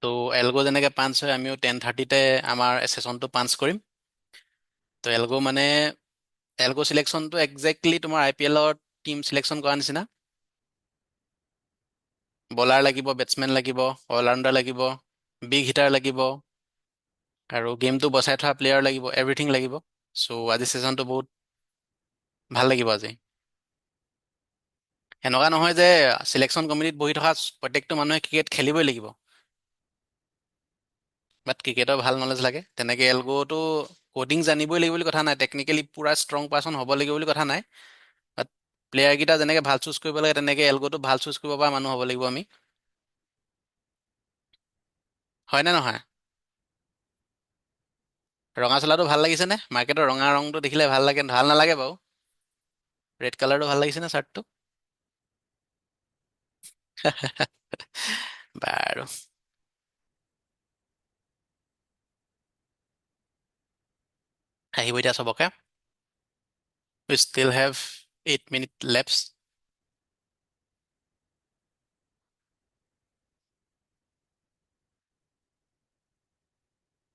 তো এলগো যেনেকৈ পাঞ্চ হয় আমিও 10:30তে আমাৰ ছেশ্যনটো পাঞ্চ কৰিম। তো এলগো চিলেকশ্যনটো একজেক্টলি তোমাৰ আই পি এলৰ টিম চিলেকশ্যন কৰা নিচিনা। বলাৰ লাগিব, বেটছমেন লাগিব, অলৰাউণ্ডাৰ লাগিব, বিগ হিটাৰ লাগিব, আৰু গেমটো বচাই থোৱা প্লেয়াৰ লাগিব, এভৰিথিং লাগিব। চ' আজি ছেশ্যনটো বহুত ভাল লাগিব আজি। এনেকুৱা নহয় যে চিলেকশ্যন কমিটিত বহি থকা প্ৰত্যেকটো মানুহে ক্ৰিকেট খেলিবই লাগিব, বাট ক্ৰিকেটৰ ভাল নলেজ লাগে। তেনেকৈ এলগ'টো ক'ডিং জানিবই লাগিব বুলি কথা নাই, টেকনিকেলি পূৰা ষ্ট্ৰং পাৰ্চন হ'ব লাগিব বুলি কথা নাই। বাট প্লেয়াৰকেইটা যেনেকৈ ভাল চুজ কৰিব লাগে তেনেকৈ এলগ'টো ভাল চুজ কৰিব পৰা মানুহ হ'ব লাগিব আমি। হয়নে নহয়? ৰঙা চোলাটো ভাল লাগিছেনে? মাৰ্কেটৰ ৰঙা ৰংটো দেখিলে ভাল লাগে, ভাল নালাগে বাৰু। ৰেড কালাৰটো ভাল লাগিছেনে চাৰ্টটো? বাৰু, আহিব এতিয়া চবকে। We still have 8 minutes left.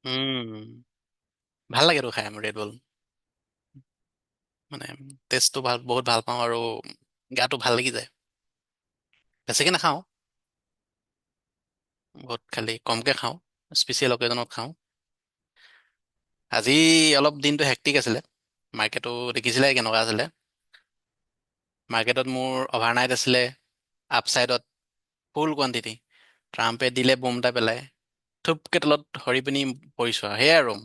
উম, ভাল লাগেতো খাই মোৰ ৰেড বুল। মানে টেষ্টটো ভাল, বহুত ভাল পাওঁ আৰু গাটো ভাল লাগি যায়। বেছিকৈ নাখাওঁ, বহুত খালি কমকৈ খাওঁ, স্পেচিয়েল অকেজনত খাওঁ। আজি অলপ দিনটো হেক্টিক আছিলে, মাৰ্কেটো দেখিছিলে কেনেকুৱা আছিলে। মাৰ্কেটত মোৰ অভাৰনাইট আছিলে, আপছাইডত ফুল কোৱাণ্টিটি। ট্ৰাম্পে দিলে বোম এটা পেলাই, থুপকে তলত সৰি পিনি পৰিছোঁ আৰু সেয়াই আৰু।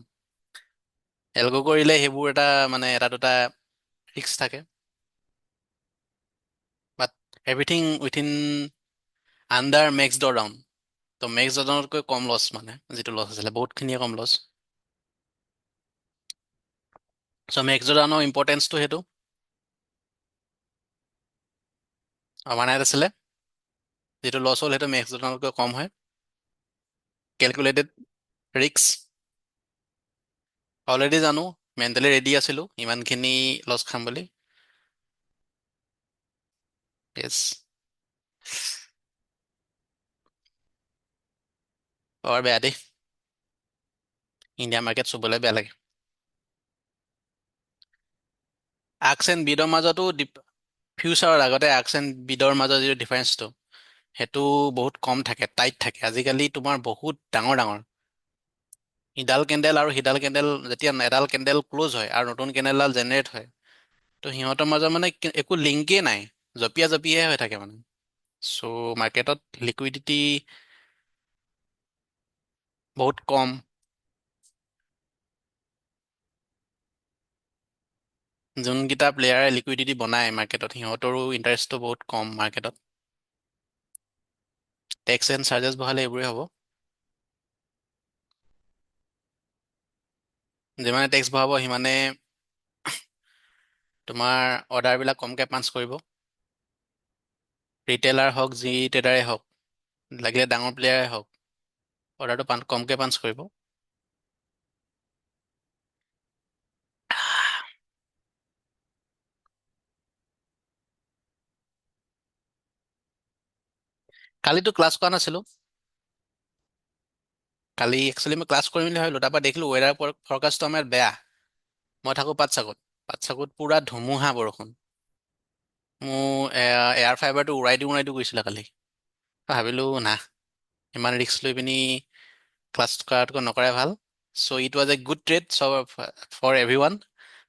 এলগ' কৰিলে সেইবোৰ এটা দুটা ৰিস্ক থাকে, but everything within under max draw down. ত' মেক্স ডাউনতকৈ কম লছ, মানে যিটো লছ আছিলে বহুতখিনিয়ে কম লছ। চ' মেক্স ডাউনৰ ইম্পৰ্টেঞ্চটো সেইটো। অভাৰনাইট আছিলে, যিটো লছ হ'ল সেইটো মেক্স ডাউনতকৈ কম হয়। Calculated risk. অলৰেডি জানো, মেণ্টেলি ৰেডি আছিলোঁ ইমানখিনি লছ খাম বুলি। য়েছ। বৰ বেয়া দেই, ইণ্ডিয়া মাৰ্কেট চুবলৈ বেয়া লাগে। আক্স এণ্ড বিডৰ মাজতো ফিউচাৰৰ আগতে আক্স এণ্ড বিডৰ মাজৰ যিটো ডিফাৰেঞ্চটো, সেইটো বহুত কম থাকে, টাইট থাকে। আজিকালি তোমাৰ বহুত ডাঙৰ ডাঙৰ ইডাল কেণ্ডেল আৰু সিডাল কেণ্ডেল, যেতিয়া এডাল কেণ্ডেল ক্ল'জ হয় আৰু নতুন কেণ্ডেলডাল জেনেৰেট হয়, ত' সিহঁতৰ মাজত মানে একো লিংকেই নাই, জঁপিয়া জঁপিয়াহে হৈ থাকে মানে। চ' মাৰ্কেটত লিকুইডিটি বহুত কম। যোনকেইটা প্লেয়াৰে লিকুইডিটি বনায় মাৰ্কেটত, সিহঁতৰো ইণ্টাৰেষ্টটো বহুত কম মাৰ্কেটত। টেক্স এণ্ড চাৰ্জেছ বঢ়ালে এইবোৰেই হ'ব। যিমানে টেক্স বঢ়াব সিমানে তোমাৰ অৰ্ডাৰবিলাক কমকৈ পাঞ্চ কৰিব। ৰিটেইলাৰ হওক, যি ট্ৰেডাৰেই হওক, লাগিলে ডাঙৰ প্লেয়াৰে হওক, অৰ্ডাৰটো কমকৈ পাঞ্চ কৰিব। কালিতো ক্লাছ কৰা নাছিলোঁ। কালি একচুৱেলি মই ক্লাছ কৰিম বুলি ভাবিলোঁ, তাৰপৰা দেখিলোঁ ৱেডাৰ ফৰকাষ্টটো আমাৰ বেয়া। মই থাকোঁ পাটচাকুত, পাটচাকুত পূৰা ধুমুহা বৰষুণ। মোৰ এয়াৰ ফাইবাৰটো উৰাই দিও গৈছিলে কালি। ভাবিলোঁ না, ইমান ৰিস্ক লৈ পিনি ক্লাছ কৰাতকৈ নকৰাই ভাল। So' it was a good trade for every one,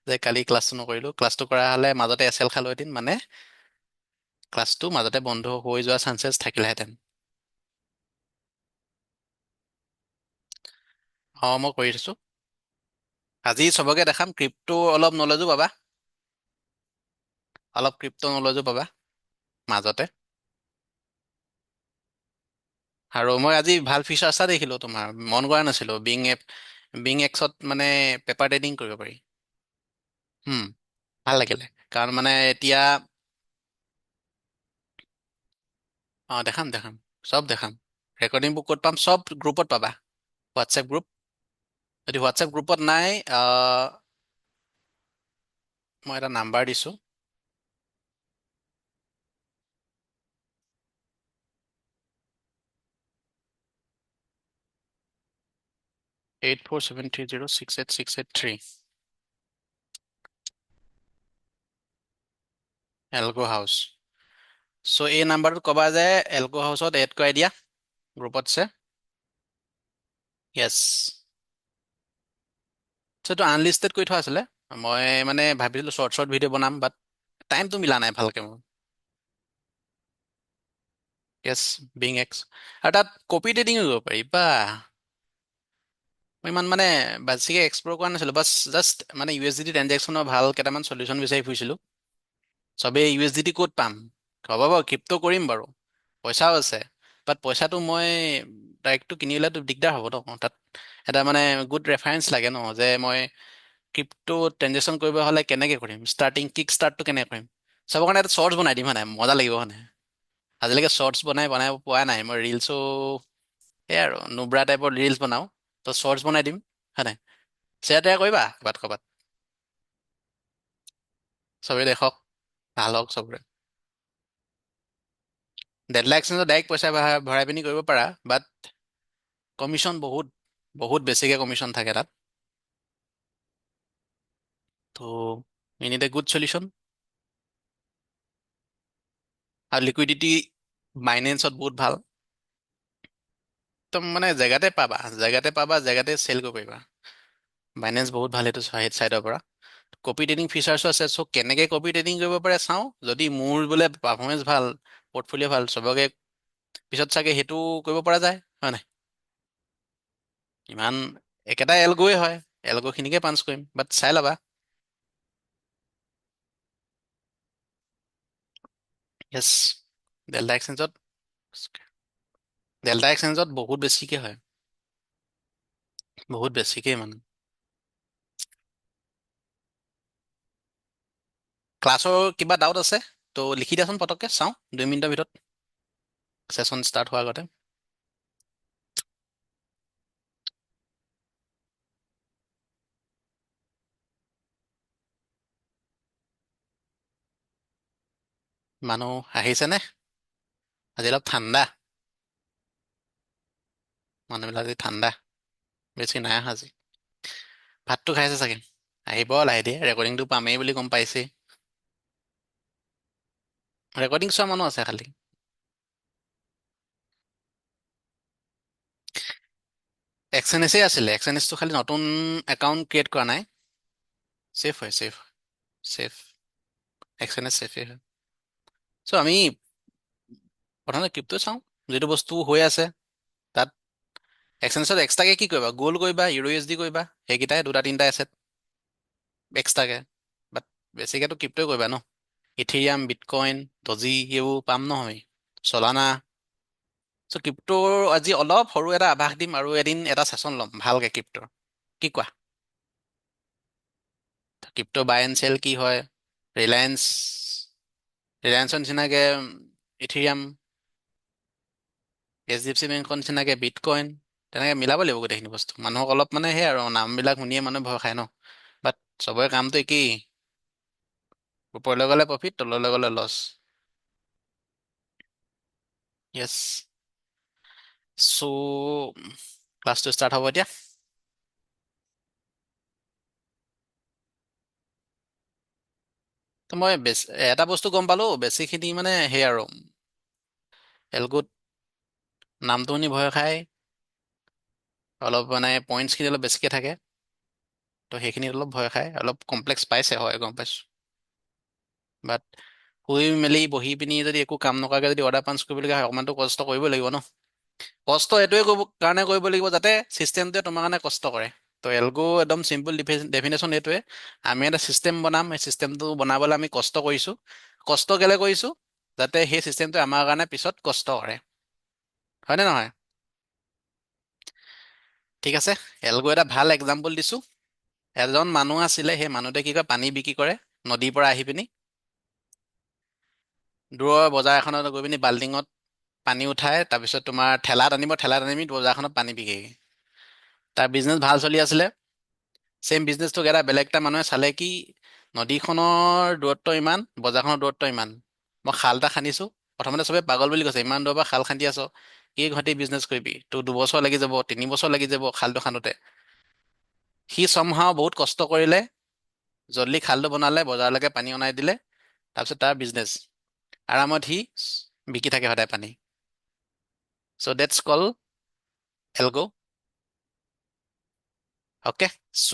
যে কালি ক্লাছটো নকৰিলোঁ। ক্লাছটো কৰা হ'লে মাজতে এছ এল খালোহেঁতেন, মানে ক্লাছটো মাজতে বন্ধ হৈ যোৱা চান্সেছ থাকিলেহেঁতেন। অঁ, মই কৰি থৈছোঁ। আজি চবকে দেখাম, ক্ৰিপ্টো অলপ নলেজো পাবা। অলপ ক্ৰিপ্ট' নলেজো পাবা মাজতে। আৰু মই আজি ভাল ফিচাৰ এটা দেখিলোঁ, তোমাৰ মন কৰা নাছিলোঁ। বিং এক্সত মানে পেপাৰ ট্ৰেডিং কৰিব পাৰি। ভাল লাগিলে, কাৰণ মানে এতিয়া দেখাম, চব দেখাম। ৰেকৰ্ডিংবোৰ ক'ত পাম? চব গ্ৰুপত পাবা, হোৱাটছএপ গ্ৰুপ। যদি হোৱাটছএপ গ্ৰুপত নাই, মই এটা নাম্বাৰ দিছোঁ। 847306863 এলকো হাউচ। চ' এই নাম্বাৰটোত ক'বা যে এলকো হাউচত এড কৰাই দিয়া গ্ৰুপত আছে। য়েছ। চ' এইটো আনলিষ্টেড কৰি থোৱা আছিলে। মই মানে ভাবিছিলোঁ শ্বৰ্ট শ্বৰ্ট ভিডিঅ' বনাম, বাট টাইমটো মিলা নাই ভালকে মোৰ। য়েছ, বিং এক্স। আৰু তাত কপি ট্ৰেডিঙো কৰিব পাৰি বা। মই ইমান মানে বেছিকৈ এক্সপ্ল'ৰ কৰা নাছিলোঁ, বাছ জাষ্ট মানে USDT ট্ৰেনজেকশ্যনৰ ভাল কেইটামান চলিউশ্যন বিচাৰি ফুৰিছিলোঁ। চবেই USDT ক'ত পাম? হ'ব বাৰু, ক্ৰিপ্ট' কৰিম বাৰু, পইচাও আছে, বাট পইচাটো মই ডাইৰেক্টটো কিনিলেতো দিগদাৰ হ'ব ন। তাত এটা মানে গুড ৰেফাৰেঞ্চ লাগে ন, যে মই ক্ৰিপ্ট' ট্ৰেনজেকশ্যন কৰিব হ'লে কেনেকৈ কৰিম, কিক ষ্টাৰ্টটো কেনেকৈ কৰিম। চবৰ কাৰণে এটা শ্বৰ্টছ বনাই দিম হয় নাই, মজা লাগিব হয় নাই। আজিলৈকে শ্বৰ্টছ বনাই পোৱা নাই মই, ৰিলছো এই আৰু নুব্ৰা টাইপৰ ৰিলছ বনাওঁ, তো শ্বৰ্টছ বনাই দিম হয় নাই। শ্বেয়াৰ টেয়াৰ কৰিবা ক'ৰবাত ক'ৰবাত, চবেই দেখক, ভাল হওক চবৰে। ডেডলাইন এক্সচেঞ্জত ডাইৰেক্ট পইচা ভৰাই পিনি কৰিব পাৰা, বাট কমিশ্যন বহুত, বহুত বেছিকৈ কমিশ্যন থাকে তাত। তো উই নিড এ গুড চলিউশ্যন। আৰু লিকুইডিটি বাইনেন্সত বহুত ভাল। একদম মানে জেগাতে চেল কৰিব পাৰিবা। বাইনেন্স বহুত ভাল সেইটো চাইডৰ পৰা। কপি ট্ৰেডিং ফিচাৰ্ছো আছে, চ' কেনেকৈ কপি ট্ৰেডিং কৰিব পাৰে চাওঁ, যদি মোৰ বোলে পাৰফৰ্মেঞ্চ ভাল, পৰ্টফলিঅ' ভাল, চবকে পিছত চাগে সেইটো কৰিব পৰা যায় হয় নাই। ইমান একেটা এলগোৱে হয়, এলগ'খিনিকে পাঞ্চ কৰিম, বাট চাই ল'বা। য়েছ। ডেল্টা এক্সচেঞ্জত বহুত বেছিকে হয়, বহুত বেছিকে মানে। ক্লাছৰ কিবা ডাউট আছে তো লিখি দিয়াচোন পটককৈ, চাওঁ 2 মিনিটৰ ভিতৰত, ছেশ্যন ষ্টাৰ্ট হোৱাৰ আগতে। মানুহ আহিছেনে? আজি অলপ ঠাণ্ডা, মানুহবিলাক আজি ঠাণ্ডা, বেছি নাই অহা আজি। ভাতটো খাইছে চাগে, আহিব লাহে ধীৰে, ৰেকৰ্ডিংটো পামেই বুলি গম পাইছেই। ৰেকৰ্ডিং চোৱা মানুহ আছে খালি। এক্সএনএছেই আছিলে, এক্সএনএছটো খালি নতুন একাউণ্ট ক্ৰিয়েট কৰা নাই। ছেফ হয়, ছেফ, ছেফ, এক্সএনএছ ছেফেই হয়। চ' আমি প্ৰথমতে ক্ৰিপ্টো চাওঁ, যিটো বস্তু হৈ আছে তাত। এক্সচেঞ্জত এক্সট্ৰাকে কি কৰিবা, গ'ল্ড কৰিবা, USD কৰিবা, সেইকেইটাই দুটা তিনিটা এছেট এক্সট্ৰাকে। বাট বেছিকেতো ক্ৰিপ্টই কৰিবা ন, ইথেৰিয়াম, বিটকইন, ডজি, এইবোৰ পাম নহয়, চলানা। চ' ক্ৰিপ্টৰ আজি অলপ সৰু এটা আভাস দিম, আৰু এদিন এটা ছেশ্যন ল'ম ভালকে ক্ৰিপ্টৰ, কি কোৱা? ক্ৰিপ্ট' বাই এণ্ড চেল কি হয়, ৰিলায়েন্সৰ নিচিনাকে ইথেৰিয়াম, HDFC বেংকৰ নিচিনাকে বিটকইন, তেনেকে মিলাব লাগিব গোটেইখিনি বস্তু। মানুহক অলপ মানে সেই আৰু নামবিলাক শুনিয়ে মানুহে ভয় খায় ন, বাট চবৰে কামটো একেই, ওপৰলৈ গ'লে প্ৰফিট, তললৈ গ'লে লছ। য়েছ। চ' ক্লাছটো ষ্টাৰ্ট হ'ব এতিয়া। তো মই এটা বস্তু গম পালোঁ, বেছিখিনি মানে সেই আৰু এলগোত নামটো শুনি ভয় খায়, অলপ মানে পইণ্টছখিনি অলপ বেছিকৈ থাকে, তো সেইখিনিত অলপ ভয় খায়, অলপ কমপ্লেক্স পাইছে হয় গম পাইছোঁ। বাট শুই মেলি বহি পিনি যদি একো কাম নকৰাকৈ যদি অৰ্ডাৰ পাঞ্চ কৰিবলগীয়া হয়, অকণমানতো কষ্ট কৰিব লাগিব ন। কষ্ট এইটোৱে কাৰণে কৰিব লাগিব যাতে ছিষ্টেমটোৱে তোমাৰ কাৰণে কষ্ট কৰে। তো এলগো একদম চিম্পুল ডেফিনেশ্যন এইটোৱে, আমি এটা ছিষ্টেম বনাম, সেই ছিষ্টেমটো বনাবলৈ আমি কষ্ট কৰিছোঁ। কষ্ট কেলৈ কৰিছোঁ? যাতে সেই ছিষ্টেমটোৱে আমাৰ কাৰণে পিছত কষ্ট কৰে, হয়নে নহয়? ঠিক আছে, এলগো এটা ভাল এক্সাম্পল দিছোঁ। এজন মানুহ আছিলে, সেই মানুহটোৱে কি কয়, পানী বিক্ৰী কৰে নদীৰ পৰা আহি পিনি, দূৰৰ বজাৰ এখনত গৈ পিনি বাল্টিঙত পানী উঠাই, তাৰপিছত তোমাৰ ঠেলাত আনি বজাৰখনত পানী বিকেগে। তাৰ বিজনেছ ভাল চলি আছিলে। ছেম বিজনেছটোক বেলেগ এটা মানুহে চালে কি, নদীখনৰ দূৰত্ব ইমান, বজাৰখনৰ দূৰত্ব ইমান, মই খাল এটা খান্দিছোঁ। প্ৰথমতে চবে পাগল বুলি কৈছে, ইমান দূৰৰ পৰা খাল খান্দি আছ, কি ঘটি বিজনেছ কৰিবি, তোৰ 2 বছৰ লাগি যাব, 3 বছৰ লাগি যাব খালটো খান্দোতে। সি somehow বহুত কষ্ট কৰিলে, জল্দি খালটো বনালে, বজাৰলৈকে পানী অনাই দিলে, তাৰপিছত তাৰ বিজনেছ আৰামত সি বিকি থাকে সদায় পানী। চ' ডেটছ কল এলগ'। অ'কে, চ'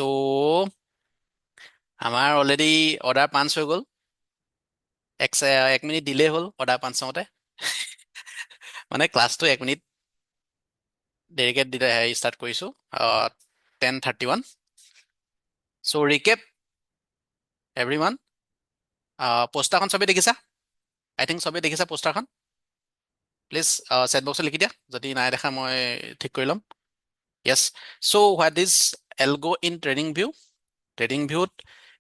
আমাৰ অলৰেডি অৰ্ডাৰ পাঞ্চ হৈ গ'ল। এক মিনিট দিলেই হ'ল অৰ্ডাৰ পাঞ্চ হওঁতে। মানে ক্লাছটো এক মিনিট দেৰিকে ষ্টাৰ্ট কৰিছোঁ, 10:31। চ' ৰিকেপ এভৰিৱান। পোষ্টাৰখন চবেই দেখিছা? আই থিংক চবেই দেখিছা পোষ্টাৰখন। প্লিজ চেট বক্সত লিখি দিয়া, যদি নাই দেখা মই ঠিক কৰি ল'ম। Yes, so' what is algo' in trading view? Trading ভিউত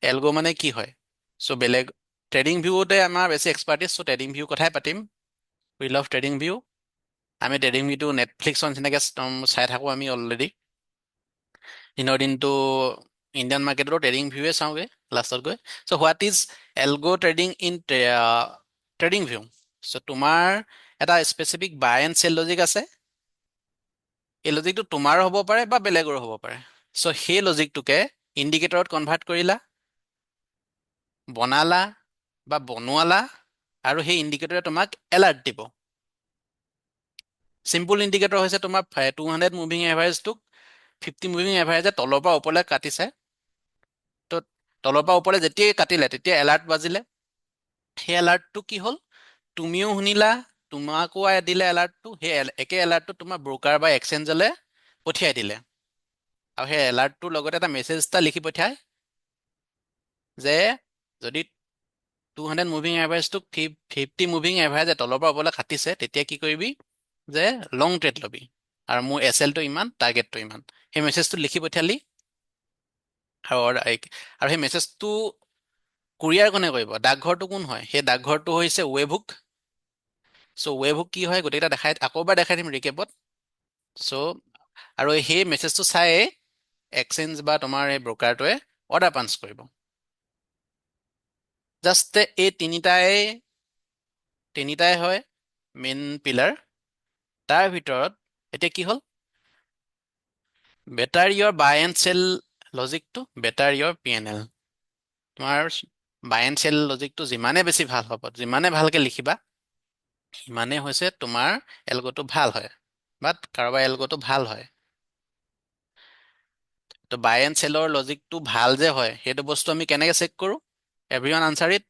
এলগ' মানে কি হয়? চ' বেলেগ ট্ৰেডিং ভিউতে আমাৰ বেছি এক্সপাৰ্টিজ, চ' ট্ৰেডিং ভিউ কথাই পাতিম। We love trading view. আমি ট্ৰেডিং ভিউটো নেটফ্লিক্সৰ নিচিনাকৈ চাই থাকোঁ আমি অলৰেডি। দিনৰ দিনটো ইণ্ডিয়ান মাৰ্কেটতো ট্ৰেডিং ভিউৱে চাওঁগৈ লাষ্টত গৈ। So' what is algo' trading in trading view? So' তোমাৰ এটা specific buy and sell logic আছে। এই লজিকটো তোমাৰো হ'ব পাৰে বা বেলেগৰো হ'ব পাৰে। চ' সেই লজিকটোকে ইণ্ডিকেটৰত কনভাৰ্ট কৰিলা, বনালা বা বনোৱালা, আৰু সেই ইণ্ডিকেটৰে তোমাক এলাৰ্ট দিব। চিম্পুল ইণ্ডিকেটৰ হৈছে তোমাৰ 200 মুভিং এভাৰেজটোক 50 মুভিং এভাৰেজে তলৰ পৰা ওপৰলৈ কাটিছে। ত' তলৰ পৰা ওপৰলৈ যেতিয়াই কাটিলে তেতিয়া এলাৰ্ট বাজিলে। সেই এলাৰ্টটো কি হ'ল? তুমিও শুনিলা, তোমাকো দিলে এলাৰ্টটো। সেই একে এলাৰ্টটো তোমাৰ ব্ৰকাৰ বা এক্সচেঞ্জলৈ পঠিয়াই দিলে, আৰু সেই এলাৰ্টটোৰ লগতে এটা মেছেজ এটা লিখি পঠিয়ায় যে যদি 200 মুভিং এভাৰেজটোক 50 মুভিং এভাৰেজে তলৰ পৰা ওপৰলৈ কাটিছে, তেতিয়া কি কৰিবি? যে লং ট্ৰেড ল'বি, আৰু মোৰ এছএলটো ইমান, টাৰ্গেটটো ইমান। সেই মেছেজটো লিখি পঠিয়ালি, আৰু সেই মেছেজটো কুৰিয়াৰ কোনে কৰিব? ডাকঘৰটো কোন হয়? সেই ডাকঘৰটো হৈছে ৱেবহুক। চ' ৱেবহুক কি হয় গোটেইকেইটা আকৌ এবাৰ দেখাই দিম ৰিকেপত। চ' আৰু সেই মেছেজটো চাই এক্সচেঞ্জ বা তোমাৰ এই ব্ৰকাৰটোৱে অৰ্ডাৰ পাঞ্চ কৰিব। জাষ্ট এই তিনিটাই হয় মেইন পিলাৰ। তাৰ ভিতৰত এতিয়া কি হ'ল? Better your buy and sell লজিকটো, বেটাৰ ইয়ৰ PNL। তোমাৰ বাই এণ্ড চেল লজিকটো যিমানে বেছি ভাল হ'ব, যিমানে ভালকৈ লিখিবা, সিমানেই হৈছে তোমাৰ এলগ'টো ভাল হয়, বাট কাৰোবাৰ এলগ'টো ভাল হয়। ত' বাই এণ্ড চেলৰ লজিকটো ভাল যে হয়, সেইটো বস্তু আমি কেনেকৈ চেক কৰোঁ? Everyone answer it.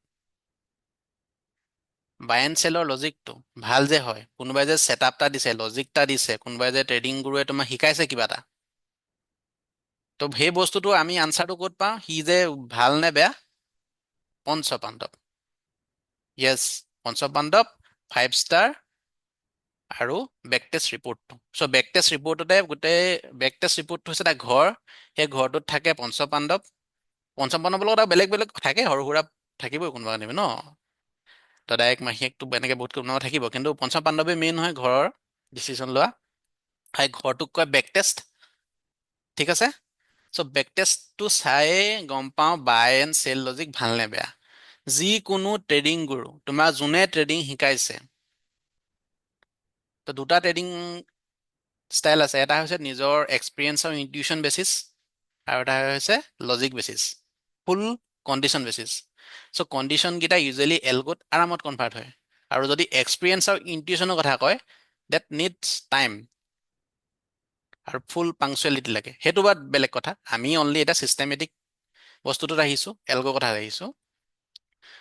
Buy and চেলৰ লজিকটো ভাল যে হয়, কোনোবাই যে ছেটআপ এটা দিছে, লজিক এটা দিছে, কোনোবাই যে ট্ৰেডিং গুৰুৱে তোমাক শিকাইছে কিবা এটা, ত' সেই বস্তুটো আমি আনচাৰটো ক'ত পাওঁ? সি যে ভাল নে বেয়া? পঞ্চপাণ্ডৱ। য়েছ, পঞ্চপাণ্ডৱ, 5 ষ্টাৰ, আৰু বেকটেষ্ট ৰিপৰ্টটো। চ' বেকটেষ্ট ৰিপৰ্টতে গোটেই বেকটেষ্ট ৰিপৰ্টটো হৈছে এটা ঘৰ। সেই ঘৰটোত থাকে পঞ্চপাণ্ডৱ। পঞ্চপাণ্ডৱৰ লগত আৰু বেলেগ বেলেগ থাকে, সৰু সুৰা থাকিবই কোনোবা ন, দাদায়েক মাহীয়েকটো এনেকৈ বহুত কোনোবা থাকিব, কিন্তু পঞ্চপাণ্ডৱেই মেইন হয় ঘৰৰ ডিচিশ্যন লোৱা। সেই ঘৰটোক কয় বেকটেষ্ট। ঠিক আছে, চ' বেকটেষ্টটো চায়ে গম পাওঁ বাই এণ্ড চেল লজিক ভাল নে বেয়া। যিকোনো ট্ৰেডিং গুৰু, তোমাৰ যোনে ট্ৰেডিং শিকাইছে, তো দুটা ট্ৰেডিং ষ্টাইল আছে। এটা হৈছে নিজৰ এক্সপিৰিয়েঞ্চ আৰু ইনটিউশ্যন বেচিছ, আৰু এটা হৈছে লজিক বেচিছ, ফুল কণ্ডিশ্যন বেচিছ। চ' কণ্ডিশ্যনকেইটা ইউজুৱেলি এলগ'ত আৰামত কনভাৰ্ট হয়, আৰু যদি এক্সপিৰিয়েঞ্চ আৰু ইনটিউশ্যনৰ কথা কয়, ডেট নিডছ টাইম আৰু ফুল পাংচুৱেলিটি লাগে, সেইটো বাদ বেলেগ কথা। আমি অনলি এটা ছিষ্টেমেটিক বস্তুটোত আহিছোঁ, এলগ' কথাত আহিছোঁ।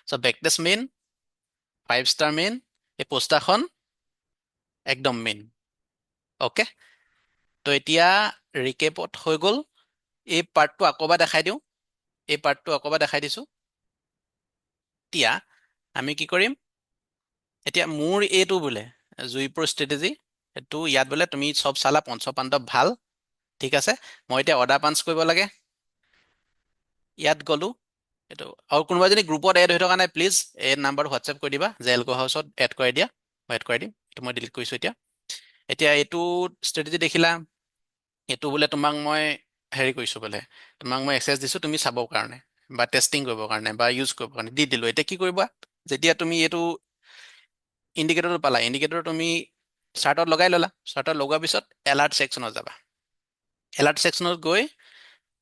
চ' বেকটেষ্ট মেইন, 5 ষ্টাৰ মেইন, এই পোষ্টাৰখন একদম মেইন। অ'কে, তো এতিয়া ৰিকেপত হৈ গ'ল। এই পাৰ্টটো আকৌ এবাৰ দেখাই দিওঁ, এই পাৰ্টটো আকৌ এবাৰ দেখাই দিছোঁ। এতিয়া আমি কি কৰিম? এতিয়া মোৰ এইটো বোলে জুইপুৰ ষ্ট্ৰেটেজি, এইটো ইয়াত বোলে তুমি চব চালা, পঞ্চপাণ্ডৱ ভাল, ঠিক আছে। মই এতিয়া অৰ্ডাৰ পাঞ্চ কৰিব লাগে, ইয়াত গ'লোঁ। এইটো আৰু কোনোবা যদি গ্ৰুপত এড হৈ থকা নাই, প্লিজ এই নাম্বাৰটো হোৱাটছএপ কৰি দিবা যে এলগ' হাউচত এড কৰাই দিয়া, মই এড কৰাই দিম। এইটো মই ডিলিট কৰিছোঁ এতিয়া। এতিয়া এইটো ষ্ট্ৰেটেজি দেখিলা, এইটো বোলে তোমাক মই হেৰি কৰিছোঁ, বোলে তোমাক মই এক্সেছ দিছোঁ তুমি চাবৰ কাৰণে বা টেষ্টিং কৰিবৰ কাৰণে বা ইউজ কৰিবৰ কাৰণে দি দিলোঁ। এতিয়া কি কৰিবা? যেতিয়া তুমি এইটো ইণ্ডিকেটৰটো পালা, ইণ্ডিকেটৰ তুমি চাৰ্টত লগাই ল'লা, চাৰ্টত লগোৱাৰ পিছত এলাৰ্ট ছেকশ্যনত যাবা। এলাৰ্ট ছেকশ্যনত গৈ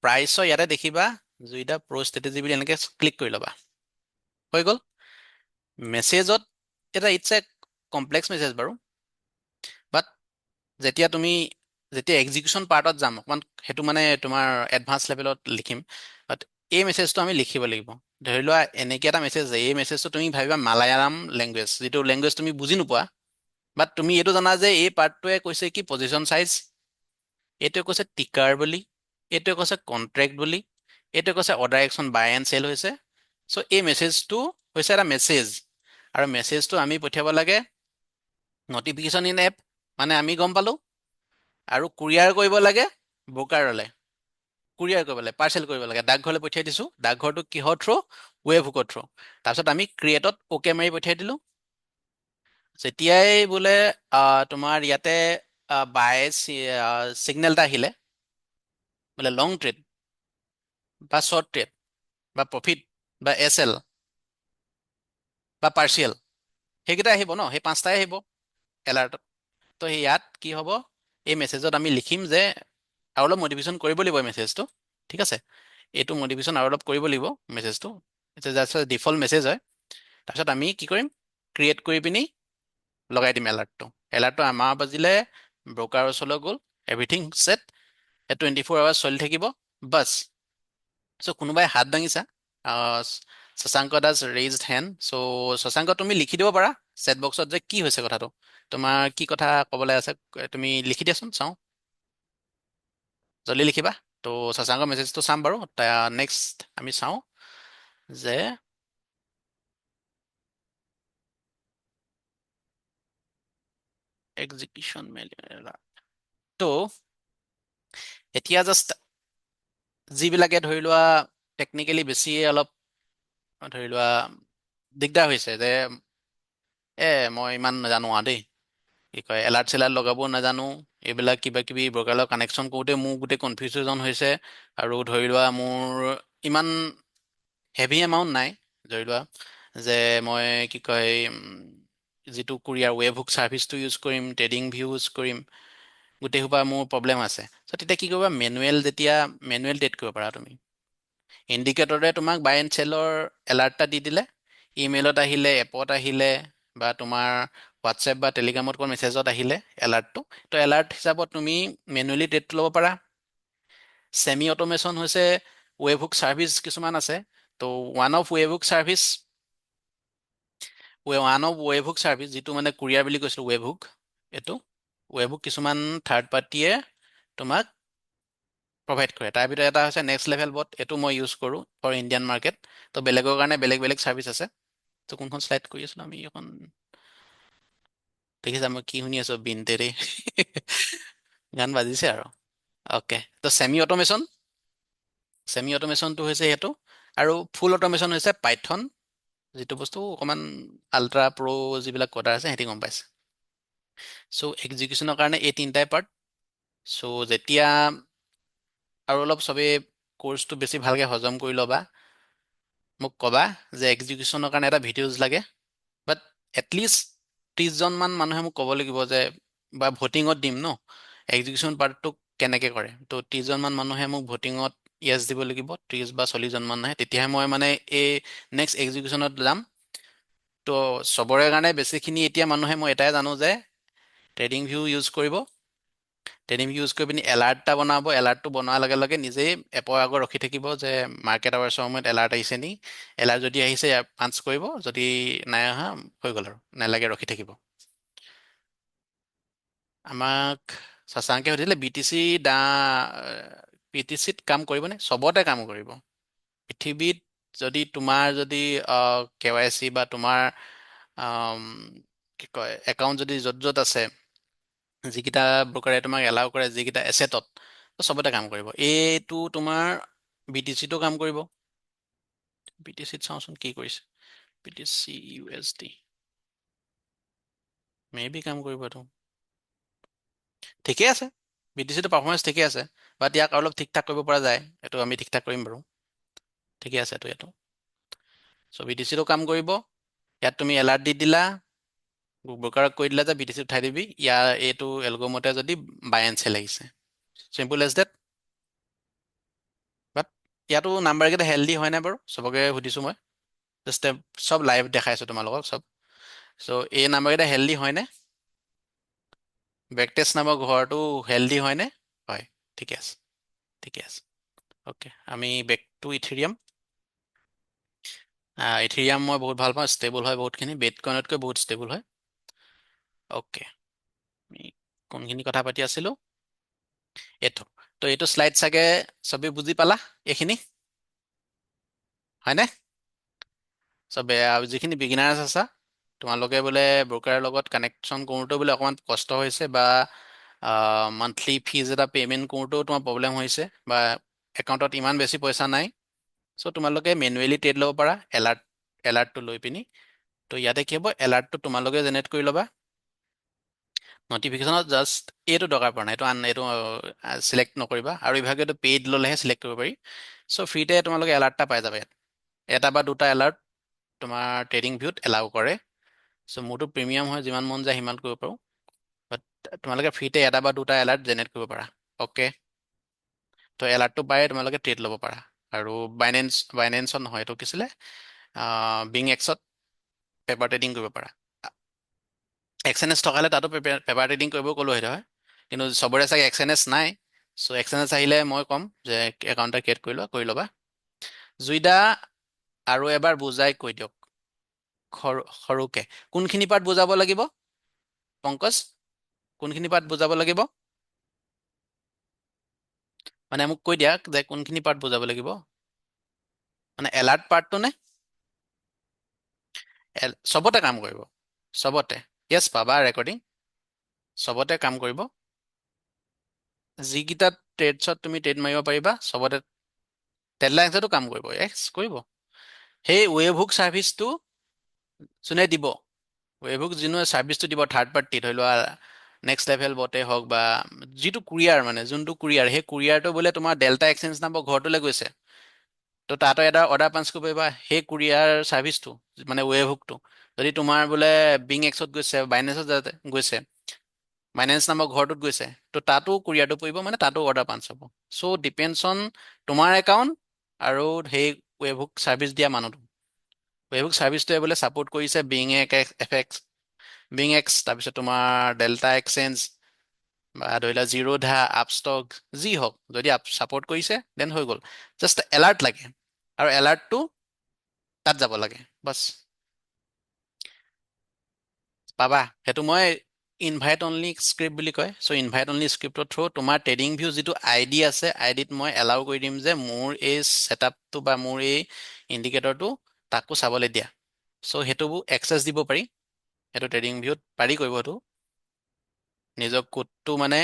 প্ৰাইচৰ ইয়াতে দেখিবা জুইদা প্ৰ' ষ্ট্ৰেটেজি বুলি এনেকৈ ক্লিক কৰি ল'বা। হৈ গ'ল। মেছেজত এটা ইটছ এ কমপ্লেক্স মেছেজ বাৰু, বাট যেতিয়া এক্সিকিউশ্যন পাৰ্টত যাম অকণমান সেইটো মানে তোমাৰ এডভান্স লেভেলত লিখিম, বাট এই মেছেজটো আমি লিখিব লাগিব। ধৰি লোৱা এনেকৈ এটা মেছেজ, এই মেছেজটো তুমি ভাবিবা মালায়ালাম লেংগুৱেজ, যিটো লেংগুৱেজ তুমি বুজি নোপোৱা, বাট তুমি এইটো জানা যে এই পাৰ্টটোৱে কৈছে কি পজিশ্যন চাইজ, এইটোৱে কৈছে টিকাৰ বুলি, এইটোৱে কৈছে কণ্ট্ৰেক্ট বুলি, এইটোৱে কৈছে order action buy and sell হৈছে। চ' এই মেছেজটো হৈছে এটা মেছেজ, আৰু মেছেজটো আমি পঠিয়াব লাগে নটিফিকেশ্যন ইন এপ, মানে আমি গম পালোঁ, আৰু কুৰিয়াৰ কৰিব লাগে ব্ৰকাৰলৈ, কুৰিয়াৰ কৰিব লাগে, পাৰ্চেল কৰিব লাগে, ডাকঘৰলৈ পঠিয়াই দিছোঁ। ডাকঘৰটো কিহৰ থ্ৰু? Web হুকৰ through. তাৰপিছত আমি ক্ৰিয়েটত অ'কে মাৰি পঠিয়াই দিলোঁ। যেতিয়াই বোলে তোমাৰ ইয়াতে বাই ছিগনেল এটা আহিলে, বোলে লং ট্ৰেড বা শ্বৰ্ট ট্ৰেড বা প্ৰফিট বা এছ এল বা পাৰ্চিয়েল, সেইকেইটা আহিব ন, সেই পাঁচটাই আহিব এলাৰ্টত। তো ইয়াত কি হ'ব, এই মেছেজত আমি লিখিম যে আৰু অলপ মডিফিকেশ্যন কৰিব লাগিব এই মেছেজটো, ঠিক আছে। এইটো মডিফিকেশ্যন আৰু অলপ কৰিব লাগিব মেছেজটো, জাষ্ট ডিফল্ট মেছেজ হয়। তাৰপিছত আমি কি কৰিম, ক্ৰিয়েট কৰি পিনি লগাই দিম এলাৰ্টটো। এলাৰ্টটো আমাৰ বাজিলে ব্ৰকাৰ ওচৰলৈ গ'ল, এভৰিথিং ছেট, 24 আৱাৰ্ছ চলি থাকিব বাছ। চ' কোনোবাই হাত দাঙিছা, শশাংক দাস ৰেইজড হেণ্ড। চ' শশাংক তুমি লিখি দিব পাৰা চেট বক্সত যে কি হৈছে কথাটো, তোমাৰ কি কথা ক'বলৈ আছে, তুমি লিখি দিয়াচোন চাওঁ, জলদি লিখিবা। ত' শশাংকৰ মেছেজটো চাম বাৰু। নেক্সট আমি চাওঁ যে এক্সিকিউশ্যন তো এতিয়া জাষ্ট যিবিলাকে ধৰি লোৱা টেকনিকেলি বেছিয়ে অলপ ধৰি লোৱা দিগদাৰ হৈছে, যে মই ইমান নাজানো আৰু দেই, কি কয় এলাৰ্ট চেলাৰ্ট লগাব নাজানো, এইবিলাক কিবা কিবি ব্ৰকাৰৰ কানেকশ্যন কৰোঁতে মোৰ গোটেই কনফিউজন হৈছে, আৰু ধৰি লোৱা মোৰ ইমান হেভি এমাউণ্ট নাই, ধৰি লোৱা যে মই কি কয় যিটো কুৰিয়াৰ ৱেব হুক ছাৰ্ভিচটো ইউজ কৰিম, ট্ৰেডিং ভিউ ইউজ কৰিম, গোটেই সোপা মোৰ প্ৰব্লেম আছে। চ' তেতিয়া কি কৰিবা, যেতিয়া মেনুৱেল ট্ৰেড কৰিব পাৰা তুমি, ইণ্ডিকেটৰে তোমাক বাই এণ্ড চেলৰ এলাৰ্ট এটা দি দিলে, ইমেইলত আহিলে, এপত আহিলে, বা তোমাৰ হোৱাটছএপ বা টেলিগ্ৰামত কোৱা মেছেজত আহিলে এলাৰ্টটো, তো এলাৰ্ট হিচাপত তুমি মেনুৱেলি ট্ৰেডটো ল'ব পাৰা। ছেমি অট'মেশ্যন হৈছে ৱেব হুক ছাৰ্ভিচ কিছুমান আছে, ত' one of web hook service যিটো মানে কুৰিয়াৰ বুলি কৈছিলোঁ ৱেব হুক, এইটো ৱেব হুক কিছুমান থাৰ্ড পাৰ্টিয়ে তোমাক প্ৰভাইড কৰে। তাৰ ভিতৰত এটা হৈছে নেক্সট লেভেল বট, এইটো মই ইউজ কৰোঁ ফৰ ইণ্ডিয়ান মাৰ্কেট। তো বেলেগৰ কাৰণে বেলেগ বেলেগ ছাৰ্ভিচ আছে। তো কোনখন শ্লাইড কৰি আছিলোঁ আমি, এখন দেখিছা মই কি শুনি আছোঁ, বিনতেৰে গান বাজিছে আৰু। অ'কে, তো ছেমি অট'মেশ্যনটো হৈছে সেইটো, আৰু ফুল অট'মেশ্যন হৈছে পাইথন, যিটো বস্তু অকণমান আল্ট্ৰা প্ৰ' যিবিলাক কডাৰ আছে সিহঁতি গম পাইছে। চ' এক্সিকিউশ্যনৰ কাৰণে এই তিনিটাই পাৰ্ট। চ' যেতিয়া আৰু অলপ চবেই কোৰ্চটো বেছি ভালকৈ হজম কৰি ল'বা, মোক ক'বা যে এক্সিকিউশ্যনৰ কাৰণে এটা ভিডিঅ'জ লাগে, বাট এটলিষ্ট 30জনমান মানুহে মোক ক'ব লাগিব যে, বা ভোটিঙত দিম ন এক্সিকিউশ্যন পাৰ্টটো কেনেকৈ কৰে, তো 30জনমান মানুহে মোক ভোটিঙত য়েছ দিব লাগিব, 30 বা 40জন মানুহে, তেতিয়াহে মই মানে এই নেক্সট এক্সিকিউশ্যনত যাম। তো চবৰে কাৰণে বেছিখিনি এতিয়া মানুহে মই এটাই জানো যে ট্ৰেডিং ভিউ ইউজ কৰিব, ট্ৰেডিং ভিউ ইউজ কৰি পিনি এলাৰ্ট এটা বনাব, এলাৰ্টটো বনোৱাৰ লগে লগে নিজেই এপৰ আগত ৰখি থাকিব যে মাৰ্কেট আৱাৰ্ছৰ সময়ত এলাৰ্ট আহিছে নি, এলাৰ্ট যদি আহিছে পাঞ্চ কৰিব, যদি নাই অহা হৈ গ'ল আৰু নালাগে ৰখি থাকিব। আমাক শশাংকে সুধিলে বি টি চিত কাম কৰিবনে? চবতে কাম কৰিব। পৃথিৱীত যদি KYC বা তোমাৰ কি কয় একাউণ্ট যদি য'ত য'ত আছে, যিকেইটা ব্ৰকাৰে তোমাক এলাউ কৰে, যিকেইটা এছেটত, চবতে কাম কৰিব। এইটো তোমাৰ BTCতো কাম কৰিব। BTCত চাওঁচোন কি কৰিছে, BTC USD মে বি কাম কৰিব এইটো, ঠিকে আছে। BTCটো পাৰফৰ্মেঞ্চ ঠিকে আছে, বাট ইয়াক অলপ ঠিক ঠাক কৰিব পৰা যায়, এইটো আমি ঠিক ঠাক কৰিম বাৰু, ঠিকে আছে এইটো। চ' BTCটো কাম কৰিব। ইয়াত তুমি এলাৰ্ট দি দিলা, ব্ৰকাৰক কৈ দিলা যে BTC উঠাই দিবি, এইটো এলগমতে যদি বাই এণ্ড চেল আহিছে, চিম্পল এজ ডেট। ইয়াতো নাম্বাৰকেইটা হেল্ডি হয় নাই বাৰু চবকে সুধিছোঁ মই জাষ্ট চব লাইভ দেখাইছোঁ তোমালোকক চব। চ' এই নাম্বাৰকেইটা হেল্ডি হয়নে? বেকটেষ্ট নামৰ ঘৰটো হেল্ডি হয়নে? হয়, ঠিকে আছে, ঠিকে আছে। অ'কে, আমি বেক টু ইথেৰিয়াম। ইথেৰিয়াম মই বহুত ভাল পাওঁ, ষ্টেবল হয় বহুতখিনি, বিটকইনতকৈ বহুত ষ্টেবল হয়। অ'কে, আমি কোনখিনি কথা পাতি আছিলোঁ? এইটো। তো এইটো শ্লাইড চাগে চবেই বুজি পালা এইখিনি, হয়নে? চবে যিখিনি বিগিনাৰ্ছ আছা, তোমালোকে বোলে ব্ৰকাৰৰ লগত কানেকশ্যন কৰোঁতেও বোলে অকণমান কষ্ট হৈছে, বা মান্থলি ফিজ এটা পে'মেণ্ট কৰোঁতেও তোমাৰ প্ৰব্লেম হৈছে, বা একাউণ্টত ইমান বেছি পইচা নাই, চ' তোমালোকে মেনুৱেলি ট্ৰেড ল'ব পাৰা এলাৰ্টটো লৈ পিনি। তো ইয়াতে কি হ'ব, এলাৰ্টটো তোমালোকে জেনেৰেট কৰি ল'বা। নটিফিকেশ্যনত জাষ্ট এইটো দৰকাৰ পৰা নাই, এইটো চিলেক্ট নকৰিবা, আৰু ইভাগে এইটো পেইড ল'লেহে চিলেক্ট কৰিব পাৰি। চ' ফ্ৰীতে তোমালোকে এলাৰ্ট এটা পাই যাবা ইয়াত, এটা বা দুটা এলাৰ্ট তোমাৰ ট্ৰেডিং ভিউত এলাউ কৰে। চ' মোৰতো প্ৰিমিয়াম হয়, যিমান মন যায় সিমান কৰিব পাৰোঁ, বাট তোমালোকে ফ্ৰীতে এটা বা দুটা এলাৰ্ট জেনেৰেট কৰিব পাৰা। অ'কে, তো এলাৰ্টটো পাই তোমালোকে ট্ৰেড ল'ব পাৰা। আৰু বাইনেন্সত নহয়, এইটো কি আছিলে, বিং এক্সত পেপাৰ ট্ৰেডিং কৰিব পাৰা। এক্সএনএছ থকালে তাতো পেপাৰ ট্ৰেডিং কৰিব ক'লো হয়, কিন্তু চবৰে চাগে এক্সএনএছ নাই। চ' এক্সএনএছ আহিলে মই ক'ম যে একাউণ্ট এটা ক্ৰিয়েট কৰি ল'বা। জুইদা আৰু এবাৰ বুজাই কৈ দিয়ক সৰুকে, কোনখিনি পাৰ্ট বুজাব লাগিব পংকজ? কোনখিনি পাৰ্ট বুজাব লাগিব মানে মোক কৈ দিয়া যে কোনখিনি পাৰ্ট বুজাব লাগিব, মানে এলাৰ্ট পাৰ্টটো নে? চবতে কাম কৰিব, চবতে। য়েছ, পাবা ৰেকৰ্ডিং, চবতে কাম কৰিব। যিকেইটা ট্ৰেডছত তুমি ট্ৰেড মাৰিব পাৰিবা চবতে ডেডলাইনছতো কাম কৰিব, য়েছ কৰিব। সেই ৱেবহুক ছাৰ্ভিচটো যোনে দিব, ৱেবহুক যোনে ছাৰ্ভিচটো দিব থাৰ্ড পাৰ্টি, ধৰি লোৱা নেক্সট লেভেল বটে হওক, বা যিটো কুৰিয়াৰ, মানে যোনটো কুৰিয়াৰ, সেই কুৰিয়াৰটো বোলে তোমাৰ ডেল্টা এক্সচেঞ্জ নামৰ ঘৰটোলৈ গৈছে, তো তাতো এটা অৰ্ডাৰ পাঞ্চ কৰিব পাৰিবা সেই কুৰিয়াৰ ছাৰ্ভিচটো, মানে ৱেবহুকটো। যদি তোমাৰ বোলে বিং এক্সত গৈছে, বাইনেন্সত গৈছে, বাইনেন্স নামৰ ঘৰটোত গৈছে, তো তাতো কুৰিয়াৰটো পৰিব, মানে তাতো অৰ্ডাৰ পাঞ্চ হ'ব। চ' ডিপেণ্ডছ অন তোমাৰ একাউণ্ট আৰু সেই ৱেবহুক ছাৰ্ভিচ দিয়া মানুহটো। ৱেবহুক ছাৰ্ভিচটোৱে বোলে ছাপোৰ্ট কৰিছে বিং এক্স, তাৰপিছত তোমাৰ ডেল্টা এক্সচেঞ্জ, বা ধৰি লোৱা জিৰ'ধা, আপষ্টক, যি হওক, যদি ছাপোৰ্ট কৰিছে দেন হৈ গ'ল। জাষ্ট এলাৰ্ট লাগে, আৰু এলাৰ্টটো তাত যাব লাগে, বাছ। পাবা, সেইটো মই ইনভাইট অনলি স্ক্ৰিপ্ট বুলি কয়। চ' ইনভাইট অনলি স্ক্ৰিপ্টৰ থ্ৰু তোমাৰ ট্ৰেডিং ভিউ যিটো আইডি আছে, আইডিত মই এলাউ কৰি দিম যে মোৰ এই ছেটআপটো বা মোৰ এই ইণ্ডিকেটৰটো তাকো চাবলৈ দিয়া। চ' সেইটো এক্সেছ দিব পাৰি, সেইটো ট্ৰেডিং ভিউত পাৰি কৰিব। সেইটো নিজৰ কোডটো মানে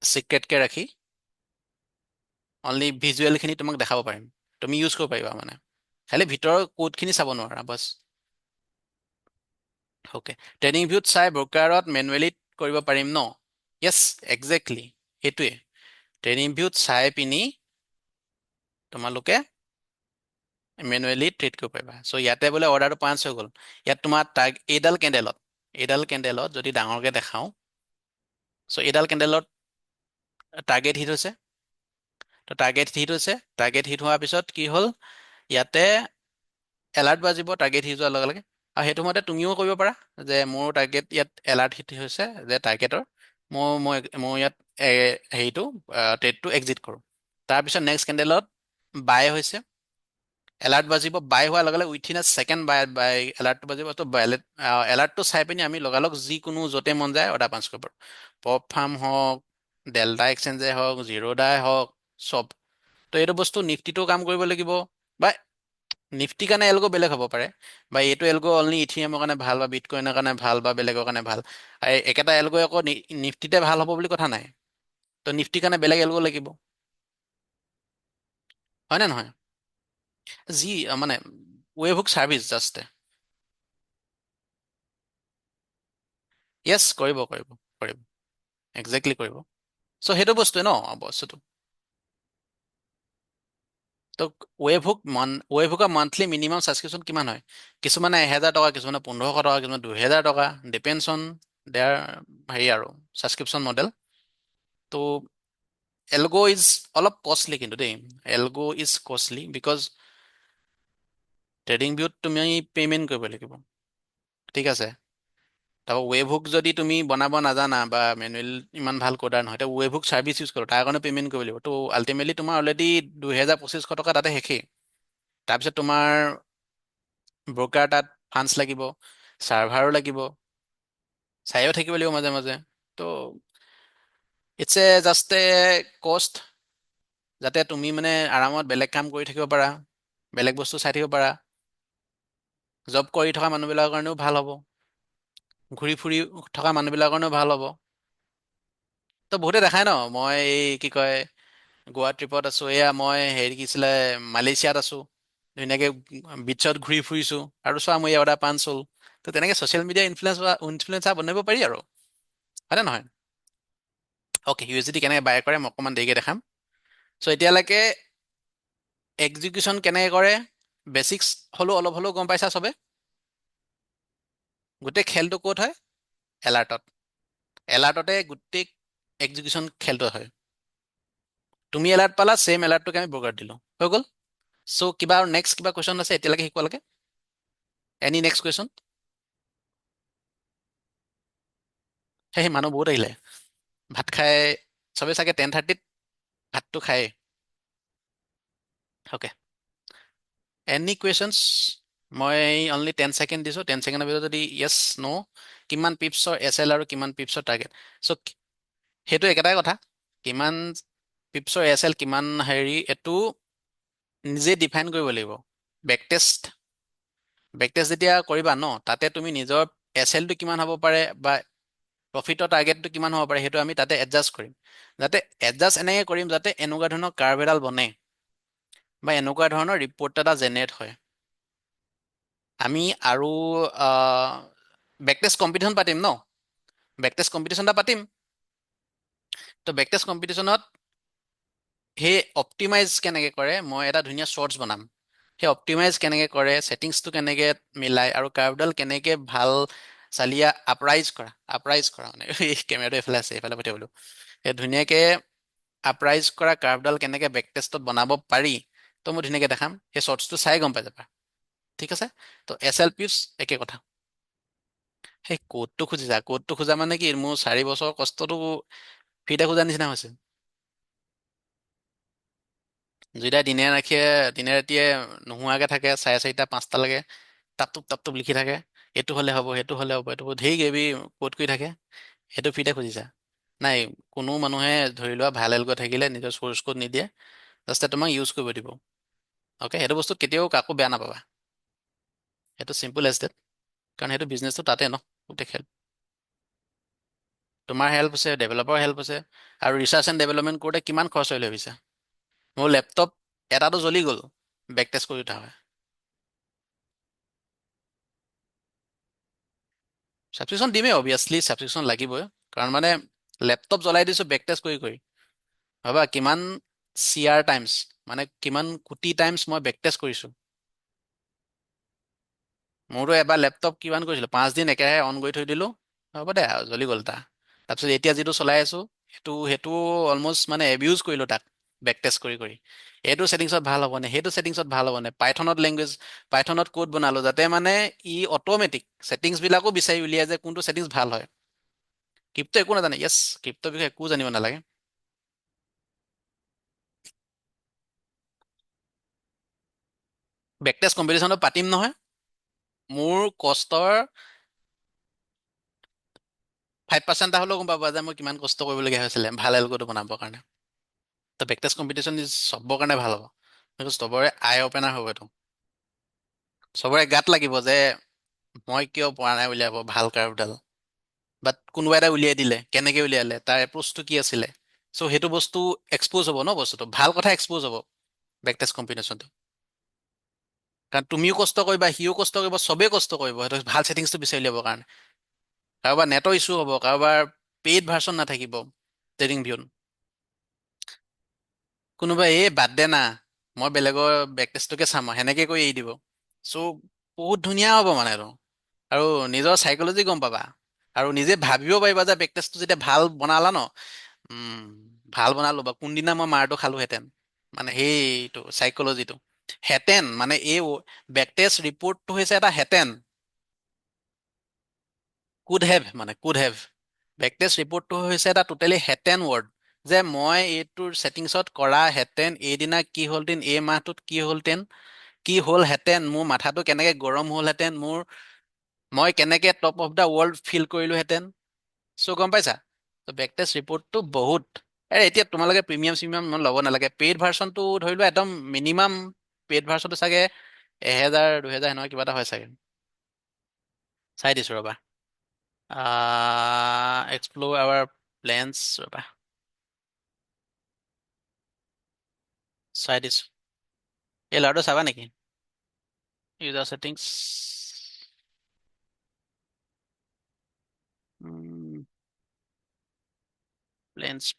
চিক্ৰেটকৈ ৰাখি অনলি ভিজুৱেলখিনি তোমাক দেখাব পাৰিম, তুমি ইউজ কৰিব পাৰিবা, মানে খালি ভিতৰৰ কোডখিনি চাব নোৱাৰা, বাছ। অ'কে, ট্ৰেডিং ভিউত চাই ব্ৰকাৰত মেনুৱেলি কৰিব পাৰিম ন? য়েছ, একজেক্টলি সেইটোৱে। ট্ৰেডিং ভিউত চাই পিনি তোমালোকে মেনুৱেলি ট্ৰেড কৰিব পাৰিবা। চ' ইয়াতে বোলে অৰ্ডাৰটো পাঞ্চ হৈ গ'ল, ইয়াত তোমাৰ এইডাল কেণ্ডেলত যদি ডাঙৰকৈ দেখাওঁ, চ' এইডাল কেণ্ডেলত টাৰ্গেট হিট হৈছে, তো টাৰ্গেট হিট হোৱাৰ পিছত কি হ'ল, ইয়াতে এলাৰ্ট বাজিব টাৰ্গেট হিট যোৱাৰ লগে লগে, আৰু সেইটো মতে তুমিও কৰিব পাৰা যে মোৰ টাৰ্গেট ইয়াত এলাৰ্ট হিট হৈছে, যে টাৰ্গেটৰ মই ইয়াত হেৰিটো ট্ৰেডটো এক্সিট কৰোঁ। তাৰপিছত নেক্সট কেণ্ডেলত বাই হৈছে, এলাৰ্ট বাজিব, বাই হোৱাৰ লগে লগে উইথিন এ ছেকেণ্ড বাই এলাৰ্টটো বাজিব। তো এলাৰ্টটো চাই পিনি আমি লগালগ যিকোনো য'তে মন যায় অৰ্ডাৰ পাঞ্চ কৰিব পাৰোঁ, পপ ফাৰ্ম হওক, ডেল্টা এক্সচেঞ্জে হওক, জিৰ'দাই হওক, চব। তো এইটো বস্তু নিফটিটো কাম কৰিব লাগিব, বা নিফটিৰ কাৰণে এলগ' বেলেগ হ'ব পাৰে, বা এইটো এলগ' অনলি ইথিৰিয়ামৰ কাৰণে ভাল, বা বিটকইনৰ কাৰণে ভাল, বা বেলেগৰ কাৰণে ভাল। একেটা এলগ' আকৌ নিফটিতে ভাল হ'ব বুলি কথা নাই, তো নিফটিৰ কাৰণে বেলেগ এলগ' লাগিব, হয়নে নহয়? যি মানে ৱেবহুক ছাৰ্ভিচ জাষ্ট। য়েছ, কৰিব একজেক্টলি কৰিব। চ' সেইটো বস্তুৱে ন বস্তুটো। তো ৱেবহুকৰ মান্থলি মিনিমাম ছাবস্ক্ৰিপশ্যন কিমান হয়? কিছুমানে 1,000 টকা, কিছুমানে 1,500 টকা, কিছুমানে 2,000 টকা, ডিপেণ্ডছ অন দেয়াৰ হেৰি আৰু ছাবস্ক্ৰিপশ্যন মডেল। তো এলগ' ইজ অলপ কষ্টলি কিন্তু দেই। এলগ' ইজ কষ্টলি বিকজ ট্ৰেডিং ভিউত তুমি পে'মেণ্ট কৰিব লাগিব, ঠিক আছে। তাৰপৰা ৱেব হুক যদি তুমি বনাব নাজানা বা মেনুৱেল ইমান ভাল কোডাৰ নহয়, তেতিয়া ৱেব হুক ছাৰ্ভিচ ইউজ কৰোঁ, তাৰ কাৰণে পে'মেণ্ট কৰিব লাগিব। ত' আল্টিমেটলি তোমাৰ অলৰেডি 2,000-2,500 টকা তাতে শেষেই। তাৰপিছত তোমাৰ ব্ৰকাৰ তাত ফাণ্ডছ লাগিব, ছাৰ্ভাৰো লাগিব, চাইও থাকিব লাগিব মাজে মাজে। ত' ইটছ এ জাষ্ট এ কষ্ট, যাতে তুমি মানে আৰামত বেলেগ কাম কৰি থাকিব পাৰা, বেলেগ বস্তু চাই থাকিব পাৰা। জব কৰি থকা মানুহবিলাকৰ কাৰণেও ভাল হ'ব, ঘূৰি ফুৰি থকা মানুহবিলাকৰ কাৰণেও ভাল হ'ব। ত' বহুতে দেখাই ন, মই এই কি কয় গোৱা ট্ৰিপত আছোঁ, এয়া মই হেৰি কি আছিলে মালয়েছিয়াত আছোঁ, ধুনীয়াকৈ বিচত ঘূৰি ফুৰিছোঁ, আৰু চোৱা মোৰ এয়া পাঞ্চ হ'ল। ত' তেনেকৈ ছ'চিয়েল মিডিয়া ইনফ্লুৱেঞ্চাৰ বনাব পাৰি আৰু, হয়নে নহয়? অ'কে, USDT কেনেকৈ বাই কৰে মই অকণমান দেৰিকৈ দেখাম। চ' এতিয়ালৈকে এক্সিকিউশ্যন কেনেকৈ কৰে বেচিক্স অলপ হ'লেও গম পাইছা চবে। গোটেই খেলটো ক'ত হয়? এলাৰ্টত। এলাৰ্টতে গোটেই এক্সিকিউশ্যন খেলটো হয়। তুমি এলাৰ্ট পালা, ছেম এলাৰ্টটোকে আমি ব্ৰকাৰত দিলোঁ, হৈ গ'ল। চ' কিবা আৰু নেক্সট কিবা কুৱেশ্যন আছে এতিয়ালৈকে শিকোৱালৈকে? Any next question? সেই মানুহ বহুত আহিলে, ভাত খাই চবে চাগে 10:30 ভাতটো খায়। Okay, any questions? মই অনলি 10 ছেকেণ্ড দিছোঁ, 10 ছেকেণ্ডৰ ভিতৰত যদি য়েছ ন' কিমান পিপছৰ SL আৰু কিমান পিপছৰ টাৰ্গেট। চ' সেইটো একেটাই কথা, কিমান পিপছৰ SL কিমান হেৰি এইটো নিজে ডিফাইন কৰিব লাগিব। বেকটেষ্ট বেকটেষ্ট যেতিয়া কৰিবা ন, তাতে তুমি নিজৰ SL টো কিমান হ'ব পাৰে বা প্ৰফিটৰ টাৰ্গেটটো কিমান হ'ব পাৰে সেইটো আমি তাতে এডজাষ্ট কৰিম। যাতে এডজাষ্ট এনেকৈ কৰিম যাতে এনেকুৱা ধৰণৰ কাৰ্ভ এডাল বনে বা এনেকুৱা ধৰণৰ ৰিপৰ্ট এটা জেনেৰেট হয়। আমি আৰু বেকটেষ্ট কম্পিটিশ্যন পাতিম ন, বেকটেষ্ট কম্পিটিশ্যন এটা পাতিম। ত' বেকটেষ্ট কম্পিটিশ্যনত সেই অপ্টিমাইজ কেনেকৈ কৰে মই এটা ধুনীয়া শ্বৰ্টছ বনাম। সেই অপ্টিমাইজ কেনেকৈ কৰে, ছেটিংছটো কেনেকৈ মিলাই, আৰু কাৰ্ভডাল কেনেকৈ ভাল চালিয়া আপৰাইজ কৰা মানে এই কেমেৰাটো এইফালে আছে, এইফালে পঠিয়াবলৈ এই ধুনীয়াকৈ আপৰাইজ কৰা কাৰ্ভডাল কেনেকৈ বেকটেষ্টত বনাব পাৰি, ত' মই ধুনীয়াকৈ দেখাম। সেই শ্বৰ্টছটো চাই গম পাই যাবা, ঠিক আছে। ত' SL পিপছ একে কথা। সেই ক'ডটো খোজা মানে কি, মোৰ 4 বছৰৰ কষ্টটো ফ্ৰীতে খোজাৰ নিচিনা হৈছে। যেতিয়া দিনে ৰাতিয়ে নোহোৱাকৈ থাকে 4:30-5টালৈকে টাপ টুপ লিখি থাকে, এইটো হ'লে হ'ব, সেইটো হ'লে হ'ব, এইটো ধেৰ কিবি ক'ড কৰি থাকে, সেইটো ফ্ৰীতে খুজিছা। নাই, কোনো মানুহে ধৰি লোৱা ভাল এলগ থাকিলে নিজৰ চ'ৰ্চ ক'ড নিদিয়ে, জাষ্ট তোমাক ইউজ কৰিব দিব। অ'কে, সেইটো বস্তুত কেতিয়াও কাকো বেয়া নাপাবা, সেইটো চিম্পল এজ ডেট। কাৰণ সেইটো বিজনেছটো তাতে ন, গোটেই খেল তোমাৰ হেল্প হৈছে, ডেভেলপাৰৰ হেল্প হৈছে। আৰু ৰিচাৰ্চ এণ্ড ডেভেলপমেণ্ট কৰোঁতে কিমান খৰচ হৈ লৈ ভাবিছা? মোৰ লেপটপ এটাটো জ্বলি গ'ল বেক টেষ্ট কৰি উঠা হয়। ছাবস্ক্ৰিপশ্যন দিমেই, অবভিয়াছলি ছাবস্ক্ৰিপশ্যন লাগিবই। কাৰণ মানে লেপটপ জ্বলাই দিছোঁ বেক টেষ্ট কৰি কৰি। ভাবা কিমান CR টাইমছ, মানে কিমান কোটি টাইমছ মই বেক টেষ্ট কৰিছোঁ। মোৰতো এবাৰ লেপটপ কিমান কৰিছিলোঁ, 5 দিন একেৰাহে অন কৰি থৈ দিলোঁ, হ'ব দে আৰু জ্বলি গ'ল তাৰ। তাৰপিছত এতিয়া যিটো চলাই আছোঁ সেইটো অলমষ্ট মানে এবিউজ কৰিলোঁ তাক বেক টেষ্ট কৰি কৰি। এইটো ছেটিংছত ভাল হ'বনে, সেইটো ছেটিংছত ভাল হ'বনে, পাইথনত ক'ড বনালোঁ যাতে মানে ই অট'মেটিক ছেটিংছবিলাকো বিচাৰি উলিয়াই যে কোনটো ছেটিংছ ভাল হয়। ক্ৰিপ্টো একো নাজানে, য়েছ, ক্ৰিপ্টোৰ বিষয়ে একো জানিব নালাগে। বেকটেষ্ট কম্পিটিশ্যনটো পাতিম নহয়। মোৰ কষ্টৰ 5% এটা হ'লেও গম পাবা যে মই কিমান কষ্ট কৰিবলগীয়া হৈছিলে ভাল এলগ'টো বনাবৰ কাৰণে। ত' বেকটেষ্ট কম্পিটিশ্যন ইজ চবৰ কাৰণে ভাল হ'ব, সেইটো চবৰে আই অ'পেনাৰ হ'ব। এইটো চবৰে গাত লাগিব যে মই কিয় পৰা নাই উলিয়াব ভাল কাৰ্ভডাল, বাট কোনোবা এটা উলিয়াই দিলে, কেনেকৈ উলিয়ালে, তাৰ এপ্ৰ'চটো কি আছিলে। চ' সেইটো বস্তু এক্সপ'জ হ'ব ন, বস্তুটো ভাল কথা এক্সপ'জ হ'ব বেকটেষ্ট কম্পিটিশ্যনটো। কাৰণ তুমিও কষ্ট কৰিবা, সিও কষ্ট কৰিব, চবেই কষ্ট কৰিব সেইটো ভাল ছেটিংছটো বিচাৰি উলিয়াবৰ কাৰণে। কাৰোবাৰ নেটৰ ইছ্যু হ'ব, কাৰোবাৰ পেইড ভাৰ্চন নাথাকিব ট্ৰেডিং ভিউত, কোনোবাই এই বাদ দে না, মই বেলেগৰ বেকটেষ্টটোকে চাম আৰু সেনেকে কৰি এৰি দিব। চ' বহুত ধুনীয়া হ'ব মানে এইটো, আৰু নিজৰ চাইক'লজি গম পাবা, আৰু নিজে ভাবিব পাৰিবা যে বেকটেষ্টটো যেতিয়া ভাল বনালা ন, ভাল বনালো বা কোনদিনা মই মাৰটো খালোহেঁতেন, মানে সেইটো চাইকলজিটো হেঁতেন, মানে এই বেকটেষ্ট ৰিপৰ্টটো হৈছে এটা হেঁতেন, কুড হেভ, মানে কুড হেভ। বেকটেষ্ট ৰিপৰ্টটো হৈছে এটা টোটেলি হেঁতেন ৱৰ্ড, যে মই এইটোৰ ছেটিংছত কৰা হেঁতেন, এইদিনা কি হ'লহেঁতেন, এই মাহটোত কি হ'লহেঁতেন, কি হ'লহেঁতেন, মোৰ মাথাটো কেনেকে গৰম হ'লহেঁতেন, মই কেনেকে top of the world feel কৰিলোহেঁতেন। চ' গম পাইছা? ত' বেকটেষ্ট ৰিপৰ্টটো বহুত। এতিয়া তোমালোকে প্ৰিমিয়াম চিমিয়াম ইমান ল'ব নালাগে, পেইড ভাৰ্চনটো ধৰি লোৱা একদম মিনিমাম, পেইড ভাৰ্চনটো চাগে 1,000 2,000 সেনেকুৱা কিবা এটা হয় চাগে। চাই দিছো ৰবা, এক্সপ্ল'ৰ আৱাৰ প্লেনছ, ৰবা চাই দিছো। এই ল'ৰাটো চাবা নেকি? ইউজাৰ ছেটিংছ,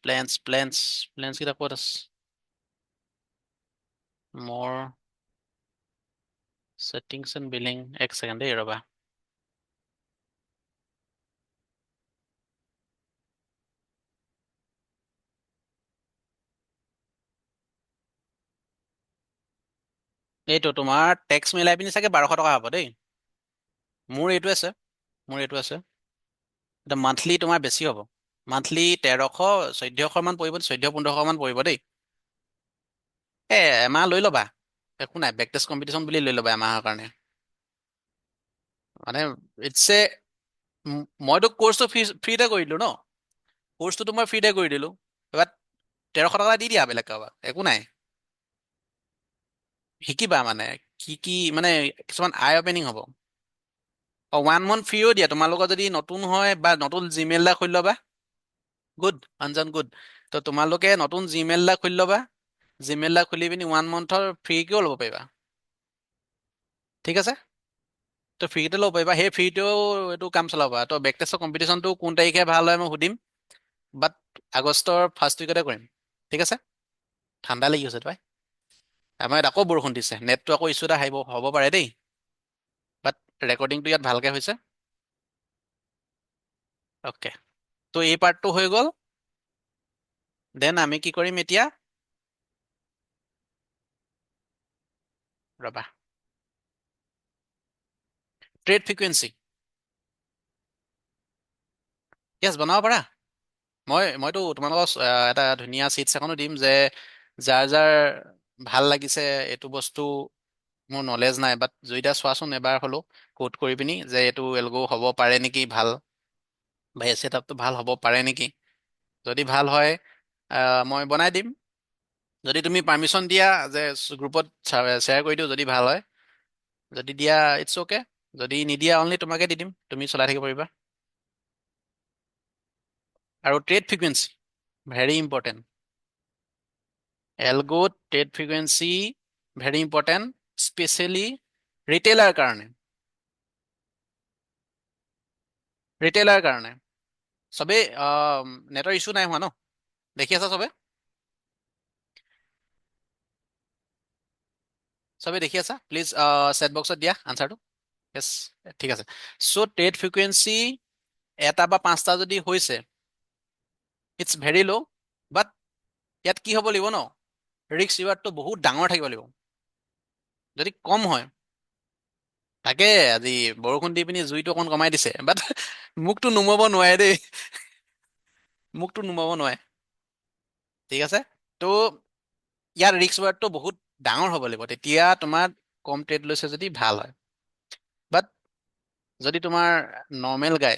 প্লেনছ কেইটা ক'ত আছে? মোৰ ছেটিংছ এণ্ড বিলিং, এক ছেকেণ্ড দেই ৰবা। এইটো তোমাৰ টেক্স মিলাই পিনি চাগে 1,200 টকা হ'ব দেই। মোৰ এইটো আছে, মোৰ এইটো আছে। এতিয়া মান্থলি তোমাৰ বেছি হ'ব, মান্থলি 1,300 1,400 মান পৰিব, 1,400 মান পৰিব দেই। এমাহ লৈ ল'বা, একো নাই, বেক টেষ্ট কম্পিটিশ্যন বুলি লৈ ল'বা এমাহৰ কাৰণে। মানে ইটছ এ, মইতো কৰ্চটো ফ্ৰীতে কৰি দিলোঁ ন, কৰ্চটোতো মই ফ্ৰীতে কৰি দিলোঁ। এবাৰ 1,300 টকা দি দিয়া বেলেগ কাৰোবাক, একো নাই। শিকিবা মানে, কি কি মানে কিছুমান আই অপেনিং হ'ব। 1 মান্থ ফ্ৰীও দিয়া, তোমালোকৰ যদি নতুন হয় বা নতুন জিমেইল এটা খুলি ল'বা। Good Anjan, good. তো তোমালোকে নতুন জিমেইল এটা খুলি ল'বা, জিমেইল এটা খুলি পিনি 1 মান্থৰ ফ্ৰীকেও ল'ব পাৰিবা। ঠিক আছে, তো ফ্ৰীতে ল'ব পাৰিবা, সেই ফ্ৰীতেও এইটো কাম চলাবা। তো বেক টেষ্টৰ কম্পিটিশ্যনটো কোন তাৰিখে ভাল হয় মই সুধিম, বাট আগষ্টৰ ফাৰ্ষ্ট উইকতে কৰিম। ঠিক আছে। ঠাণ্ডা লাগি গৈছে পাই, আমাৰ ইয়াত আকৌ বৰষুণ দিছে, নেটটো আকৌ ইছ্যু এটা হ'ব পাৰে দেই, বাট ৰেকৰ্ডিংটো ইয়াত ভালকে হৈছে। অ'কে, তো এই পাৰ্টটো হৈ গ'ল। দেন আমি কি কৰিম এতিয়া, ৰবা, ট্ৰেড ফ্ৰিকুৱেঞ্চি। য়েছ, বনাব পাৰা। মইতো তোমালোকক এটা ধুনীয়া চিটছ এখনো দিম, যে যাৰ যাৰ ভাল লাগিছে এইটো বস্তু, মোৰ নলেজ নাই, বাট জয়িতা চোৱাচোন এবাৰ হ'লেও কোড কৰি পিনি, যে এইটো এলগ হ'ব পাৰে নেকি ভাল, বা এই ছেটআপটো ভাল হ'ব পাৰে নেকি। যদি ভাল হয় মই বনাই দিম, যদি তুমি পাৰ্মিশ্যন দিয়া যে গ্ৰুপত শ্বেয়াৰ কৰি দিওঁ, যদি ভাল হয়, যদি দিয়া ইটছ অ'কে, যদি নিদিয়া অনলি তোমাকে দি দিম, তুমি চলাই থাকিব পাৰিবা। আৰু ট্ৰেড ফ্ৰিকুৱেঞ্চি ভেৰি ইম্পৰ্টেণ্ট, এলগ'ত trade frequency very important, specially retailer কাৰণে, ৰিটেইলাৰ কাৰণে। চবেই নেটৰ ইছ্যু নাই হোৱা ন, দেখি আছা চবে? চবেই দেখি আছা? প্লিজ চেট বক্সত দিয়া আনচাৰটো। য়েছ, ঠিক আছে। চ' ট্ৰেড ফ্ৰিকুৱেঞ্চি এটা বা 5টা যদি হৈছে, ইটছ ভেৰি ল', বাট ইয়াত কি হ'ব লাগিব ন, ৰিস্ক ৰিৱাৰ্ডটো বহুত ডাঙৰ থাকিব লাগিব। যদি কম হয়, তাকে আজি বৰষুণ দি পিনি জুইটো অকণ কমাই দিছে, বাট মোকতো নুমাব নোৱাৰে দেই, মোকতো নুমাব নোৱাৰে। ঠিক আছে, তো ইয়াৰ ৰিস্ক ৱাৰ্ডটো বহুত ডাঙৰ হ'ব লাগিব, তেতিয়া তোমাৰ কম ট্ৰেড লৈছে যদি ভাল হয়। বাট যদি তোমাৰ নৰ্মেল গাই,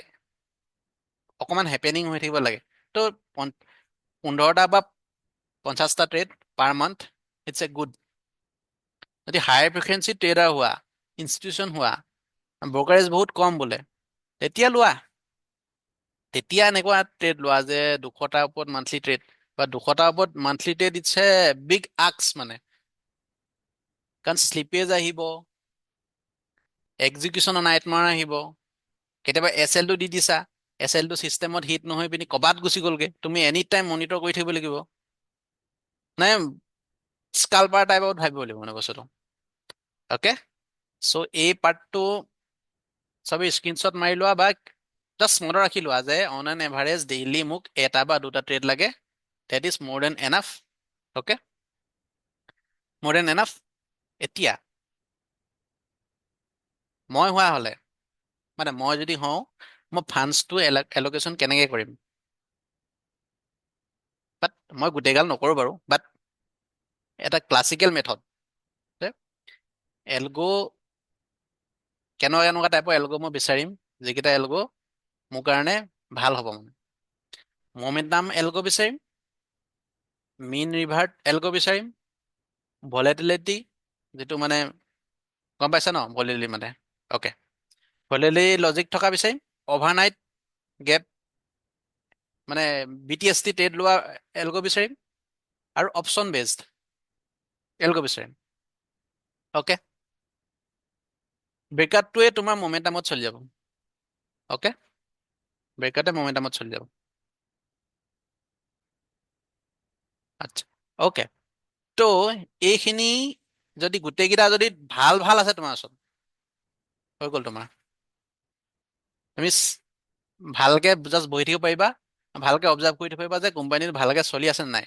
অকমান হেপেনিং হৈ থাকিব লাগে, তো 15টা বা 50টা trade per month, it's a good. যদি হাই ফ্ৰিকুৱেঞ্চি ট্ৰেডাৰ হোৱা, ইনষ্টিটিউচন হোৱা, ব্ৰকাৰেজ বহুত কম বোলে, তেতিয়া লোৱা। তেতিয়া এনেকুৱা ট্ৰেড লোৱা যে 200টাৰ ওপৰত মান্থলি ট্ৰেড, বা 200টাৰ ওপৰত monthly trade, it's a big ask মানে, কাৰণ শ্লিপেজ আহিব, এক্সিকিউশ্যনৰ নাইট মাৰ আহিব, কেতিয়াবা এছ এলটো দি দিছা, এছ এলটো চিষ্টেমত হিট নহয় পিনি ক'বাত গুচি গ'লগে, তুমি এনি টাইম মনিটৰ কৰি থাকিব লাগিব, নাই স্কালপাৰ টাইপত ভাবিব লাগিব মানে বস্তুটো। অ'কে, চ' এই পাৰ্টটো চবেই স্ক্ৰীনশ্বট মাৰি লোৱা, বা জাষ্ট মনত ৰাখি লোৱা যে অন এন এভাৰেজ ডেইলি মোক এটা বা দুটা ট্ৰেড লাগে, That is more than enough. Okay, more than enough. এতিয়া মই হোৱা হলে, মানে মই যদি হওঁ, মই ফাণ্ডছটো এলকেশ্যন কেনেকে কৰিম? বাট মই গোটেইগাল নকৰোঁ বাৰু, বাট এটা ক্লাছিকেল মেথড, এলগ' কেনেকুৱা কেনেকুৱা টাইপৰ এলগ' মই বিচাৰিম, যিকেইটা এলগ' মোৰ কাৰণে ভাল হ'ব। মানে মমেন্টাম এলগ' বিচাৰিম, মিন ৰিভাৰ্ট এলগ' বিচাৰিম, ভলেটিলিটি, যিটো মানে গম পাইছা ন ভলেটিলিটি মানে, অ'কে, ভলেটিলিটি লজিক থকা বিচাৰিম, অভাৰনাইট গেপ মানে BTST ট্ৰেড লোৱা এলগ' বিচাৰিম, আৰু অপশ্যন বেছড এলগ' বিচাৰিম। অ'কে, ব্ৰেকআপটোৱে তোমাৰ মমেন্টামত চলি যাব। অ'কে, ব্ৰেকআপে মমেন্টামত চলি যাব। আচ্ছা, অ'কে, ত' এইখিনি যদি গোটেইকেইটা যদি ভাল ভাল আছে তোমাৰ ওচৰত, হৈ গ'ল তোমাৰ। তুমি ভালকে জাষ্ট বহি থাকিব পাৰিবা, ভালকে অবজাৰ্ভ কৰি থাকিব পাৰিবা যে কোম্পানীটো ভালকে চলি আছে নে নাই।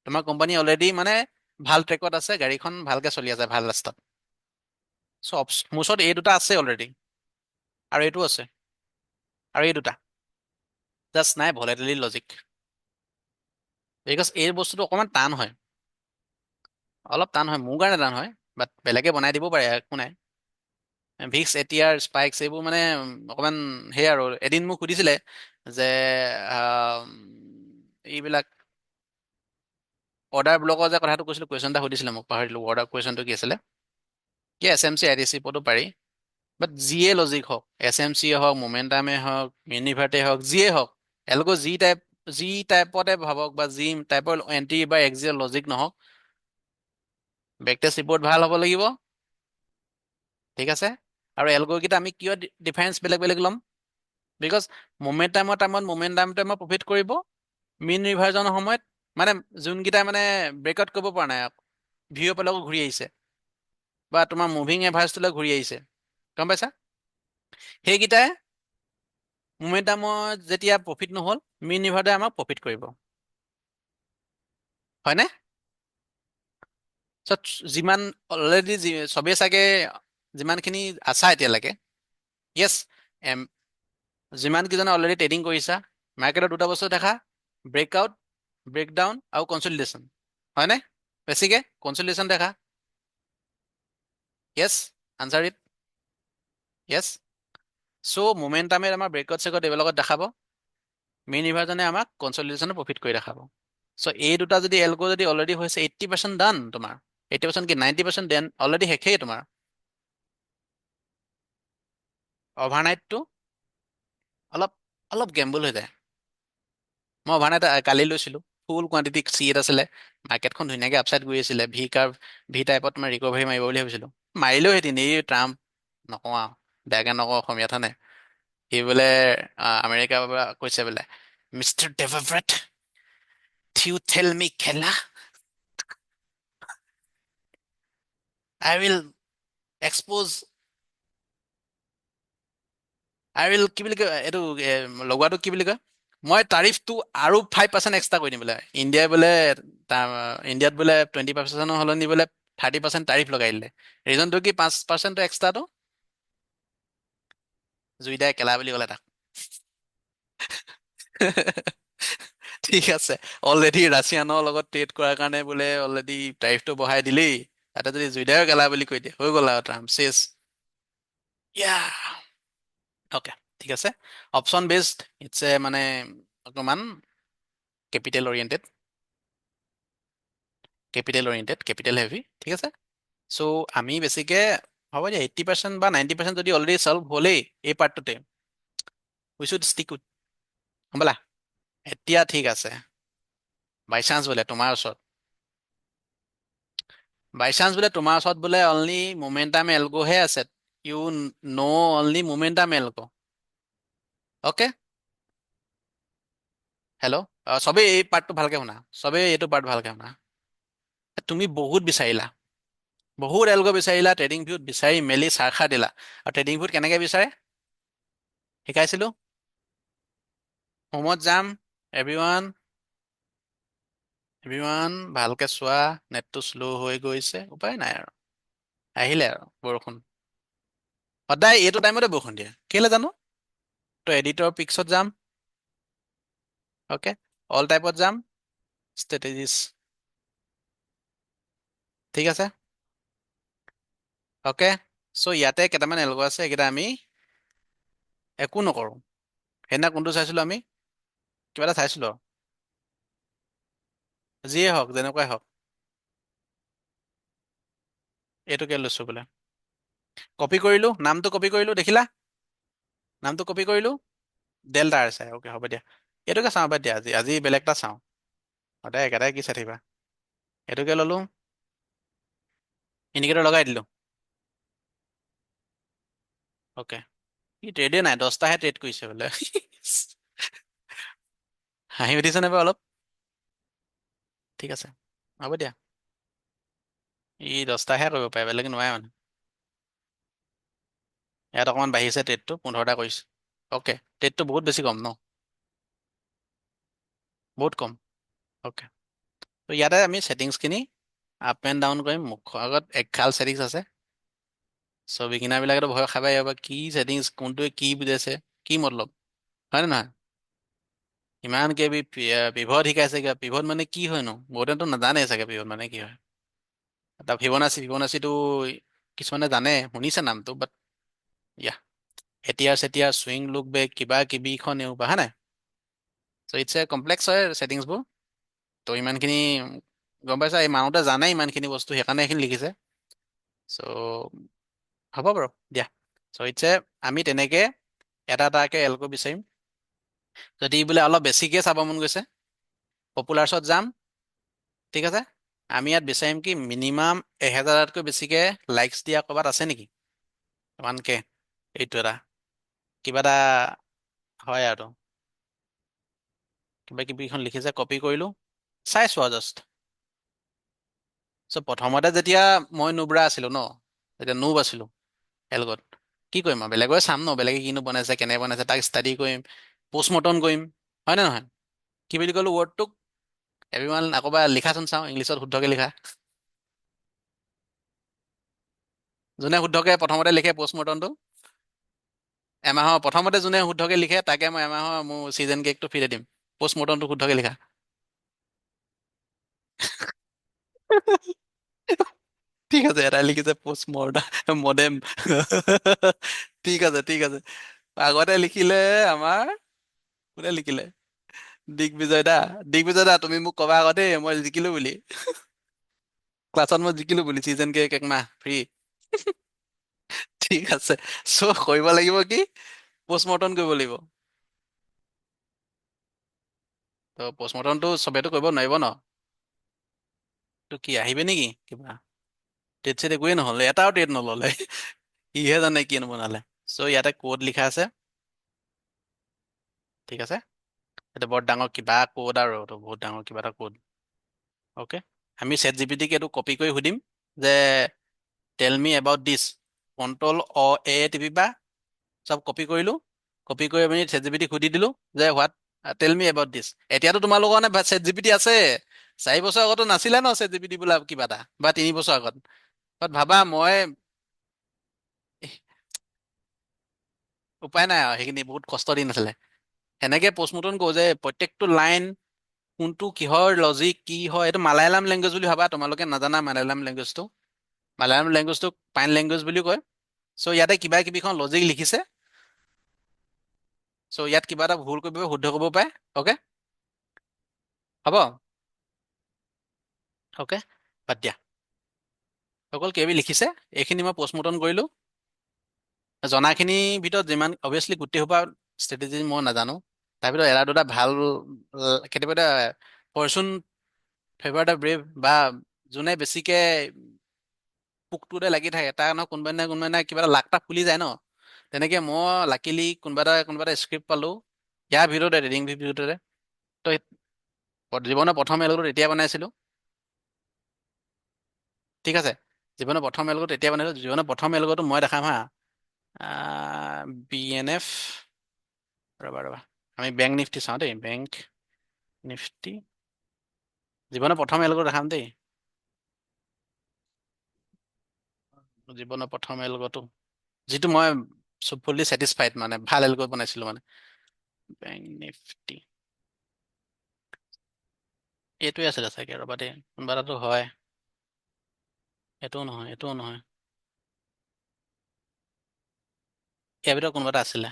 তোমাৰ কোম্পানী অলৰেডি মানে ভাল ট্ৰেকত আছে, গাড়ীখন ভালকে চলি আছে ভাল ৰাস্তাত। চ' মোৰ ওচৰত এই দুটা আছে অলৰেডি, আৰু এইটো আছে, আৰু এই দুটা জাষ্ট নাই ভলেটিলিটি লজিক। বিকজ এই বস্তুটো অকণমান টান হয়, অলপ টান হয়, মোৰ কাৰণে টান হয়, বাট বেলেগে বনাই দিব পাৰে, একো নাই। ভিক্স এটিআৰ স্পাইক্স এইবোৰ মানে অকণমান সেই আৰু এদিন মোক সুধিছিলে যে এইবিলাক অৰ্ডাৰ ব্লকৰ যে কথাটো কৈছিলোঁ, কুৱেশ্যন এটা সুধিছিলে মোক, পাহৰিলোঁ অৰ্ডাৰ কুৱেশ্যনটো কি আছিলে। কি SMC ITC পদো পাৰি, বাট যিয়ে লজিক হওক, SMC হওক, মোমেন্টামে হওক, মিনিভাৰ্টে হওক, যিয়ে হওক, এলগ' যি টাইপতে ভাবক বা যি টাইপৰ এণ্ট্ৰি বা এক্সিৰ লজিক নহওক, বেকটেষ্ট ৰিপৰ্ট ভাল হ'ব লাগিব। ঠিক আছে, আৰু এলগ'কেইটা আমি কিয় ডিফাৰেঞ্চ বেলেগ বেলেগ ল'ম? বিকজ মোমেন্টামৰ টাইমত মোমেন্টামটোৱে মই প্ৰফিট কৰিব, মিন ৰিভাৰ্জনৰ সময়ত মানে যোনকেইটা মানে ব্ৰেকআউট কৰিব পৰা নাই, ভিঅ' পেলাকো ঘূৰি আহিছে, বা তোমাৰ মুভিং এভাৰেজটোলৈ ঘূৰি আহিছে, গম পাইছা? সেইকেইটাই মোমেন্টামত যেতিয়া প্ৰফিট নহ'ল, মিন ৰিভাৰ্টে আমাক প্ৰফিট কৰিব, হয়নে? যিমান অলৰেডি চবেই চাগে যিমানখিনি আছা এতিয়ালৈকে, য়েছ, যিমান কেইজনে অলৰেডি ট্ৰেডিং কৰিছা, মাৰ্কেটত দুটা বস্তু দেখা, ব্ৰেকআউট, ব্ৰেকডাউন আৰু কনচলিডেশ্যন, হয়নে? বেছিকে কনচলিডেশ্যন দেখা, য়েছ, আনচাৰ ইট, য়েছ। চ' মোমেন্টামে আমাৰ ব্ৰেকআউট চেকআউট এইবিলাকত দেখাব, মেইন ৰিভাৰ্জনে আমাক কনচলিডেশ্যনত প্ৰফিট কৰি দেখাব। চ' এই দুটা যদি এলগ' যদি অলৰেডি হৈছে 80% ডান তোমাৰ, 80% কি 90% দেন অলৰেডি শেষেই তোমাৰ। অভাৰনাইটটো অলপ অলপ গেম্বল হৈ যায়। মই অভাৰনাইট কালি লৈছিলোঁ, ফুল কোৱান্টিটি চিট আছিলে, মাৰ্কেটখন ধুনীয়াকৈ আপচাইড গৈ আছিলে, ভি টাইপত তোমাৰ ৰিকভাৰী মাৰিব বুলি ভাবিছিলোঁ, মাৰিলেও সেই এই ট্ৰাম্প নকওঁ আৰু, বেয়াকৈ নকওঁ, অসমীয়াত হয় নাই, সি বোলে আমেৰিকাৰ পৰা কৈছে বোলে, মিষ্টাৰ ডেভৰেট ইউ টেল মি খেলা, আই উইল এক্সপ'জ, আই উইল কি বুলি কয় এইটো, লগোৱাটো কি বুলি কয়, মই তাৰিফটো আৰু 5% এক্সট্ৰা কৰি দিম বোলে, ইণ্ডিয়াই বোলে ইণ্ডিয়াত বোলে 20% সলনি বোলে 30% তাৰিফ লগাই দিলে, ৰিজনটো কি 5% এক্সট্ৰাটো, জুইদাই কেলা বুলি ক'লে তাক। ঠিক আছে, অলৰেডি ৰাছিয়ানৰ লগত ট্ৰেড কৰাৰ কাৰণে বোলে অলৰেডি তাৰিফটো বঢ়াই দিলেই, তাতে যদি জুইদায়ো গেলা বুলি কৈ দিয়ে, হৈ গ'ল আৰু ট্ৰাম্প চেছ। ইয়া, অ'কে, ঠিক আছে। অপশ্যন বেছড ইটছ এ মানে অকণমান কেপিটেল অৰিয়েণ্টেড, কেপিটেল হেভি, ঠিক আছে। চ' আমি বেছিকে হ'ব দিয়া 80% বা 90% যদি অলৰেডি চল্ভ হ'লেই এই পাৰ্টটোতে, উই শুড ষ্টিক উইথ, গম পালা? এতিয়া ঠিক আছে, বাই চান্স বোলে তোমাৰ ওচৰত, বাই চান্স বোলে তোমাৰ ওচৰত বোলে অনলি মোমেন্টাম এলগ'হে আছে, you know' only momentum algo', okay, hello', চবেই এই পাৰ্টটো ভালকে শুনা, চবেই এইটো পাৰ্ট ভালকে শুনা। তুমি বহুত বিচাৰিলা, বহুত এলগ' বিচাৰিলা, ট্ৰেডিং ভিউত বিচাৰি মেলি চাৰখাৰ দিলা, আৰু ট্ৰেডিং ভিউত কেনেকে বিচাৰে শিকাইছিলো, হোমত যাম, এভৰিৱান এভৰিৱান ভালকে চোৱা, নেটটো শ্ল' হৈ গৈছে, উপায় নাই আৰু আহিলে আৰু বৰষুণ। সদায় এইটো টাইমতে বৰষুণ দিয়ে, কেলে জানো? ত' এডিটৰ পিক্সত যাম। অ'কে, অল টাইপত যাম, ষ্ট্ৰেটেজিছ। ঠিক আছে। অ'কে, চ' ইয়াতে কেইটামান এলগ আছে, এইকেইটা আমি একো নকৰোঁ। সেইদিনা কোনটো চাইছিলো আমি? কিবা এটা চাইছিলো আৰু। যিয়ে হওক, যেনেকুৱাই হওক, এইটোকে লৈছো বোলে। কপি কৰিলো, নামটো কপি কৰিলো, দেখিলা? নামটো কপি কৰিলো, ডেল্টা আৰ চাই, অ'কে হ'ব দিয়া। এইটোকে চাওঁ বাদ দিয়া, আজি বেলেগ এটা চাওঁ। সদায় একেটাই কি চাই থাকিবা। এইটোকে ললো, ইণ্ডিকেটৰ লগাই দিলো। অ'কে, ই ট্ৰেডে নাই, 10টাহে ট্ৰেড কৰিছে বোলে। হাঁহি উঠিছে নে বাৰু অলপ? ঠিক আছে, হ'ব দিয়া। ই 10টাহে কৰিব পাৰে, বেলেগ নোৱাৰে মানে। ইয়াত অকণমান বাঢ়িছে ট্ৰেডটো, 15টা কৰিছে। অ'কে, ট্ৰেডটো বহুত বেছি কম ন? বহুত কম। অ'কে, ত' ইয়াতে আমি ছেটিংছখিনি আপ এণ্ড ডাউন কৰিম। মুখৰ আগত এগাল ছেটিংছ আছে। চ' বিগিনাৰবিলাকেতো ভয় খাবাই, বা কি ছেটিংছ, কোনটোৱে কি বুজাইছে, কি মতলব, হয় নে নহয়? ইমান কিবি পিভট শিকাইছে, কিবা পিভট মানে কি হয়নো? বহুতেতো নাজানে চাগে পিভট মানে কি হয়। এটা ফিবনাচিটো কিছুমানে জানে, শুনিছে নামটো, বাট ইয়াহ, এতিয়াৰ চেতিয়াৰ চুইং লুক বেক কিবা কিবিখন এইবোৰ হা নাই। চ' ইটছ এ কমপ্লেক্স হয় ছেটিংছবোৰ। ত' ইমানখিনি গম পাইছা, এই মানুহতে জানে ইমানখিনি বস্তু, সেইকাৰণে এইখিনি লিখিছে। চ' হ'ব বাৰু দিয়া। চ' ইটছ এ, আমি তেনেকে এটা এটাকে এলক বিচাৰিম। যদি বোলে অলপ বেছিকে চাব মন গৈছে, পপুলাৰ্ছত যাম। ঠিক আছে, আমি ইয়াত বিচাৰিম কি মিনিমাম 1000তকৈ বেছিকে লাইকছ দিয়া ক'ৰবাত আছে নেকি? 1K, এইটো এটা কিবা এটা হয় আৰু কিবা কিবিখন লিখিছে, কপি কৰিলোঁ, চাইছোঁ আৰু জাষ্ট। চ' প্ৰথমতে যেতিয়া মই নুব্ৰা আছিলোঁ ন, তেতিয়া নুব আছিলোঁ এলগত, কি কৰিম আৰু বেলেগৰে চাম ন, বেলেগে কিনো বনাইছে, কেনে বনাইছে, তাক ষ্টাডি কৰিম, পষ্টমৰ্টম কৰিম, হয় নে নহয়? কি বুলি ক'লো ৱৰ্ডটোক? এভৰিৱান আকৌবা লিখাচোন চাওঁ, ইংলিছত শুদ্ধকৈ লিখা। যোনে শুদ্ধকে প্ৰথমতে লিখে পষ্টমৰ্টমটো, এমাহৰ প্ৰথমতে যোনে শুদ্ধকে লিখে, তাকে মই এমাহৰ মোৰ ছিজন কেকটো ফ্ৰীতে দিম। পষ্টমৰ্টমটো শুদ্ধকে লিখা। ঠিক আছে, এটাই লিখিছে পষ্টমৰ্টম মডেম। ঠিক আছে, ঠিক আছে। আগতে লিখিলে আমাৰ, কোনে লিখিলে? দিগ্বিজয় দা। দিগ্বিজয় দা, তুমি মোক কবা আকৌ দেই, মই জিকিলো বুলি। ক্লাছত মই জিকিলো বুলি, ছিজন কেক একমাহ ফ্ৰী। ঠিক আছে, চ' কৰিব লাগিব কি, পষ্টমৰ্টম কৰিব লাগিব। ত' পষ্টমৰ্টমটো চবেইতো কৰিব নোৱাৰিব ন? ত' কি আহিবে নেকি কিবা? ট্ৰেড চেড একোৱেই নহ'লে, এটাও ট্ৰেড নল'লে। সিহে জানে কিনো বনালে। চ' ইয়াতে ক'ড লিখা আছে। ঠিক আছে, এইটো বৰ ডাঙৰ কিবা ক'ড আৰু এইটো বহুত ডাঙৰ কিবা এটা ক'ড। অ'কে, আমি চেট জি পি টিক এইটো কপি কৰি সুধিম যে tell me about this, control এ টিপিবা, চব কপি কৰিলোঁ। কপি কৰি আমি চেট জি পি টিক সুধি দিলোঁ যে হোৱাট, টেল মি এবাউট দিছ। এতিয়াতো তোমালোকৰ কাৰণে চেট জি পি টি আছে। 4 বছৰ আগতো নাছিলে ন চেট জি পি টি বোলা কিবা এটা, বা 3 বছৰ আগত। বাট ভাবা মই, উপায় নাই আৰু, সেইখিনি বহুত কষ্ট দিন আছিলে। সেনেকে পষ্টমৰ্টম কৰোঁ যে প্ৰত্যেকটো লাইন কোনটো কিহৰ লজিক কি হয়, এইটো মালায়ালাম লেংগুৱেজ বুলি ভাবা, তোমালোকে নাজানা মালায়ালাম লেংগুৱেজটো। মালায়ালাম লেংগুৱেজটোক পাইন লেংগুৱেজ বুলিও কয়। চ' ইয়াতে কিবা কিবিখন লজিক লিখিছে। চ' ইয়াত কিবা এটা ভুল কৰিব, শুদ্ধ কৰিব পাৰে। অ'কে, হ'ব। অ'কে, বাদ দিয়া। অকল কেবি লিখিছে, এইখিনি মই পষ্টমৰ্টম কৰিলোঁ। জনাখিনিৰ ভিতৰত যিমান, অভিয়াচলি গোটেই সোপা ষ্ট্ৰেটেজি মই নাজানো। তাৰ ভিতৰত এটা দুটা ভাল, কেতিয়াবা এটা ফৰচুন ফেভাৰ দ্য ব্ৰেভ, বা যোনে বেছিকে পোকটোতে লাগি থাকে, তাৰ ন কোনোবাই কিবা এটা লাক এটা খুলি যায় ন। তেনেকে মই লাকিলি কোনোবা এটা স্ক্ৰিপ্ট পালোঁ, ইয়াৰ ভিতৰতে ৰিডিং ভিতৰতে। ত' জীৱনৰ প্ৰথম এলগটো তেতিয়া বনাইছিলোঁ। ঠিক আছে, জীৱনৰ প্ৰথম এলগটো তেতিয়া বনাইছিলোঁ, জীৱনৰ প্ৰথম এলগটো মই দেখাম হা। BNF, ৰ'বা ৰ'বা, আমি বেংক নিফটি চাওঁ দেই, বেংক নিফটি জীৱনৰ প্ৰথম এলগো দেখাম দেই। জীৱনৰ প্ৰথম এলগোটো যিটো মই ফুল্লি ছেটিছফাইড মানে ভাল এলগো বনাইছিলো মানে। বেংক নিফটি এইটোৱে আছিলে চাগে, ৰবা দেই কোনোবা এটাতো হয়। এইটোও নহয়, এইটোও নহয়। ইয়াৰ ভিতৰত কোনোবা এটা আছিলে।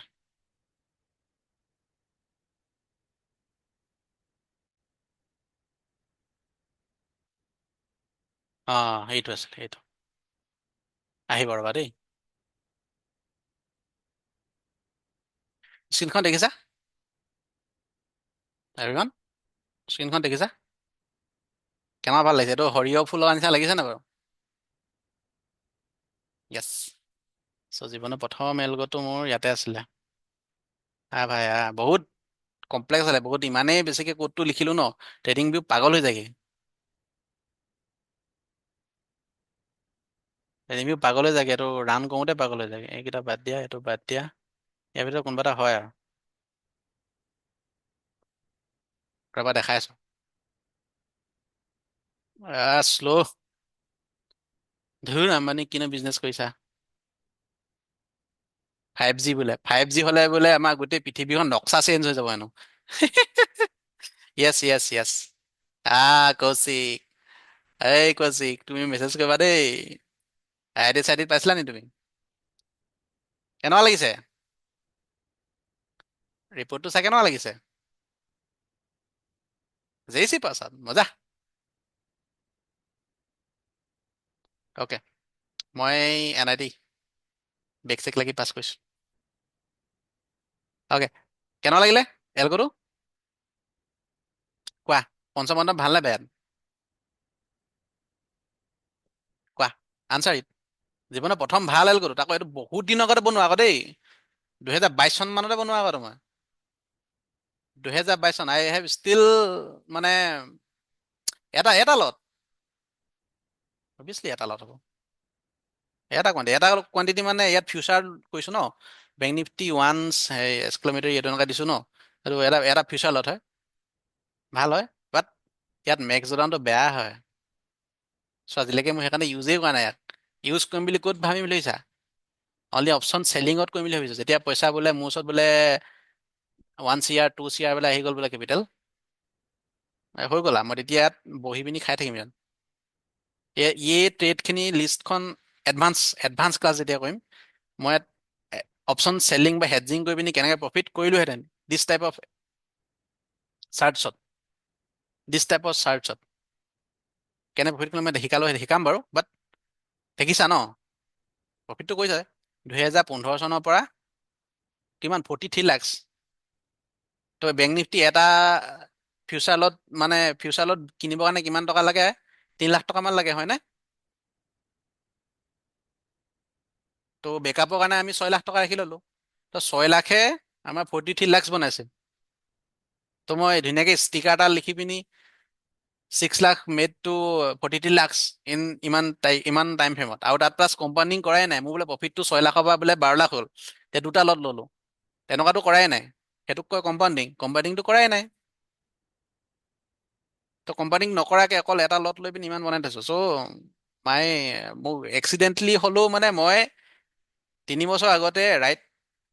সেইটো আছিলে সেইটো। আহিব ৰবা দেই। স্ক্ৰীনখন দেখিছা এভৰিৱান? স্ক্ৰীনখন দেখিছা? কেনেকুৱা ভাল লাগিছে? এইটো সৰিয়হ ফুলৰ নিচিনা লাগিছে নে বাৰু? য়েছ। চ' জীৱনৰ প্ৰথম এলগোটো মোৰ ইয়াতে আছিলে। ভাই বহুত কমপ্লেক্স আছিলে, বহুত ইমানেই বেছিকে ক'ডটো লিখিলো ন, ট্ৰেডিং ভিউ পাগল হৈ যায়গে। ট্ৰেডিং ভিউ পাগল হৈ যায়গে, এইটো ৰান কৰোঁতে পাগল হৈ যায়গে। এইকেইটা বাদ দিয়া, এইটো বাদ দিয়া। ইয়াৰ ভিতৰত কোনোবা এটা হয় আৰু। ৰবা দেখাই আছো। শ্ল' ধুৰ আম্বানী কিনো বিজনেছ কৰিছা? 5G বোলে, 5G হ'লে বোলে আমাৰ গোটেই পৃথিৱীখন নক্সা চেঞ্জ হৈ যাব হেনো। য়েছ য়েছ য়েছ। কৌশিক, এই কৌশিক তুমি মেছেজ কৰিবা দেই। আইডি চাইডি পাইছিলা নি তুমি? কেনেকুৱা লাগিছে? ৰিপৰ্টটো চাই কেনেকুৱা লাগিছে? জেইচি পাছত মজা। অ'কে, মই NIT বেক চেক লাগি পাছ কৰিছোঁ। অ'কে, কেনেকুৱা লাগিলে এলগোটো? কোৱা, পঞ্চম বন্ধ ভাল নে বেয়া? কোৱা, আনচাৰ ইট। জীৱনৰ প্ৰথম ভাল এলগোটো, তাকো এইটো বহুত দিনৰ আগতে বনোৱা আকৌ দেই। 2022 চন মানতে বনোৱা আকৌ তোমাৰ। 2022 চন, আই হেভ ষ্টিল মানে এটা লট। অভিয়াছলি এটা লট হ'ব। এটা কোৱান্টিটি মানে ইয়াত ফিউচাৰ কৈছো ন, বেংক নিফটি ওৱান্স এক্সক্লেমেটৰী এইটো এনেকুৱা দিছো ন, এইটো এটা ফিউচাৰ লট হয়। ভাল হয়, বাট ইয়াত মেক্স জদাউনটো বেয়া হয়। চ' আজিলৈকে মই সেইকাৰণে ইউজেই কৰা নাই ইয়াক। ইউজ কৰিম বুলি ক'ত ভাবিম বুলি ভাবিছা? অনলি অপশ্যন চেলিঙত কৰিম বুলি ভাবিছো, যেতিয়া পইচা বোলে মোৰ ওচৰত বোলে 1 CR 2 CR বোলে আহি গ'ল বোলে কেপিটেল, হৈ গ'ল আৰু মই তেতিয়া ইয়াত বহি পিনি খাই থাকিম ইয়াত। এই ট্ৰেডখিনি লিষ্টখন এডভান্স ক্লাছ যেতিয়া কৰিম, মই ইয়াত অপশ্যন চেলিং বা হেডজিং কৰি পিনি কেনেকৈ প্ৰফিট কৰিলোহেঁতেন, দিছ টাইপ অফ চাৰ্টছত, কেনে প্ৰফিট কৰিম মই শিকাম বাৰু, বাট দেখিছা ন প্ৰফিটটো কৰিছে। 2015 চনৰ পৰা কিমান 43 লাখছ। ত' বেংক নিফটি এটা ফিউচাৰত কিনিবৰ কাৰণে কিমান টকা লাগে? 3 লাখ টকামান লাগে হয়নে? ত' বেকআপৰ কাৰণে আমি 6 লাখ টকা ৰাখি ললো। ত' 6 লাখে আমাৰ 43 লাখছ বনাইছে। ত' মই ধুনীয়াকে ষ্টিকাৰ এটা লিখি পিনি 6 lakh made to 43 lakhs in ইমান টাইম ফ্ৰেমত, আৰু তাত প্লাছ কম্পাউণ্ডিং কৰাই নাই। মোৰ বোলে প্ৰফিটটো 6 লাখৰ পৰা বোলে 12 লাখ হ'ল, তে দুটা লট ললো। তেনেকুৱাতো কৰাই নাই, সেইটোক কয় কম্পাউণ্ডিংটো কৰাই নাই। ত' কম্পাউণ্ডিং নকৰাকে অকল এটা লট লৈ পিনি ইমান বনাই থৈছো। চ' মাই মোক এক্সিডেণ্টলি হ'লেও মানে মই 3 বছৰ আগতে ৰাইট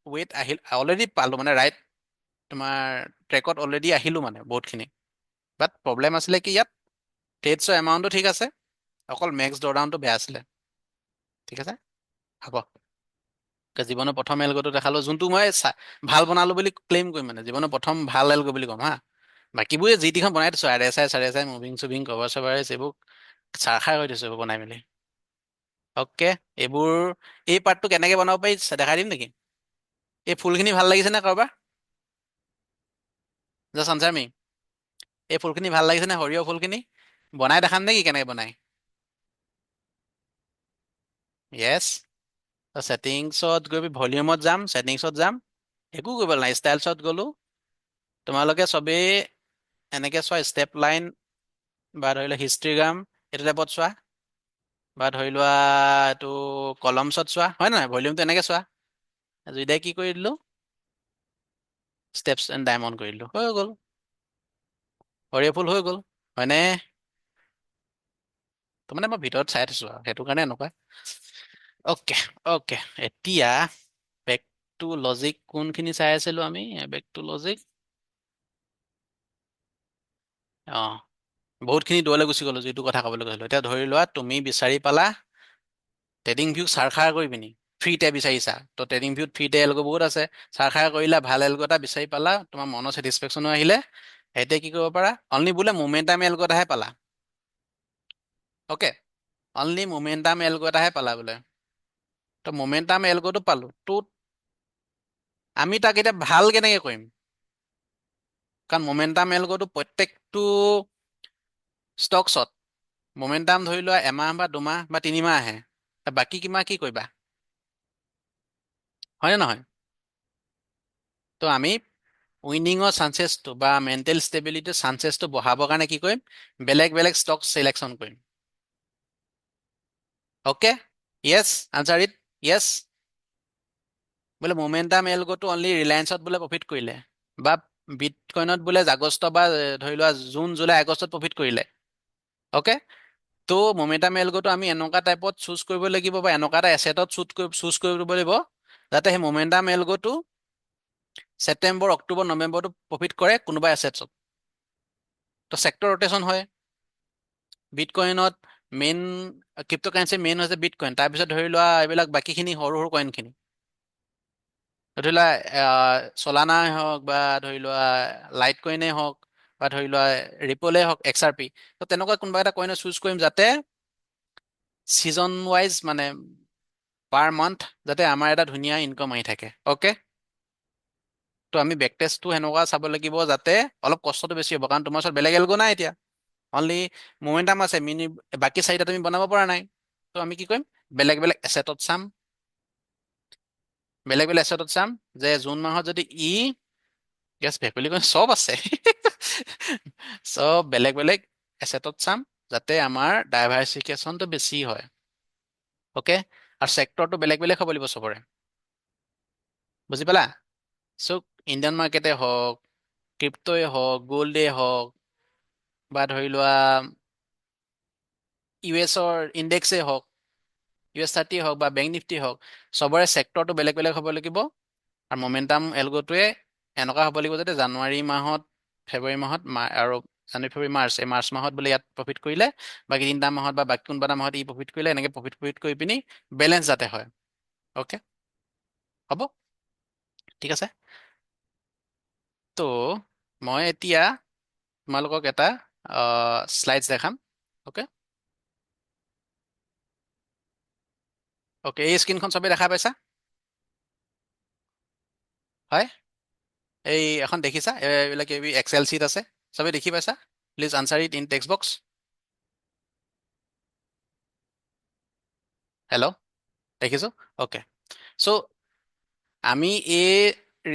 ৱেট আহিল অলৰেডি পালো, মানে ৰাইট তোমাৰ ট্ৰেকত অলৰেডি আহিলো মানে বহুতখিনি। বাট প্ৰব্লেম আছিলে কি ইয়াত ট্ৰেডছৰ এমাউণ্টটো ঠিক আছে, অকল মেক্স দৰডাউনটো বেয়া আছিলে। ঠিক আছে, হ'ব। জীৱনৰ প্ৰথম এলগোটো দেখালো, যোনটো মই ভাল বনালো বুলি ক্লেইম কৰিম, মানে জীৱনৰ প্ৰথম ভাল এলগো বুলি ক'ম হা। বাকীবোৰে যি টিখন বনাই থৈছো, RSI মুভিং চুভিং কভাৰ চভাৰ এইবোৰ চাৰখাৰ হৈ থৈছো এইবোৰ বনাই মেলি। অ'কে, এই পাৰ্টটো কেনেকে বনাব পাৰি দেখাই দিম নেকি? এই ফুলখিনি ভাল লাগিছে নে কাৰোবাৰ? জাষ্ট আনচাৰ মি। এই ফুলখিনি ভাল লাগিছে নে, সৰিয়হ ফুলখিনি? বনাই দেখাম নেকি কেনেকে বনাই? য়েছ। ছেটিংছত গৈ ভলিউমত যাম, ছেটিংছত যাম, একো কৰিব নাই, ষ্টাইলছত গ'লো। তোমালোকে চবেই এনেকে চোৱা, ষ্টেপ লাইন বা ধৰি লোৱা হিষ্ট্ৰিগ্ৰাম এইটো টাইপত চোৱা, বা ধৰি লোৱা এইটো কলমছত চোৱা, হয় নহয়? ভলিউমটো এনেকে চোৱা। দুইটাই কি কৰি দিলো, ষ্টেপছ এণ্ড ডায়মণ্ড কৰি দিলো, হৈ গ'ল। সৰিয়হ ফুল হৈ গ'ল, হয়নে? তো মানে মই ভিতৰত চাই থৈছো আৰু সেইটো কাৰণে এনেকুৱা। অ'কে অ'কে, এতিয়া বেক টু লজিক কোনখিনি চাই আছিলো আমি? বেক টু লজিক, অ বহুতখিনি দূৰলৈ গুচি গলো, যিটো কথা ক'বলৈ গৈছিলো। এতিয়া ধৰি লোৱা তুমি বিচাৰি পালা ট্ৰেডিং ভিউ চাৰখাৰ কৰি পিনি ফ্ৰীতে বিচাৰিছা, তো ট্ৰেডিং ভিউত ফ্ৰীতে এলগ বহুত আছে। চাৰখাৰ কৰিলা, ভাল এলগ এটা বিচাৰি পালা, তোমাৰ মনৰ ছেটিছফেকশ্যনো আহিলে, এতিয়া কি কৰিব পাৰা, অনলি বোলে মোমেন্টাম এলগ এটাহে পালা। অ'কে, অনলি মোমেন্টাম এলগ এটাহে পালা বোলে। তো মোমেন্টাম এলগটো পালো, তো আমি তাক এতিয়া ভাল কেনেকে কৰিম? কাৰণ মোমেন্টাম এলগটো প্ৰত্যেকটো ষ্টকছত মোমেন্টাম ধৰি লোৱা এমাহ বা দুমাহ বা তিনিমাহ আহে, বাকী কিমাহ কি কৰিবা? হয়নে নহয়? তো আমি উইনিঙৰ চান্সেছটো বা মেণ্টেল ষ্টেবিলিটিৰ চান্সেছটো বঢ়াবৰ কাৰণে কি কৰিম? বেলেগ বেলেগ ষ্টক চিলেকশ্যন কৰিম। অ'কে, য়েছ, আনচাৰ ইট, য়েছ। বোলে মোমেন্টাম এলগটো অনলি ৰিলায়েন্সত বোলে প্ৰফিট কৰিলে, বা বিটকইনত বোলে আগষ্ট বা ধৰি লোৱা জুন জুলাই আগষ্টত প্ৰফিট কৰিলে। অ'কে, তো মোমেন্টাম এলগটো আমি এনেকুৱা টাইপত চুজ কৰিব লাগিব, বা এনেকুৱা এটা এছেটত চুজ কৰিব লাগিব যাতে সেই মোমেন্টাম এলগটো ছেপ্টেম্বৰ অক্টোবৰ নৱেম্বৰটো প্ৰফিট কৰে কোনোবা এছেটছত। তো চেক্টৰ ৰটেশ্যন হয়। বিটকইনত মেইন ক্ৰিপ্ট'কাৰেঞ্চি মেইন হৈছে বিটকইন, তাৰপিছত ধৰি লোৱা এইবিলাক বাকীখিনি সৰু সৰু কইনখিনি, ধৰি লোৱা চলানাই হওক, বা ধৰি লোৱা লাইট কইনে হওক, বা ধৰি লোৱা ৰিপলে হওক, XRP। তো তেনেকুৱা কোনোবা এটা কইনে চুজ কৰিম যাতে ছিজন ৱাইজ, মানে পাৰ মান্থ যাতে আমাৰ এটা ধুনীয়া ইনকাম আহি থাকে। অ'কে, তো আমি বেক টেষ্টটো সেনেকুৱা চাব লাগিব যাতে অলপ কষ্টটো বেছি হ'ব, কাৰণ তোমাৰ ওচৰত বেলেগ এলগো নাই এতিয়া, অনলি মোমেন্টাম আছে, বাকী চাৰিটা তুমি বনাব পৰা নাই। তো আমি কি কৰিম? বেলেগ বেলেগ এছেটত চাম, বেলেগ বেলেগ এছেটত চাম, যে জুন মাহত যদি গেছ ভেকুলী কইন চব আছে চব বেলেগ বেলেগ এছেটত চাম যাতে আমাৰ ডাইভাৰ্চিফিকেশ্যনটো বেছি হয়। অ'কে, আৰু চেক্টৰটো বেলেগ বেলেগ হ'ব লাগিব চবৰে। বুজি পালা? চ' ইণ্ডিয়ান মাৰ্কেটে হওক, ক্ৰিপ্ট'য়ে হওক, গ'ল্ডে হওক, বা ধৰি লোৱা US ইণ্ডেক্সে হওক, US30 হওক, বা বেংক নিফটি হওক, চবৰে চেক্টৰটো বেলেগ বেলেগ হ'ব লাগিব। আৰু মমেন্টাম এলগটোৱে এনেকুৱা হ'ব লাগিব যাতে জানুৱাৰী মাহত, ফেব্ৰুৱাৰী মাহত, আৰু জানুৱাৰী ফেব্ৰুৱাৰী মাৰ্চ, এই মাৰ্চ মাহত বোলে ইয়াত প্ৰফিট কৰিলে, বাকী তিনিটা মাহত বা বাকী কোনোবা এটা মাহত ই প্ৰফিট কৰিলে, এনেকৈ প্ৰফিট কৰি পিনি বেলেঞ্চ যাতে হয়। অ'কে, হ'ব, ঠিক আছে। তো মই এতিয়া তোমালোকক এটা শ্লাইডছ দেখাম। অ'কে অ'কে, এই স্ক্ৰীনখন চবেই দেখা পাইছা? হয়, এই এখন দেখিছা? এইবিলাক এক্সেল চিট আছে, চবেই দেখি পাইছা? Please answer it in text box. Hello', দেখিছো? অ'কে, চ' আমি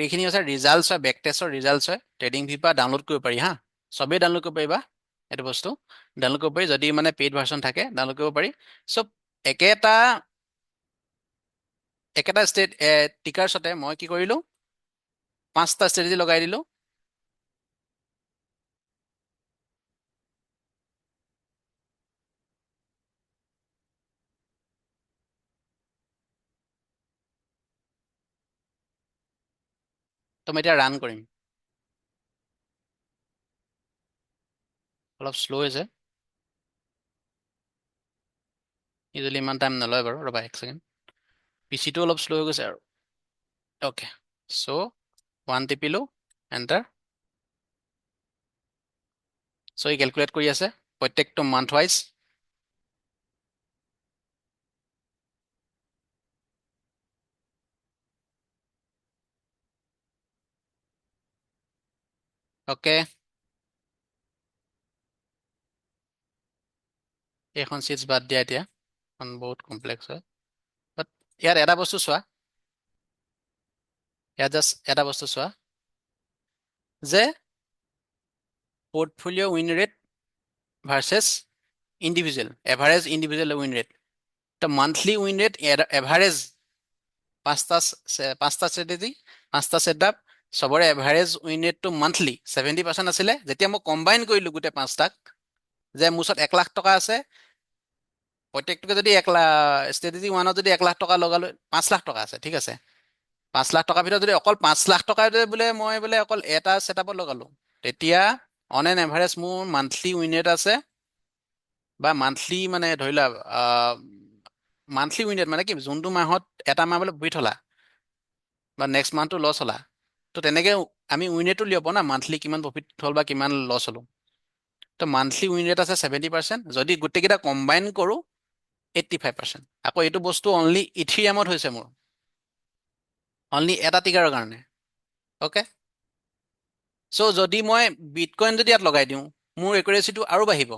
এইখিনি হৈছে ৰিজাল্টছ হয়, বেক টেষ্টৰ ৰিজাল্টছ হয়, ট্ৰেডিং ভিউৰ পৰা ডাউনলোড কৰিব পাৰি হা, চবেই ডাউনলোড কৰিব পাৰিবা এইটো বস্তু, ডাউনলোড কৰিব পাৰি, যদি মানে পেইড ভাৰ্চন থাকে ডাউনলোড কৰিব পাৰি। চ' একেটা একেটা টিকাৰ্ছতে মই কি কৰিলোঁ, 5টা ষ্ট্ৰেটেজি লগাই দিলোঁ। তো মই এতিয়া ৰান কৰিম, অলপ শ্ল' হৈছে, ইউজুৱেলি ইমান টাইম নলয় বাৰু, ৰ'বা এক ছেকেণ্ড, পিচিটো অলপ শ্ল' হৈ গৈছে আৰু। অ'কে, চ' 1 টিপিলোঁ, এণ্টাৰ। চ' ই কেলকুলেট কৰি আছে প্ৰত্যেকটো মান্থ ৱাইজ। অ'কে, এইখন চিটছ বাদ দিয়া এতিয়া, এখন বহুত কমপ্লেক্স হয়, বাট ইয়াত এটা বস্তু চোৱা, ইয়াত জাষ্ট এটা বস্তু চোৱা, যে portfolio' win rate versus individual, average individual win rate. তো মান্থলি উইন ৰেট এভাৰেজ, পাঁচটা ষ্ট্ৰেটেজি, 5টা ছেটআপ, চবৰে এভাৰেজ উইন ৰেটটো মান্থলি 70% আছিলে। যেতিয়া মই কম্বাইন কৰিলোঁ গোটেই 5টাক, যে মোৰ ওচৰত 1 লাখ টকা আছে, প্ৰত্যেকটোকে যদি 1 লাখ, ষ্ট্ৰেটেজি ওৱানত যদি 1 লাখ টকা লগালো, 5 লাখ টকা আছে, ঠিক আছে। 5 লাখ টকাৰ ভিতৰত যদি অকল 5 লাখ টকা বোলে মই বোলে অকল এটা ছেটআপত লগালো, তেতিয়া অন এন এভাৰেজ মোৰ মান্থলি উইন ৰেট আছে, বা মান্থলি মানে ধৰি লোৱা মান্থলি উইন ৰেট মানে কি, যোনটো মাহত এটা মাহ বোলে প্ৰফিট হলা বা নেক্সট মান্থটো লছ হলা, তো তেনেকে আমি উইন ৰেটটো উলিয়াব না, মান্থলি কিমান প্ৰফিট হ'ল বা কিমান লছ হলো। তো মান্থলি উইন ৰেট আছে 70%, যদি গোটেইকেইটা কম্বাইন কৰোঁ 85%। আকৌ এইটো বস্তু অনলি ইথিৰিয়ামত হৈছে মোৰ, অনলি এটা টিকাৰৰ কাৰণে। অ'কে, চ' যদি মই বিটকইন যদি ইয়াত লগাই দিওঁ, মোৰ একুৰেচিটো আৰু বাঢ়িব।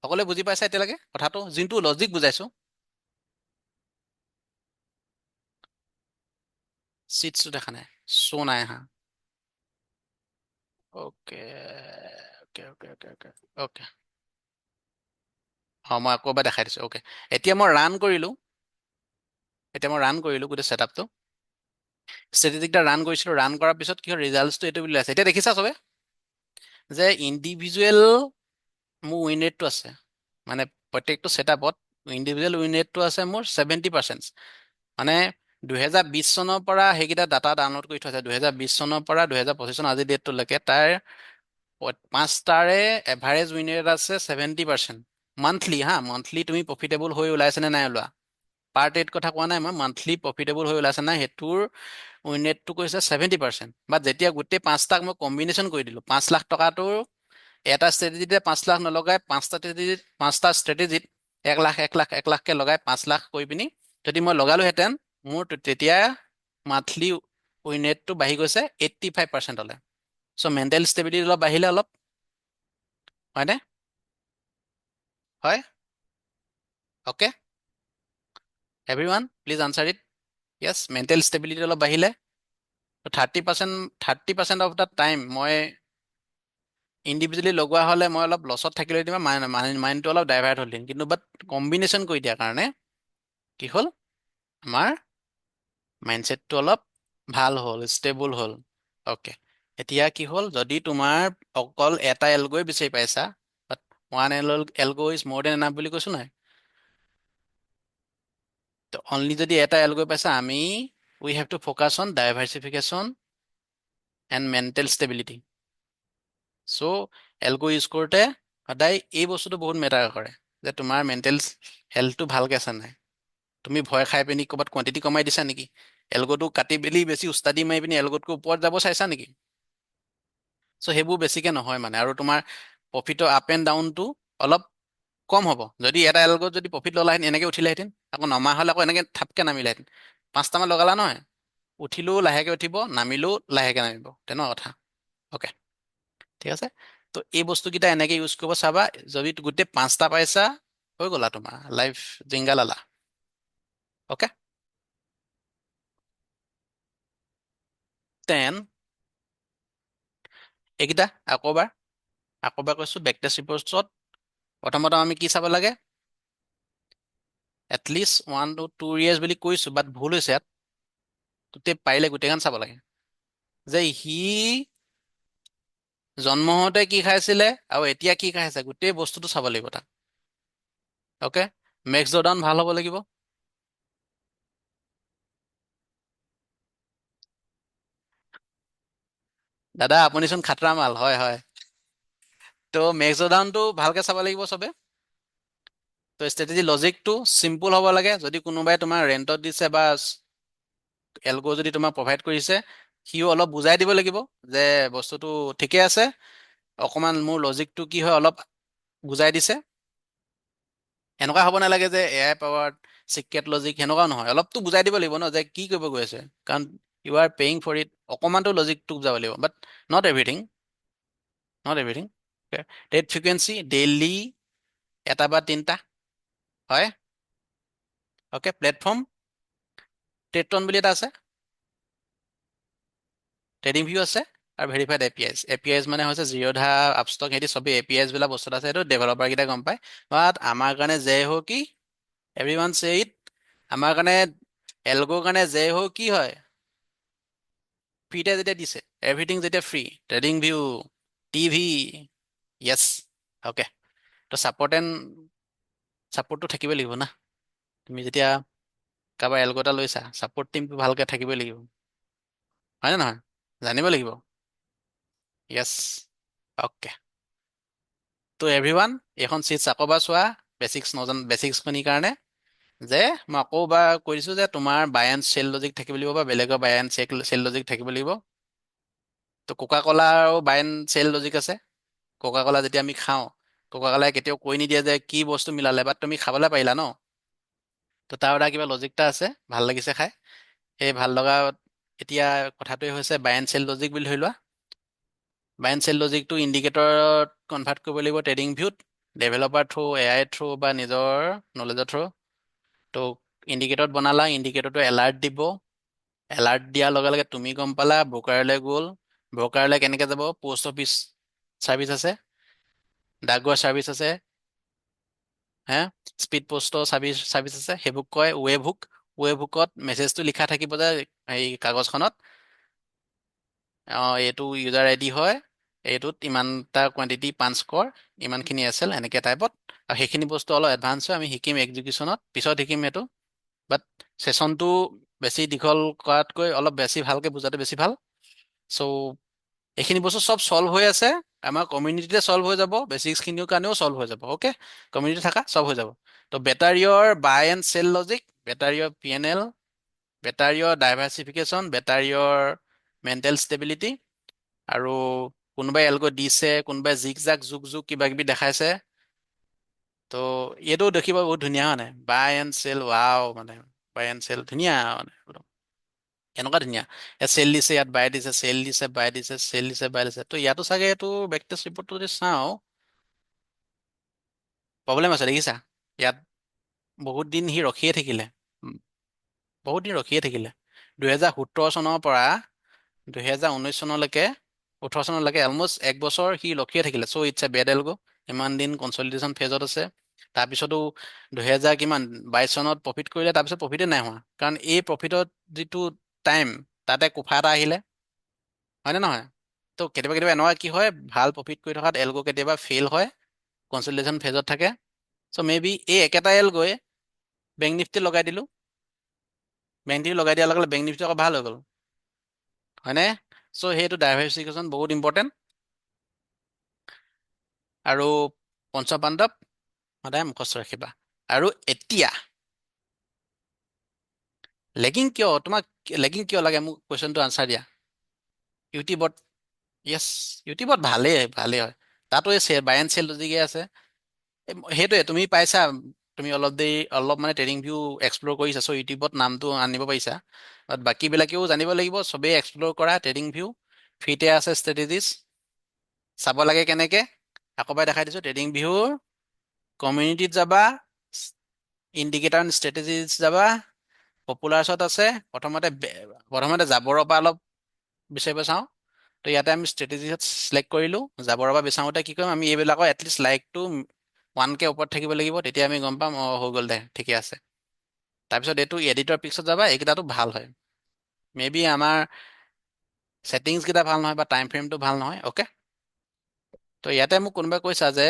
সকলোৱে বুজি পাইছে এতিয়ালৈকে কথাটো, যোনটো লজিক বুজাইছো? চিটছটো দেখা নাই, শ্ব' নাই আহা। Okay okay okay okay okay okay, অঁ মই আকৌ এবাৰ দেখাই দিছোঁ। অ'কে, এতিয়া মই ৰান কৰিলোঁ গোটেই ছেটআপটো, ষ্টেটিষ্টিকটা ৰান কৰিছিলোঁ। ৰান কৰাৰ পিছত কি হয়, ৰিজাল্টটো এইটো বুলি আছে। এতিয়া দেখিছা চবে যে ইণ্ডিভিজুৱেল মোৰ উইন ৰেটটো আছে, মানে প্ৰত্যেকটো ছেটআপত ইণ্ডিভিজুৱেল উইন ৰেটটো আছে মোৰ 70%। মানে 2020 চনৰ পৰা সেইকেইটা ডাটা ডাউনলোড কৰি থৈছে, 2020 চনৰ পৰা 2025 চনৰ আজি ডেটটোলৈকে তাৰ 5টাৰে এভাৰেজ উইন ৰেট আছে 70%। মান্থলি হা, মান্থলি তুমি প্ৰফিটেবল হৈ ওলাইছে নে নাই ওলোৱা, পাৰ ট্ৰেড কথা কোৱা নাই মই, মান্থলি প্ৰফিটেবল হৈ ওলাইছে নাই সেইটোৰ উইন ৰেটটো কৈছে 70%। বাট যেতিয়া গোটেই 5টাক মই কম্বিনেশ্যন কৰি দিলোঁ, 5 লাখ টকাটোৰ এটা ষ্ট্ৰেটেজিতে 5 লাখ নলগাই, 5টা ষ্ট্ৰেটেজিত 1 লাখ 1 লাখ 1 লাখকে লগাই 5 লাখ কৰি পিনি যদি মই লগালোহেঁতেন, মোৰ তেতিয়া মান্থলি উইন ৰেটটো বাঢ়ি গৈছে 85%লৈ। চ' মেণ্টেল ষ্টেবিলিটি অলপ বাঢ়িলে অলপ, হয়নে? হয়? Okay, everyone please answer it. Yes, mental stability অলপ বাঢ়িলে। 30% অফ দ্য টাইম মই ইণ্ডিভিজুৱেলি লগোৱা হ'লে মই অলপ লছত থাকিলে দিম, মাইণ্ডটো অলপ ডাইভাৰ্ট হ'ল দিম, কিন্তু বাট কম্বিনেশ্যন কৰি দিয়াৰ কাৰণে কি হ'ল, আমাৰ মাইণ্ডছেটটো অলপ ভাল হ'ল, ষ্টেবল হ'ল। অ'কে, এতিয়া কি হ'ল, যদি তোমাৰ অকল এটা এলগৈ বিচাৰি পাইছা, but one algo is more than enough বুলি কৈছো নাই, তো অনলি যদি এটা এলগৈ পাইছা, আমি we have to focus on diversification and mental stability. So' algo use কৰোঁতে সদায় এই বস্তুটো বহুত মেটাৰ কৰে, যে তোমাৰ মেণ্টেল হেল্থটো ভালকৈ আছে নাই। তুমি ভয় খাই পিনি ক'ৰবাত কোৱান্টিটি কমাই দিছা নেকি, এলগোটো কাটি মেলি বেছি উস্তাদি মাৰি পিনি এলগোতকৈ ওপৰত যাব চাইছা নেকি? চ' সেইবোৰ বেছিকৈ নহয় মানে, আৰু তোমাৰ প্ৰফিটৰ আপ এণ্ড ডাউনটো অলপ কম হ'ব। যদি এটা এলগত যদি প্ৰফিট ল'লাহেঁতেন, এনেকৈ উঠিলেহেঁতেন, আকৌ নমা হ'লে আকৌ এনেকৈ থাপকৈ নামিলেহেঁতেন। 5টামান লগালা নহয়, উঠিলেও লাহেকৈ উঠিব, নামিলেও লাহেকৈ নামিব, তেনেকুৱা কথা। অ'কে, ঠিক আছে। তো এই বস্তুকেইটা এনেকৈ ইউজ কৰিব চাবা, যদি গোটেই 5টা পাইছা, হৈ গ'লা তোমাৰ লাইফ জিংগালালা। অ'কে, দেন এইকেইটা আকৌ এবাৰ কৈছোঁ, বেকটেষ্ট ৰিপৰ্টছত প্ৰথমতে আমি কি চাব লাগে, এটলিষ্ট 1 to 2 years বুলি কৈছোঁ, বাট ভুল হৈছে ইয়াত, পাৰিলে গোটেইখন চাব লাগে, যে সি জন্ম হওঁতে কি খাইছিলে আৰু এতিয়া কি খাইছে, গোটেই বস্তুটো চাব লাগিব তাক। অ'কে, মেক্স জৰ্ডাউন ভাল হ'ব লাগিব। দাদা আপুনিচোন খাতৰা মাল, হয় হয়। তো মেক্স জৰ্ডাউনটো ভালকৈ চাব লাগিব চবে। তো ষ্ট্ৰেটেজি লজিকটো চিম্পুল হ'ব লাগে। যদি কোনোবাই তোমাৰ ৰেণ্টত দিছে বা এলগ' যদি তোমাক প্ৰভাইড কৰিছে, সিও অলপ বুজাই দিব লাগিব যে বস্তুটো ঠিকে আছে, অকণমান মোৰ লজিকটো কি হয় অলপ বুজাই দিছে। এনেকুৱা হ'ব নালাগে যে A I powered secret logic, সেনেকুৱাও নহয়, অলপতো বুজাই দিব লাগিব ন, যে কি কৰিব গৈ আছে, কাৰণ you are paying for it, অকণমানতো লজিকটো বুজাব লাগিব, but not everything, not everything. Trade frequency daily 1 বা 3টা হয়। অ'কে, প্লেটফৰ্ম ট্ৰেডটন বুলি এটা আছে, ট্ৰেডিং ভিউ আছে, আৰু ভেৰিফাইড এ পি আইজ মানে হৈছে জিৰ'ধা, আপষ্টক, সিহঁতি চবেই এ পি আইজ বিলাক বস্তুত আছে, সেইটো ডেভেলপাৰকেইটা গম পায়। বাট আমাৰ কাৰণে জয় হো কি, এভৰিৱান চে ইট, আমাৰ কাৰণে এলগোৰ কাৰণে জয় হো কি হয়, ফ্ৰীতে যেতিয়া দিছে, এভৰিথিং যেতিয়া ফ্ৰী, ট্ৰেডিং ভিউ, টিভি, য়েছ। অ'কে, তো ছাপৰ্ট এণ্ড ছাপোৰ্টটো থাকিবই লাগিব না। তুমি যেতিয়া কাৰোবাৰ এলগ এটা লৈছা, ছাপোৰ্ট টিমটো ভালকে থাকিবই লাগিব, হয় নে নহয়? জানিব লাগিব। য়েছ। অ'কে। ত' এভৰিৱান, এইখন চিটছ আকৌ এবাৰ চোৱা, বেচিক্সখিনিৰ কাৰণে, যে মই আকৌ এবাৰ কৈ দিছোঁ যে তোমাৰ বাই এণ্ড চেল লজিক থাকিব লাগিব বা বেলেগৰ বাই এণ্ড চেল লজিক থাকিব লাগিব। ত' কোকা ক'লাৰো বাই এণ্ড চেল লজিক আছে। কোকা ক'লা যেতিয়া আমি খাওঁ, কোকা ক'লাই কেতিয়াও কৈ নিদিয়ে যে কি বস্তু মিলালে, বাট তুমি খাবলৈ পাৰিলা ন। ত' তাৰ এটা কিবা লজিক এটা আছে, ভাল লাগিছে খাই। সেই ভাল লগা এতিয়া কথাটোৱে হৈছে বাই এণ্ড চেল লজিক বুলি ধৰি লোৱা। বাই এণ্ড চেল লজিকটো ইণ্ডিকেটৰত কনভাৰ্ট কৰিব লাগিব ট্ৰেডিং ভিউত, ডেভেলপাৰ থ্ৰু, AI থ্ৰু বা নিজৰ নলেজৰ থ্ৰু। ত' ইণ্ডিকেটৰত বনালা, ইণ্ডিকেটৰটো এলাৰ্ট দিব। এলাৰ্ট দিয়াৰ লগে লগে তুমি গম পালা, ব্ৰকাৰলৈ গ'ল। ব্ৰকাৰলৈ কেনেকৈ যাব? পোষ্ট অফিচ চাৰ্ভিচ আছে, ডাকঘৰ চাৰ্ভিচ আছে, হে স্পীড পোষ্টৰ চাৰ্ভিচ আছে, সেইবোৰ কয় ৱেব হুক। ৱেব হুকত মেছেজটো লিখা থাকিব যে এই কাগজখনত, এইটো ইউজাৰ আইডি হয়, এইটোত ইমানটা কোৱান্টিটি পাঞ্চ কৰ, ইমানখিনি এছেল, এনেকৈ টাইপত। আৰু সেইখিনি বস্তু অলপ এডভান্স হয়, আমি শিকিম এক্সিকিউশ্যনত, পিছত শিকিম এইটো। বাট ছেশ্যনটো বেছি দীঘল কৰাতকৈ অলপ বেছি ভালকৈ বুজাটো বেছি ভাল। চ' এইখিনি বস্তু চব চল্ভ হৈ আছে, আমাৰ কমিউনিটিতে চল্ভ হৈ যাব, বেচিক্সখিনিৰ কাৰণেও চল্ভ হৈ যাব। অ'কে, কমিউনিটি থাকা চব হৈ যাব। ত' better your buy and sell logic, better your PNL, better your diversification, better your mental stability. আৰু কোনোবাই এলগো দিছে, কোনোবাই জিক জাক জুক জুক কিবা কিবি দেখাইছে। ত' এইটো দেখিব বহুত ধুনীয়া মানে, বাই এণ্ড চেল, ৱাও মানে, বাই এণ্ড চেল ধুনীয়া মানে, এনেকুৱা ধুনীয়া। ইয়াত চেল দিছে, ইয়াত বাই দিছে, চেল দিছে, বাই দিছে, চেল দিছে, বাই দিছে। ত' ইয়াতো চাগে এইটো বেকটেষ্ট ৰিপৰ্টটো যদি চাওঁ, প্ৰব্লেম আছে দেখিছা। ইয়াত বহুত দিন সি ৰখিয়ে থাকিলে, বহুত দিন ৰখিয়ে থাকিলে। 2017 চনৰ পৰা 2019 চনলৈকে, 18 চনলৈকে অলমষ্ট 1 বছৰ সি ৰখিয়ে থাকিলে। চ' ইটছ এ বেড এলগো। ইমান দিন কনচলিডেশ্যন ফেজত আছে। তাৰপিছতো 2022 চনত প্ৰফিট কৰিলে, তাৰপিছত প্ৰফিটে নাই হোৱা। কাৰণ এই প্ৰফিটত যিটো টাইম, তাতে কোফা এটা আহিলে, হয়নে নহয়? ত' কেতিয়াবা কেতিয়াবা এনেকুৱা কি হয়, ভাল প্ৰফিট কৰি থকাত এলগো কেতিয়াবা ফেইল হয়, কনচলিডেশ্যন ফেজত থাকে। চ' মে বি এই একেটা এলগোৱে বেংক নিফটি লগাই দিলোঁ, বেংক নিফটি লগাই দিয়াৰ লগে লগে বেংক নিফটি আকৌ ভাল হৈ গ'ল, হয়নে? চ' সেইটো ডাইভাৰ্চিফিকেশ্যন বহুত ইম্পৰ্টেণ্ট। আৰু পঞ্চপাণ্ডৱ সদায় মুখস্থ ৰাখিবা। আৰু এতিয়া লেগিং কিয়, তোমাক লেগিং কিয় লাগে, মোক কুৱেশ্যনটো আনচাৰ দিয়া। ইউটিউবত, য়েছ, ইউটিউবত ভালেই ভালেই হয়। তাতো এই বাই এণ্ড চেল লজিকে আছে। সেইটোৱে তুমি পাইছা, তুমি অলপ মানে ট্ৰেডিং ভিউ এক্সপ্ল'ৰ কৰিছা, চ' ইউটিউবত নামটো আনিব পাৰিছা। বাট বাকীবিলাকেও জানিব লাগিব, চবেই এক্সপ্ল'ৰ কৰা ট্ৰেডিং ভিউ, ফ্ৰীতে আছে ষ্ট্ৰেটেজিছ। চাব লাগে কেনেকৈ, আকৌ এবাৰ দেখাই দিছোঁ, ট্ৰেডিং ভিউৰ কমিউনিটিত যাবা, ইণ্ডিকেটাৰ এণ্ড ষ্ট্ৰেটেজিছ যাবা, পপুলাৰ্ছত আছে। প্ৰথমতে জাবৰৰ পৰা অলপ বিচাৰিব চাওঁ। তো ইয়াতে আমি ষ্ট্ৰেটেজিত চিলেক্ট কৰিলোঁ। জাবৰৰ পৰা বিচাৰোঁতে কি কৰিম, আমি এইবিলাকৰ এটলিষ্ট লাইকটো 1K ওপৰত থাকিব লাগিব, তেতিয়া আমি গম পাম হৈ গ'ল দে, ঠিকে আছে। তাৰপিছত এইটো এডিটৰ পিক্সত যাবা, এইকেইটাটো ভাল হয়। মে বি আমাৰ ছেটিংছকেইটা ভাল নহয় বা টাইম ফ্ৰেমটো ভাল নহয়। অ'কে, তো ইয়াতে মোক কোনোবাই কৈছা যে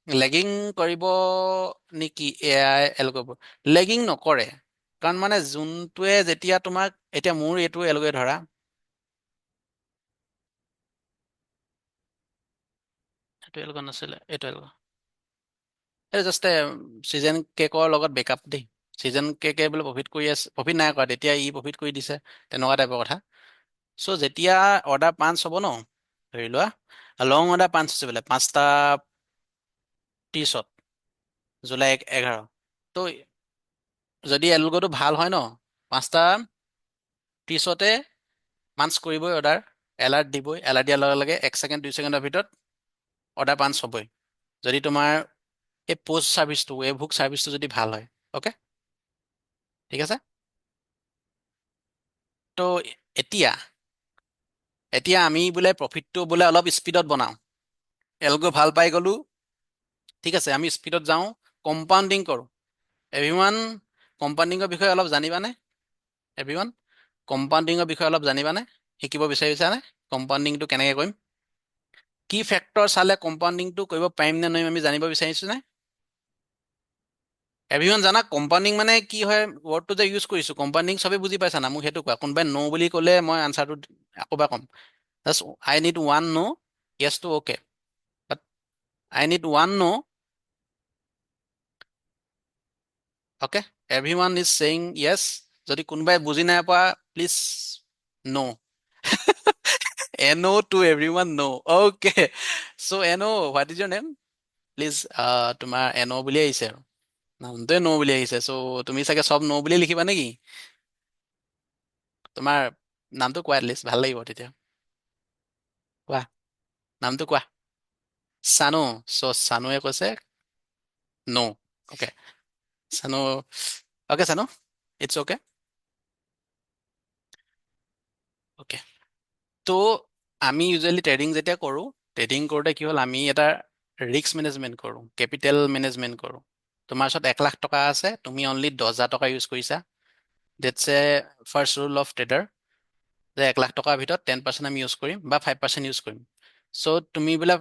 লেগিং কৰিব নেকি AI এলগবোৰ। লেগিং নকৰে, কাৰণ মানে যোনটোৱে যেতিয়া তোমাক, এতিয়া মোৰ এইটো এলগোৱে ধৰা, এইটো এলগো নাছিলে, এইটো এলগো, এই জাষ্ট চিজন কেকৰ লগত বেকআপ দেই। চিজন কেকে বোলে প্ৰফিট কৰি আছে, প্ৰফিট নাই কৰা, তেতিয়া ই প্ৰফিট কৰি দিছে, তেনেকুৱা টাইপৰ কথা। চ' যেতিয়া অৰ্ডাৰ পাঞ্চ হ'ব ন, ধৰি লোৱা লং অৰ্ডাৰ পাঞ্চ হৈছে বোলে 5:30, জুলাই 11, তো যদি এলগোটো ভাল হয় ন, 5:30 পাঞ্চ কৰিবই অৰ্ডাৰ, এলাৰ্ট দিবই, এলাৰ্ট দিয়াৰ লগে লগে 1 ছেকেণ্ড 2 ছেকেণ্ডৰ ভিতৰত অৰ্ডাৰ পাঞ্চ হ'বই, যদি তোমাৰ এই পোষ্ট ছাৰ্ভিচটো, ৱেব হুক ছাৰ্ভিচটো যদি ভাল হয়। অ'কে, ঠিক আছে। তো এতিয়া এতিয়া আমি বোলে প্ৰফিটটো বোলে অলপ স্পীডত বনাওঁ, এলগো ভাল পাই গ'লোঁ, ঠিক আছে, আমি স্পীডত যাওঁ, কম্পাউণ্ডিং কৰোঁ। এভৰিৱান কম্পাউণ্ডিঙৰ বিষয়ে অলপ জানিবানে? এভৰিৱান কম্পাউণ্ডিঙৰ বিষয়ে অলপ জানিবানে? শিকিব বিচাৰিছানে? কম্পাউণ্ডিংটো কেনেকৈ কৰিম, কি ফেক্টৰ চালে কম্পাউণ্ডিংটো কৰিব পাৰিম নে নোৱাৰিম, আমি জানিব বিচাৰিছোঁনে? এভৰিৱান জানা কম্পাউণ্ডিং মানে কি হয় ৱৰ্ডটো যে ইউজ কৰিছোঁ কম্পাউণ্ডিং চবে বুজি পাইছা না মোক সেইটো কোৱা কোনোবাই ন' বুলি ক'লে মই আনচাৰটো আকৌ এবাৰ ক'ম just I need one no' yes two okay but I need one no' okay everyone is saying yes যদি কোনোবাই বুজি নাই পোৱা please no' N O' two everyone no' okay so' N O' what is your name please তোমাৰ N O' বুলি আহিছে আৰু নামটোৱে ন' বুলি আহিছে চ' তুমি চাগে চব ন' বুলি লিখিবা নেকি তোমাৰ নামটো কোৱা এটলিষ্ট ভাল লাগিব তেতিয়া কোৱা নামটো কোৱা চানু চ' চানুৱে কৈছে no' okay Chanu okay Chanu it's okay okay ত' আমি ইউজুৱেলি ট্ৰেডিং যেতিয়া কৰোঁ ট্ৰেডিং কৰোঁতে কি হ'ল আমি এটা ৰিস্ক মেনেজমেণ্ট কৰোঁ কেপিটেল মেনেজমেণ্ট কৰোঁ তোমাৰ ওচৰত 1 লাখ টকা আছে তুমি অনলি 10,000 টকা ইউজ কৰিছা that's A first rule of trader যে 1 লাখ টকাৰ ভিতৰত 10% আমি ইউজ কৰিম বা 5% ইউজ কৰিম চ' তুমি বোলে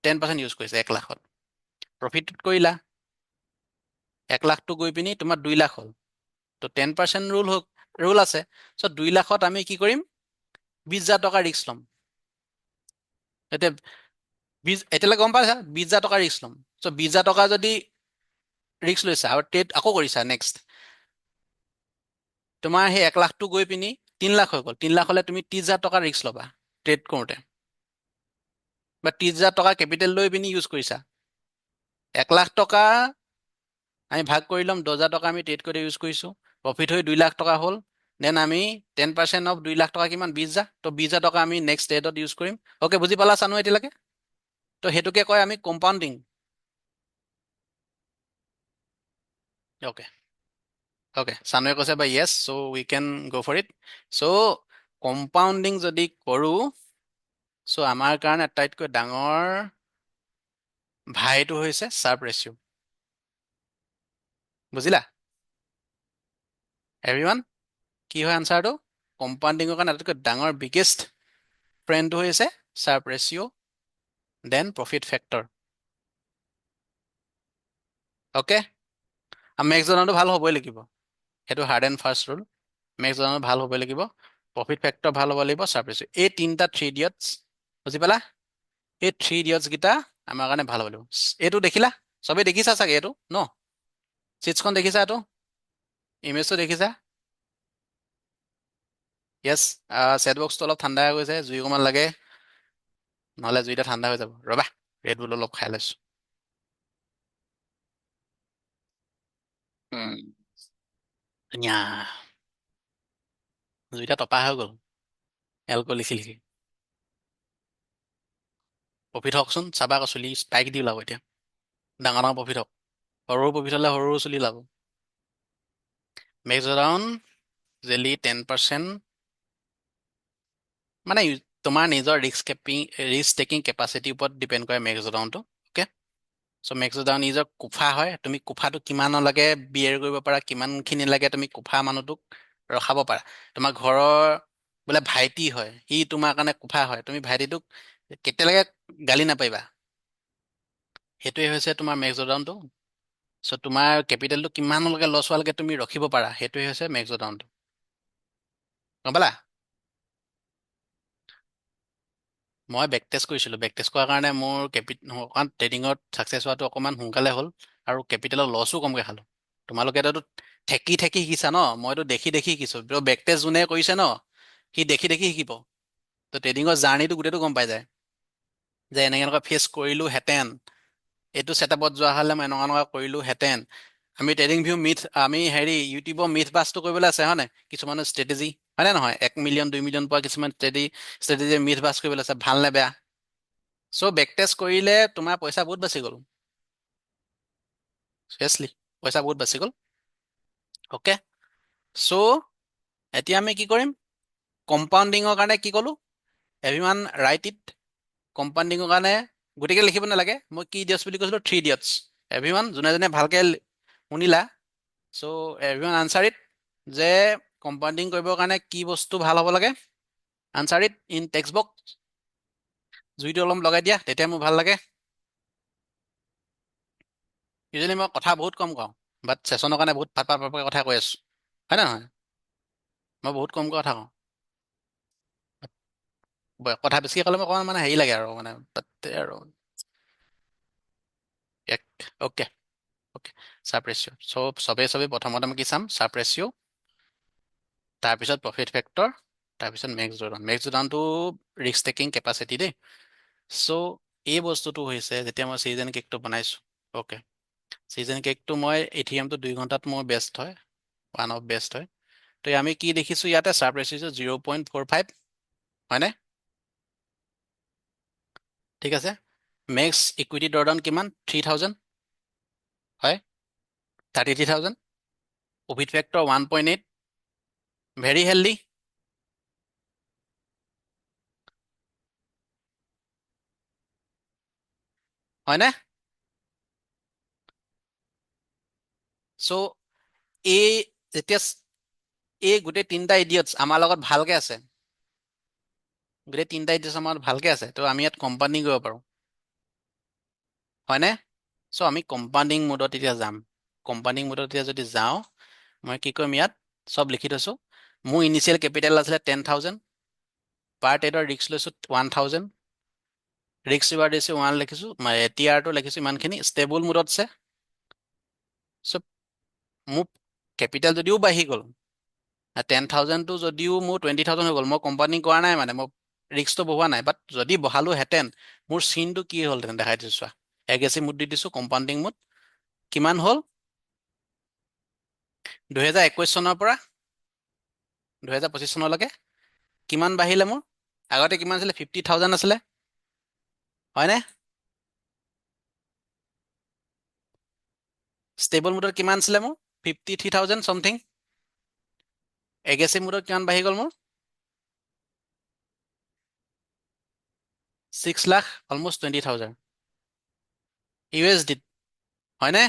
10% ইউজ কৰিছা 1 লাখত প্ৰফিটত কৰিলা 1 লাখটো গৈ পিনি তোমাৰ 2 লাখ হ'ল ত' 10% ৰুল আছে চ' 2 লাখত আমি কি কৰিম 20,000 টকা ৰিস্ক ল'ম এতিয়া এতিয়ালৈ গম পাইছা 20,000 টকা ৰিস্ক ল'ম চ' 20,000 টকা যদি ৰিস্ক লৈছা আৰু ট্ৰেড আকৌ কৰিছা নেক্সট তোমাৰ সেই 1 লাখটো গৈ পিনি 3 লাখ হৈ গ'ল 3 লাখ হলে তুমি 30,000 টকা ৰিস্ক ল'বা ট্ৰেড কৰোঁতে বা 30,000 টকা কেপিটেল লৈ পিনি ইউজ কৰিছা 1 লাখ টকা আমি ভাগ কৰি ল'ম 10,000 টকা আমি ট্ৰেড কৰি ইউজ কৰিছোঁ প্ৰফিট হৈ 2 লাখ টকা হ'ল দেন আমি 10% অফ 2 লাখ টকা কিমান 20,000 ত' 20,000 টকা আমি নেক্সট ট্ৰেডত ইউজ কৰিম অ'কে বুজি পালা চানো এতিয়ালৈকে ত' সেইটোকে কয় আমি কম্পাউণ্ডিং অ'কে অ'কে চানুৱে কৈছে বা য়েছ চ' উই কেন গ' ফৰ ইট চ' কম্পাউণ্ডিং যদি কৰোঁ চ' আমাৰ কাৰণে আটাইতকৈ ডাঙৰ ভাইটো হৈছে চাৰ্প ৰেচিঅ' বুজিলা এভৰিৱান কি হয় আনচাৰটো কম্পাউণ্ডিঙৰ কাৰণে আটাইতকৈ ডাঙৰ বিগেষ্ট ফ্ৰেণ্ডটো হৈছে Sharpe ratio' then profit factor okay max জনাটো ভাল হ'বই লাগিব সেইটো hard and fast rule max জনাটো ভাল হ'বই লাগিব প্ৰফিট ফেক্টৰ ভাল হ'ব লাগিব চাৰ্প ৰেচিঅ' এই তিনিটা থ্ৰী ইডিয়টছ বুজি পালা এই থ্ৰী ইডিয়টছ কেইটা আমাৰ কাৰণে ভাল হ'ব লাগিব এইটো দেখিলা চবেই দেখিছা চাগে এইটো ন চিটছখন দেখিছা এইটো ইমেজটো দেখিছা য়েছ চেট বক্সটো অলপ ঠাণ্ডা হৈ গৈছে জুই অকণমান লাগে নহ'লে জুইটা ঠাণ্ডা হৈ যাব ৰ'বা ৰেড বুল অলপ খাই লৈছোঁ ধুনীয়া জুইটা তপা হৈ গ'ল এলক লিখি লিখি প্ৰফিট হওকচোন চাবা আকৌ চুলি স্পাইক দি ওলাব এতিয়া ডাঙৰ ডাঙৰ প্ৰফিট হওক সৰু প্ৰফিট হ'লে সৰু সৰু চুলি ওলাব মেক্স ডাউন জেলি 10% মানে তোমাৰ নিজৰ ৰিস্ক টেকিং কেপাচিটিৰ ওপৰত ডিপেণ্ড কৰে মেক্স ডাউনটো অ'কে চ' মেক্স ডাউন নিজৰ কোফা হয় তুমি কোফাটো কিমানলৈকে বিয়েৰ কৰিব পাৰা কিমানখিনি লাগে তুমি কোফা মানুহটোক ৰখাব পাৰা তোমাৰ ঘৰৰ বোলে ভাইটি হয় সি তোমাৰ কাৰণে কোফা হয় তুমি ভাইটিটোক কেতিয়ালৈকে গালি নাপাৰিবা সেইটোৱে হৈছে তোমাৰ মেক্স ডাউনটো চ' তোমাৰ কেপিটেলটো কিমানলৈকে লছ হোৱালৈকে তুমি ৰখিব পাৰা সেইটোৱে হৈছে মেক্স ডাউনটো গম পালা মই বেক টেষ্ট কৰিছিলোঁ বেক টেষ্ট কৰাৰ কাৰণে মোৰ অকণ ট্ৰেডিঙত ছাকচেছ হোৱাটো অকণমান সোনকালে হ'ল আৰু কেপিটেলৰ লছো কমকৈ খালোঁ তোমালোকেতো ঠেকি ঠেকি শিকিছা ন মইতো দেখি দেখি শিকিছোঁ বেক টেষ্ট যোনে কৰিছে ন সি দেখি দেখি শিকিব ত' ট্ৰেডিঙৰ জাৰ্ণিটো গোটেইটো গম পাই যায় যে এনেকৈ এনেকুৱা ফেচ কৰিলোহেঁতেন এইটো ছেটআপত যোৱা হ'লে মই এনেকুৱা এনেকুৱা কৰিলোহেঁতেন আমি ট্ৰেডিং ভিউ মিথ আমি হেৰি ইউটিউবৰ মিথ বাছটো কৰিবলৈ আছে হয় নাই কিছুমানৰ ষ্ট্ৰেটেজি হয়নে নহয় 1 মিলিয়ন 2 মিলিয়ন পোৱা কিছুমান ষ্ট্ৰেটেজি মিথ বাছ কৰিবলৈ আছে ভাল নে বেয়া চ' বেক টেষ্ট কৰিলে তোমাৰ পইচা বহুত বাচি গ'ল চিৰিয়াছলি পইচা বহুত বাচি গ'ল অ'কে চ' এতিয়া আমি কি কৰিম কম্পাউণ্ডিঙৰ কাৰণে কি ক'লোঁ এভৰিৱান ৰাইট ইট কম্পাউণ্ডিঙৰ কাৰণে গতিকে লিখিব নালাগে মই কি ইডিয়টছ বুলি কৈছিলোঁ থ্ৰী ইডিয়টছ এভৰিৱান যোনে যোনে ভালকৈ শুনিলা চ' এভৰিৱান আনচাৰ ইট যে কম্পাউণ্ডিং কৰিবৰ কাৰণে কি বস্তু ভাল হ'ব লাগে answer it in text box জুইটো অলপ লগাই দিয়া তেতিয়া মোৰ ভাল লাগে ইউজুৱেলি মই কথা বহুত কম কওঁ, বাট চেচনৰ কাৰণে বহুত ফাট ফাট ফাট ফাট কথা কৈ আছো, হয় নে নহয়? মই বহুত কমকৈ কথা কওঁ। কথা বেছিকে ক'লে মই অকণমান মানে হেৰি লাগে আৰু মানে তাতে আৰু এক অ'কে অ'কে। চাৰ্প ৰেচিঅ' চবেই প্ৰথমতে আমি কি চাম? চাৰ্প ৰেচিঅ', তাৰপিছত প্ৰফিট ফেক্টৰ, তাৰপিছত মেক্স জৰ্ডান। মেক্স জৰ্ডানটো ৰিস্ক টেকিং কেপাচিটি দেই। চ' এই বস্তুটো হৈছে যেতিয়া মই চিজেন কেকটো বনাইছোঁ, অ'কে, চিজেন কেকটো মই এথিৰিয়ামটো 2 ঘণ্টাত মোৰ বেষ্ট হয়, ওৱান অফ বেষ্ট হয়। তো আমি কি দেখিছোঁ ইয়াতে? চাৰ্প ৰেচিঅ' 0.45, হয়নে? ঠিক আছে। মেক্স ইকুইটি দৰদাম কিমান? 3000, হয়, 33,000। Profit factor 1.8, very healthy. হয়নে? চ' এই যেতিয়া এই গোটেই তিনিটা ইডিয়টছ আমাৰ লগত ভালকে আছে, গোটেই তিনিটা ইডিয়টছ আমাৰ লগত ভালকে আছে, তো আমি ইয়াত কম্পাউণ্ডিং কৰিব পাৰোঁ, হয়নে? চ' আমি কম্পাউণ্ডিং মোডত এতিয়া যাম। কম্পাউণ্ডিং মোডত এতিয়া যদি যাওঁ, মই কি কৰিম? ইয়াত চব লিখি থৈছোঁ। মোৰ ইনিচিয়েল কেপিটেল আছিলে 10,000, পাৰ ট্ৰেডৰ ৰিস্ক লৈছোঁ 1,000, ৰিস্ক ৰিৱাৰ্ড দিছোঁ 1 লিখিছোঁ, টিআৰটো লিখিছোঁ ইমানখিনি। ষ্টেবল মোডত আছে। চ' মোৰ কেপিটেল যদিও বাঢ়ি গ'ল, 10,000টো যদিও মোৰ 20,000 হৈ গ'ল, মই কম্পাউণ্ডিং কৰা নাই, মানে মই ৰিস্কটো বঢ়োৱা নাই, বাট যদি বঢ়ালোহেঁতেন মোৰ চিনটো কি হ'লহেঁতেন দেখাই দিছোঁ চোৱা। এগ্ৰেছিভ মোড দি দিছোঁ, কম্পাউণ্ডিং মোড। কিমান হ'ল? 2021 চনৰ পৰা 2025 চনলৈকে কিমান বাঢ়িলে মোৰ? আগতে কিমান আছিলে? 50,000 আছিলে, হয়নে? ষ্টেবল মোডত কিমান আছিলে মোৰ? 53,000 চামথিং। এগ্ৰেছিভ মোডত কিমান বাঢ়ি গ'ল মোৰ? 6 লাখ, অলমষ্ট 20,000 USD, হয়নে?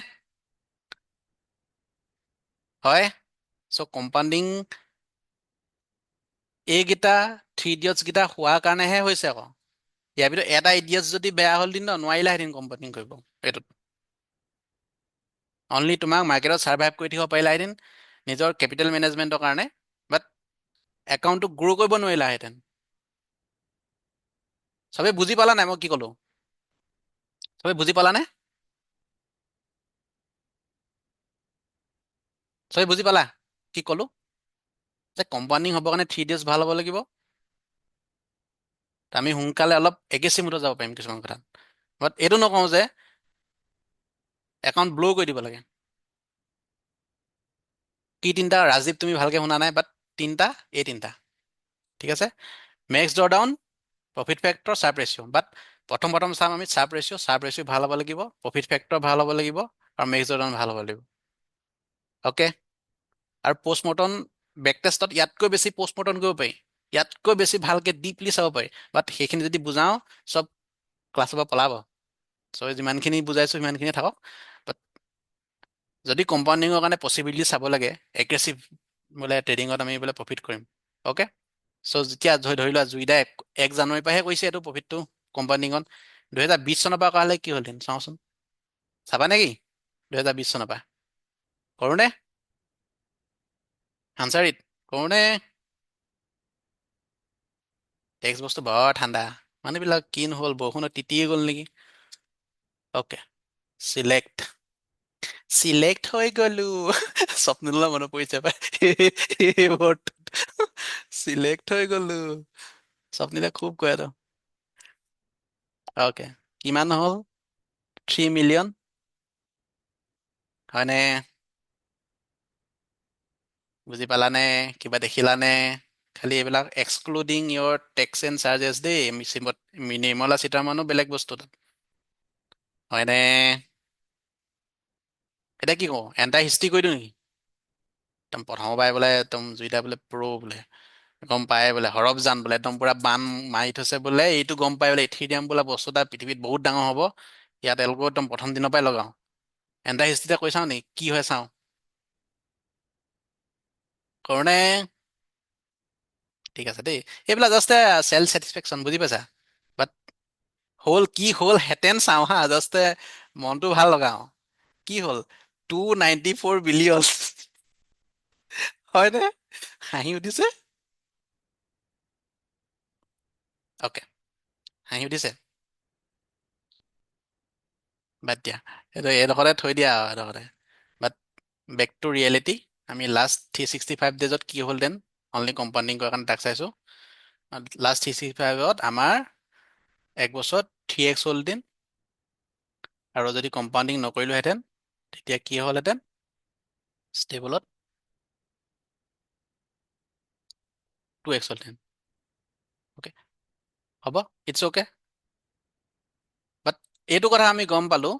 হয়। চ' কম্পাউণ্ডিং এইকেইটা থ্ৰী ইডিয়টছ কেইটা হোৱাৰ কাৰণেহে হৈছে আকৌ। ইয়াৰ ভিতৰত এটা ইডিয়টছ যদি বেয়া হ'ল দিন নোৱাৰিলাহেঁতেন কম্পাউণ্ডিং কৰিব এইটোত। অনলি তোমাক মাৰ্কেটত ছাৰ্ভাইভ কৰি থাকিব পাৰিলাহেঁতেন নিজৰ কেপিটেল মেনেজমেণ্টৰ কাৰণে, বাট একাউণ্টটো গ্ৰ' কৰিব নোৱাৰিলাহেঁতেন। চবেই বুজি পালা নাই মই কি ক'লো? চবেই বুজি পালানে? চবেই বুজি পালা কি ক'লো? যে কম্পাউণ্ডিং হ'বৰ কাৰণে 3 ডেজ ভাল হ'ব লাগিব। আমি সোনকালে অলপ এগ্ৰেছিভ মোডত যাব পাৰিম কিছুমান কথাত, বাট এইটো নকওঁ যে একাউণ্ট ব্ল' কৰি দিব লাগে। কি তিনিটা? ৰাজীৱ তুমি ভালকে শুনা নাই, বাট তিনিটা, এই তিনিটা, ঠিক আছে? Max drawdown, profit factor, Sharpe ratio'. But প্ৰথম চাম আমি চাৰ্প ৰেচিঅ'। চাৰ্প ৰেচিঅ' ভাল হ'ব লাগিব, প্ৰফিট ফেক্টৰ ভাল হ'ব লাগিব, আৰু মেক্স ড্ৰডাউন ভাল হ'ব লাগিব। অ'কে? আৰু পষ্টমৰ্টম বেক টেষ্টত ইয়াতকৈ বেছি পষ্টমৰ্টম কৰিব পাৰি, ইয়াতকৈ বেছি ভালকে ডিপলি চাব পাৰি, বাট সেইখিনি যদি বুজাওঁ চব ক্লাছৰ পৰা পলাব। চ' যিমানখিনি বুজাইছোঁ সিমানখিনিয়ে থাকক। বাট যদি কম্পাউণ্ডিঙৰ কাৰণে পচিবিলিটি চাব লাগে, এগ্ৰেছিভ বোলে ট্ৰেডিঙত আমি বোলে প্ৰফিট কৰিম, অ'কে? চ' যেতিয়া ধৰি লোৱা জুইদাই 1 জানুৱাৰীৰ পৰাহে কৰিছে এইটো প্ৰফিটটো কম্পাউণ্ডিঙত, 2020 চনৰ পৰা কৰা হ'লে কি হ'লহেঁতেন চাওঁচোন। চাবা নেকি 2020 চনৰ পৰা? কৰোঁনে? Answer it. কৰোঁনে? টেক্স বস্তু বৰ ঠাণ্ডা, মানুহবিলাক কিনো হ'ল বৰষুণত তিতিয়ে গ'ল নেকি? Okay, select. চিলেক্ট হৈ গ'লো। স্বপ্নীলৰ মনত পৰিছে পাই চিলেক্ট হৈ গ'লো। স্বপ্নীলে খুব কয় তো। অ'কে, কিমান হ'ল? 3 মিলিয়ন, হয়নে? বুজি পালানে? কিবা দেখিলানে? খালি এইবিলাক excluding your tax and charges দেই। নিৰ্মলা সীতাৰামনো বেলেগ বস্তু তাত, হয়নে? এতিয়া কি কওঁ? এণ্টাৰ হিষ্ট্ৰী কৰি দিওঁ নেকি? একদম প্ৰথমৰ পৰাই বোলে একদম জুইটা বোলে বোলে গম পায় বোলে, সৰব জান বোলে একদম পুৰা বান মাৰি থৈছে বোলে, এইটো গম পাই বোলে ইথিৰিয়াম বোলা বস্তু এটা পৃথিৱীত বহুত ডাঙৰ হ'ব, ইয়াত এলগো একদম প্ৰথম দিনৰ পৰাই লগাওঁ। এণ্টাৰ হিষ্ট্ৰীতে কৈ চাওঁ নেকি কি হয় চাওঁ? কৰোঁনে? ঠিক আছে দেই। এইবিলাক জাষ্ট চেল্ফ ছেটিছফেকশ্যন, বুজি পাইছা? বাট হ'ল কি হ'ল হেঁতেন চাওঁ হা, জাষ্ট মনটো ভাল লগাওঁ। কি হ'ল? 294 বিলিয়ন। হয়নে? হাঁহি উঠিছে? অ'কে, হাঁহি উঠিছে? বাদ দিয়া, এইটো এইডোখৰতে থৈ দিয়া আৰু এইডোখৰতে। বাট বেক টু ৰিয়েলিটি, আমি লাষ্ট 365 ডেজত কি হ'ল দেন, অনলি কম্পাউণ্ডিং কৰাৰ কাৰণে তাক চাইছোঁ। লাষ্ট 365ত আমাৰ এক বছৰত 3x হ'লহেঁতেন, আৰু যদি কম্পাউণ্ডিং নকৰিলোহেঁতেন তেতিয়া কি হ'লহেঁতেন? ষ্টেবলত 2x হ'লহেঁতেন। অ'কে, হ'ব, ইটছ অ'কে। বাট এইটো কথা আমি গম পালোঁ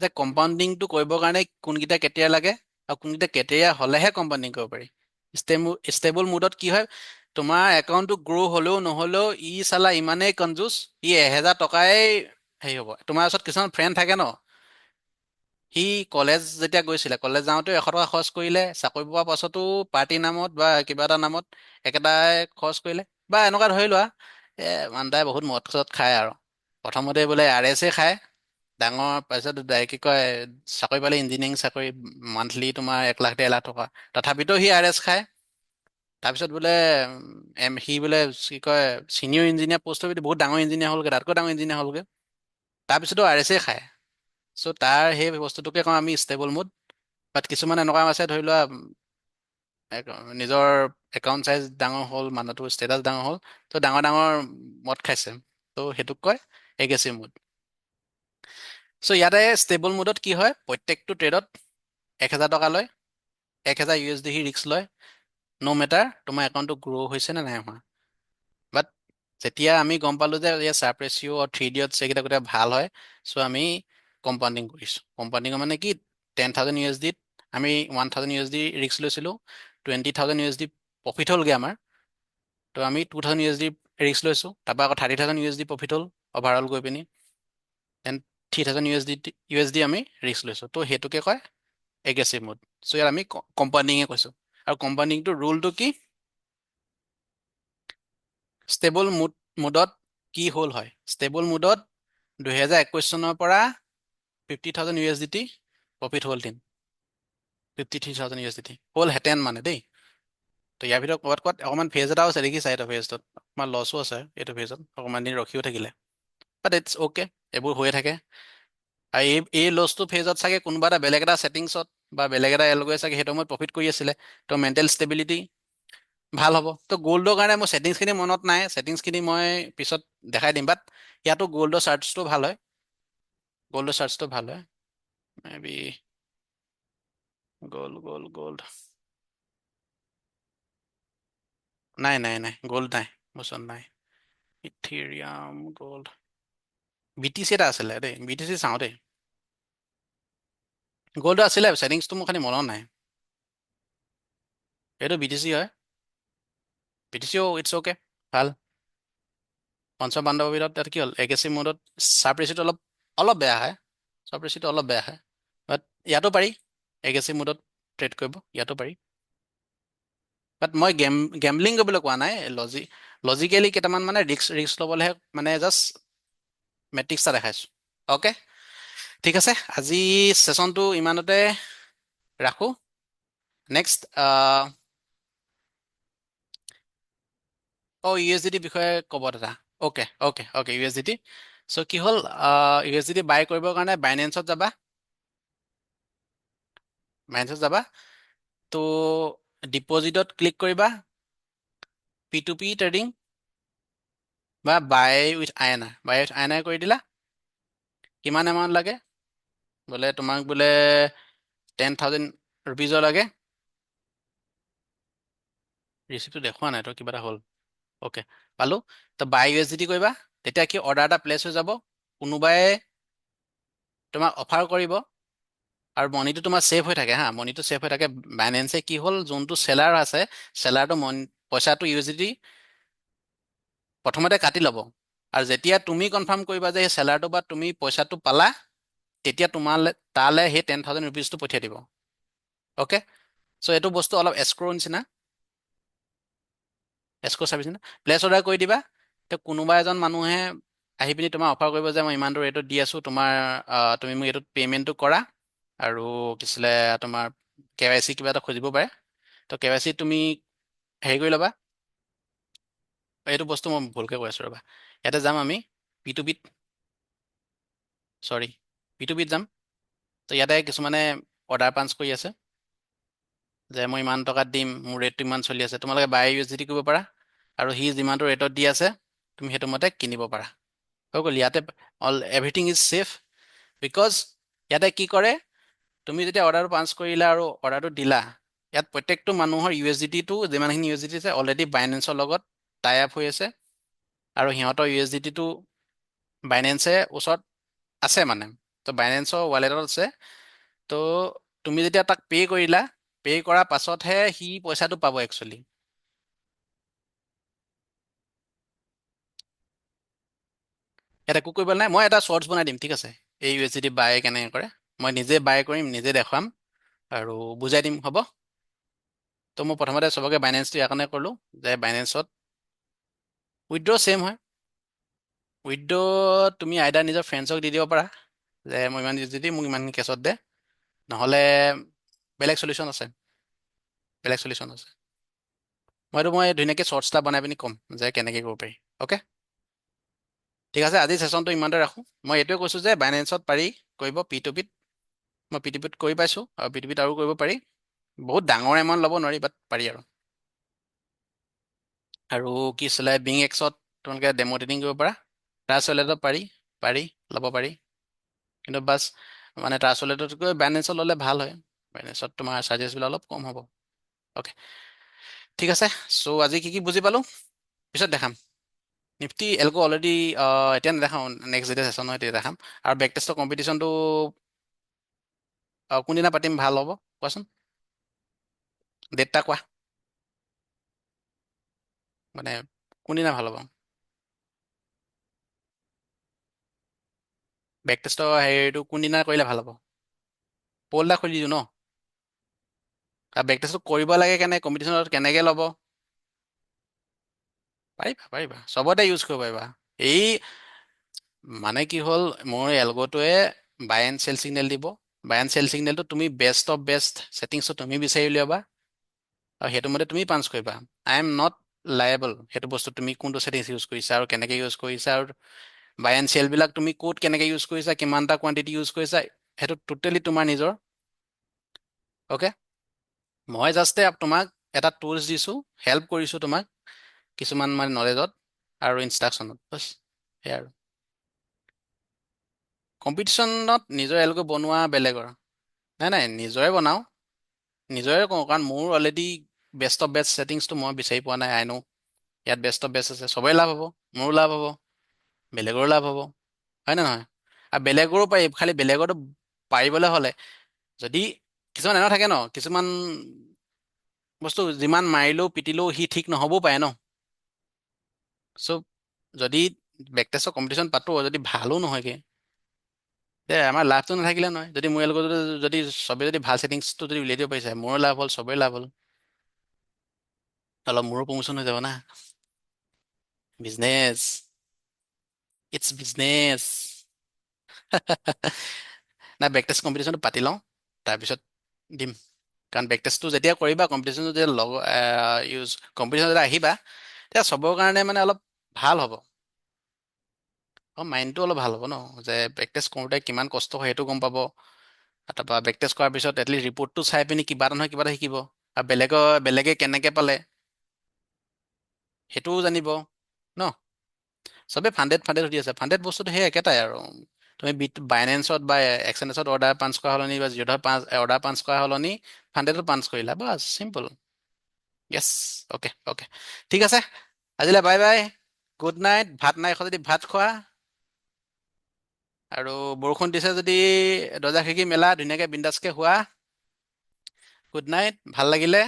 যে কম্পাউণ্ডিংটো কৰিবৰ কাৰণে কোনকেইটা কেতিয়া লাগে আৰু কোনকেইটা কেতিয়া হ'লেহে কম্পাউণ্ডিং কৰিব পাৰি। ষ্টেবল মুডত কি হয়, তোমাৰ একাউণ্টটো গ্ৰ' হ'লেও নহ'লেও ই চালা ইমানেই কনজুচ, ই 1000 টকাই হেৰি হ'ব। তোমাৰ ওচৰত কিছুমান ফ্ৰেণ্ড থাকে ন, সি কলেজ যেতিয়া গৈছিলে, কলেজ যাওঁতে 100 টকা খৰচ কৰিলে, চাকৰি পোৱাৰ পাছতো পাৰ্টিৰ নামত বা কিবা এটা নামত একেটাই খৰচ কৰিলে। বা এনেকুৱা ধৰি লোৱা, মানুহটাই বহুত মদ চদ খায় আৰু প্ৰথমতে বোলে আৰ এছে খায়, ডাঙৰ তাৰপিছত কি কয়, চাকৰি পালে ইঞ্জিনিয়াৰিং চাকৰি, মান্থলি তোমাৰ 1 লাখ 1.5 লাখ টকা, তথাপিতো সি আৰ এছ খায়। তাৰপিছত বোলে সি বোলে কি কয় চিনিয়ৰ ইঞ্জিনিয়াৰ পষ্ট বহুত ডাঙৰ ইঞ্জিনিয়াৰ হ'লগে, তাতকৈ ডাঙৰ ইঞ্জিনিয়াৰ হ'লগে, তাৰপিছতো আৰ এছে খায়। চ' তাৰ সেই বস্তুটোকে কওঁ আমি ষ্টেবল মুড। বাট কিছুমান এনেকুৱা আছে, ধৰি লোৱা নিজৰ একাউণ্ট চাইজ ডাঙৰ হ'ল, মানুহটোৰ ষ্টেটাছ ডাঙৰ হ'ল, ত' ডাঙৰ ডাঙৰ মদ খাইছে, ত' সেইটোক কয় এগ্ৰেছিভ মুড। চ' ইয়াতে ষ্টেবল মুডত কি হয়, প্ৰত্যেকটো ট্ৰেডত 1000 টকা লয়, 1000 USD সি ৰিস্ক লয়, ন' মেটাৰ তোমাৰ একাউণ্টটো গ্ৰ' হৈছে নে নাই হোৱা। বাট যেতিয়া আমি গম পালোঁ যে এই চাৰ্প ৰেচিঅ' আৰু 3 ইডিয়টছ এইকেইটা গোটেই ভাল হয়, চ' আমি কম্পাউণ্ডিং কৰিছোঁ। কম্পাউণ্ডিঙৰ মানে কি, 10,000 USDত আমি 1,000 USD ৰিস্ক লৈছিলোঁ, 20,000 USD প্ৰফিট হ'লগৈ আমাৰ, ত' আমি 2,000 USD ৰিস্ক লৈছোঁ, তাৰপৰা আকৌ 30,000 USD প্ৰফিট হ'ল অভাৰঅল গৈ পিনি, দেন 3,000 USD আমি ৰিস্ক লৈছোঁ, ত' সেইটোকে কয় এগ্ৰেছিভ মুড। চ' ইয়াত আমি কম্পাউণ্ডিঙে কৈছোঁ। আৰু কম্পাউণ্ডিংটোৰ ৰুলটো কি, ষ্টেবল মুডত কি হ'ল হয়, ষ্টেবল মুডত 2021 চনৰ পৰা 50,000 USDT প্ৰফিট হ'লহেঁতেন, 53,000 USDT হ'লহেঁতেন মানে দেই। তো ইয়াৰ ভিতৰত ক'ৰবাত ক'ৰবাত অকণমান ফেজ এটাও আছে, দেখিছা এইটো ফেজটোত অকণমান লছো আছে, এইটো ফেজত অকণমান দিন ৰখিও থাকিলে, বাট ইটছ অ'কে, এইবোৰ হৈয়ে থাকে। আৰু এই লছটো ফেজত চাগে কোনোবা এটা বেলেগ এটা ছেটিংছত বা বেলেগ এটা এলগৱে চাগে সেইটো সময়ত প্ৰফিট কৰি আছিলে, তো মেণ্টেল ষ্টেবিলিটি ভাল হ'ব। তো গ'ল্ডৰ কাৰণে মোৰ ছেটিংছখিনি মনত নাই, ছেটিংছখিনি মই পিছত দেখাই দিম, বাট ইয়াতো গ'ল্ডৰ চাৰ্টছটো ভাল হয়, গ'ল্ডৰ চাৰ্টছটো ভাল হয়। মে বি গ'ল্ড নাই নাই নাই, গ'ল্ড নাই মোৰ ওচৰত নাই। ইথেৰিয়াম, গ'ল্ড, BTC এটা আছিলে দেই, BTC চাওঁ দেই, গ'ল্ডটো আছিলে, ছেটিংছটো মোৰ খালি মনত নাই। এইটো BTC হয়, BTCও ইটছ অ'কে, ভাল। পঞ্চপাণ্ডৱৰ ভিতৰত তাত কি হ'ল, এগ্ৰেছিভ মুডত চাৰ্প ৰেচিঅ'টো অলপ অলপ বেয়া হয়, চাৰ্প ৰেচিঅ'টো অলপ বেয়া হয়, বাট ইয়াতো পাৰি এগ্ৰেছিভ মুডত ট্ৰেড কৰিব, ইয়াতো পাৰি। বাট মই গেমলিং কৰিবলৈ কোৱা নাই, লজিকেলি কেইটামান মানে ৰিস্ক ল'বলৈহে মানে জাষ্ট মেট্ৰিক্স এটা দেখাইছোঁ। অ'কে, ঠিক আছে, আজি ছেশ্যনটো ইমানতে ৰাখোঁ। নেক্সট USDT বিষয়ে ক'ব দাদা। Okay okay okay, USDT। চ' কি হ'ল, USDT বাই কৰিবৰ কাৰণে বাইনেন্সত যাবা, তো ডিপ'জিটত ক্লিক কৰিবা, P2P ট্ৰেডিং বা বাই উইথ INR কৰি দিলা। কিমান এমাউণ্ট লাগে, বোলে তোমাক বোলে 10,000 ৰুপিজৰ লাগে, ৰিচিপ্টটো দেখুওৱা নাই, তো কিবা এটা হ'ল। অ'কে, পালোঁ। তো বাই USDT কৰিবা, তেতিয়া কি অৰ্ডাৰ এটা প্লেচ হৈ যাব, কোনোবাই তোমাক অফাৰ কৰিব, আৰু মনিটো তোমাৰ ছেভ হৈ থাকে হা, মনিটো ছেভ হৈ থাকে। বাইনেন্সে কি হ'ল, যোনটো চেলাৰ আছে, চেলাৰটো পইচাটো USDT প্ৰথমতে কাটি ল'ব, আৰু যেতিয়া তুমি কনফাৰ্ম কৰিবা যে সেই চেলাৰটো বা তুমি পইচাটো পালা, তেতিয়া তোমালৈ তালৈ সেই 10,000 ৰুপিজটো পঠিয়াই দিব। অ'কে, চ' এইটো বস্তু অলপ এস্ক্ৰ' নিচিনা, এস্ক্ৰ' চাৰ্ভিচ নিচিনা, প্লেচ অৰ্ডাৰ কৰি দিবা। তো কোনোবা এজন মানুহে আহি পিনি তোমাৰ অফাৰ কৰিব যে মই ইমানটো ৰেটত দি আছোঁ, তুমি মোক এইটোত পে'মেণ্টটো কৰা, আৰু কি আছিলে তোমাৰ KYC কিবা এটা খুজিব পাৰে। তো KYC তুমি হেৰি কৰি ল'বা। এইটো বস্তু মই ভুলকৈ কৈ আছোঁ ৰ'বা। ইয়াতে যাম আমি P2P-ত, চৰি, P2P-ত যাম। তো ইয়াতে কিছুমানে অৰ্ডাৰ পাঞ্চ কৰি আছে যে মই ইমান টকাত দিম, মোৰ ৰেটটো ইমান চলি আছে। তোমালোকে বাই USDT কৰিব পাৰা, আৰু সি যিমানটো ৰেটত দি আছে তুমি সেইটো মতে কিনিব পাৰা। হৈ গ'ল। ইয়াতে এভৰিথিং ইজ ছেফ, বিকজ ইয়াতে কি কৰে, তুমি যেতিয়া অৰ্ডাৰটো পাঞ্চ কৰিলা আৰু অৰ্ডাৰটো দিলা, ইয়াত প্ৰত্যেকটো মানুহৰ USDT-টো যিমানখিনি USDT আছে অলৰেডি বাইনেন্সৰ লগত টাই আপ হৈ আছে, আৰু সিহঁতৰ USDT-টো বাইনেন্সে ওচৰত আছে মানে। তো বাইনেন্সৰ ৱালেটত আছে। তো তুমি যেতিয়া তাক পে' কৰিলা, পে' কৰাৰ পাছতহে সি পইচাটো পাব একচুৱেলি। ইয়াত একো কৰিব নাই, মই এটা শ্বৰ্টছ বনাই দিম, ঠিক আছে, এই USDT বাই কেনেকৈ কৰে। মই নিজে বাই কৰিম, নিজে দেখুৱাম, আৰু বুজাই দিম, হ'ব। তো মই প্ৰথমতে চবকে বাইনেন্সটো ইয়াৰ কাৰণে ক'লোঁ যে বাইনেন্সত উইথড্ৰ ছেম হয়। উইথড্ৰ তুমি আইডাৰ নিজৰ ফ্ৰেণ্ডছক দি দিব পাৰা যে মই ইমান USDT মোক ইমানখিনি কেছত দে, নহ'লে বেলেগ চলিউশ্যন আছে, বেলেগ চলিউশ্যন আছে। মই ধুনীয়াকৈ শ্বৰ্টছ এটা বনাই পিনি ক'ম যে কেনেকৈ কৰিব পাৰি। অ'কে, ঠিক আছে, আজি ছেশ্যনটো ইমানতে ৰাখোঁ। মই এইটোৱে কৈছোঁ যে বাইনেন্সত পাৰি কৰিব P2P-ত। মই P2P-ত কৰি পাইছোঁ, আৰু P2P-ত আৰু কৰিব পাৰি। বহুত ডাঙৰ এমাউণ্ট ল'ব নোৱাৰি, বাট পাৰি আৰু। আৰু কি আছিলে, বিং এক্সত তোমালোকে ডেমো ট্ৰেডিং কৰিব পাৰা। ট্ৰাষ্ট ৱালেটত পাৰি, পাৰি ল'ব পাৰি, কিন্তু বাছ মানে ট্ৰাষ্ট ৱালেটতকৈ বাইনেন্সত ল'লে ভাল হয়। বাইনেন্সত তোমাৰ চাৰ্জেছবিলাক অলপ কম হ'ব। অ'কে, ঠিক আছে। চ' আজি কি কি বুজি পালোঁ পিছত দেখাম। নিফটি এলক' অলৰেডি এতিয়া নেদেখাওঁ, নেক্সট যেতিয়া ছেশ্যন হয় তেতিয়া দেখাম। আৰু বেক টেষ্টৰ কম্পিটিশ্যনটো কোনদিনা পাতিম ভাল হ'ব কোৱাচোন, ডেটটা কোৱা, মানে কোনদিনা ভাল হ'ব? বেক টেষ্টৰ হেৰিটো কোনদিনা কৰিলে ভাল হ'ব? প'ল এটা খুলি দিওঁ ন? আৰু বেক টেষ্টটো কৰিব লাগে কম্পিটিশ্যনত কেনেকৈ ল'ব? পাৰিবা, পাৰিবা, চবতে ইউজ কৰিব পাৰিবা। এই মানে কি হ'ল, মোৰ এলগ'টোৱে বাই এণ্ড চেল ছিগনেল দিব। বাই এণ্ড চেল ছিগনেলটো তুমি বেষ্ট অফ বেষ্ট ছেটিংছটো তুমি বিচাৰি উলিয়াবা, আৰু সেইটো মতে তুমি পাঞ্চ কৰিবা। আই এম নট লায়েবল সেইটো বস্তু তুমি কোনটো ছেটিংছ ইউজ কৰিছা আৰু কেনেকৈ ইউজ কৰিছা, আৰু বাই এণ্ড চেলবিলাক তুমি ক'ত কেনেকৈ ইউজ কৰিছা, কিমানটা কোৱান্টিটি ইউজ কৰিছা, সেইটো টোটেলি তোমাৰ নিজৰ। অ'কে, মই জাষ্ট তোমাক এটা টুলছ দিছোঁ, হেল্প কৰিছোঁ তোমাক কিছুমান মানে নলেজত আৰু ইনষ্ট্ৰাকশ্যনত, বছ সেয়াই আৰু। কম্পিটিশ্যনত নিজৰ এলগ' বনোৱা বেলেগৰ, নাই নাই, নিজৰে বনাওঁ, নিজৰে কওঁ, কাৰণ মোৰ অলৰেডি বেষ্ট অফ বেষ্ট ছেটিংছটো মই বিচাৰি পোৱা নাই। আই ন' ইয়াত বেষ্ট অফ বেষ্ট আছে, চবেই লাভ হ'ব, মোৰো লাভ হ'ব, বেলেগৰো লাভ হ'ব, হয় নে নহয়? আৰু বেলেগৰো পাৰি, খালি বেলেগৰতো পাৰিবলৈ হ'লে যদি কিছুমান এনেকুৱা থাকে ন, কিছুমান বস্তু যিমান মাৰিলেও পিটিলেও সি ঠিক নহ'বও পাৰে ন। চ' যদি বেকটেষ্টৰ কম্পিটিশ্যন পাতোঁ, যদি ভালো নহয়গৈ, আমাৰ লাভটো নাথাকিলে নহয়। যদি মোৰ এলগত যদি চবে যদি ভাল ছেটিংছটো যদি উলিয়াই দিব পাৰিছে, মোৰো লাভ হ'ল, চবৰে লাভ হ'ল, অলপ মোৰো প্ৰমোচন হৈ যাব না। Business, it's business. নাই, বেকটেষ্ট কম্পিটিশ্যনটো পাতি লওঁ, তাৰপিছত দিম। কাৰণ বেকটেষ্টটো যেতিয়া কৰিবা, কম্পিটিশ্যনটো যেতিয়া কম্পিটিশ্যন যেতিয়া আহিবা, তেতিয়া চবৰ কাৰণে মানে অলপ ভাল হ'ব। মাইণ্ডটো অলপ ভাল হ'ব ন, যে বেকটেষ্ট কৰোঁতে কিমান কষ্ট হয় সেইটো গম পাব। তাৰপৰা বেকটেষ্ট কৰাৰ পিছত এটলিষ্ট ৰিপৰ্টটো চাই পিনি কিবা এটা নহয় কিবা এটা শিকিব, আৰু বেলেগে কেনেকৈ পালে সেইটোও জানিব ন। চবে ফাণ্ডেড ফাণ্ডেড সুধি আছে, ফাণ্ডেড বস্তুটো সেই একেটাই আৰু। তুমি বাইনেন্সত বা এক্সেঞ্জত অৰ্ডাৰ পাঞ্চ কৰা সলনি বা জিৰ'ত অৰ্ডাৰ পাঞ্চ কৰা সলনি ফাণ্ডেডত পাঞ্চ কৰিলা, বাছ চিম্পল। য়েছ, অ'কে অ'কে, ঠিক আছে, আজিলৈ বাই বাই, গুড নাইট। ভাত নাই খোৱা যদি ভাত খোৱা, আৰু বৰষুণ দিছে যদি দৰ্জা খিৰিকি মেলা, ধুনীয়াকৈ বিন্দাছকৈ শুৱা। Good night. ভাল লাগিলে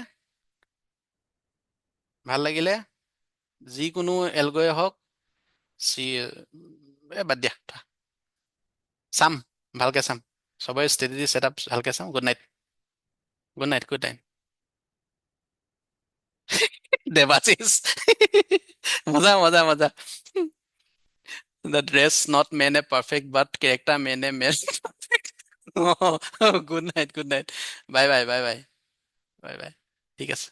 যিকোনো এলগয়ে হওক, চি বাদ দিয়া, চাম, ভালকৈ চাম, চবৰে ষ্ট্ৰেটেজি ছেটআপ ভালকৈ চাম। Good night, good night, good night. Debashish. মজা মজা মজা। The dress not made a perfect, but character made a man perfect. Oh, good night, good night. Bye bye, bye bye, bye bye. ঠিক আছে।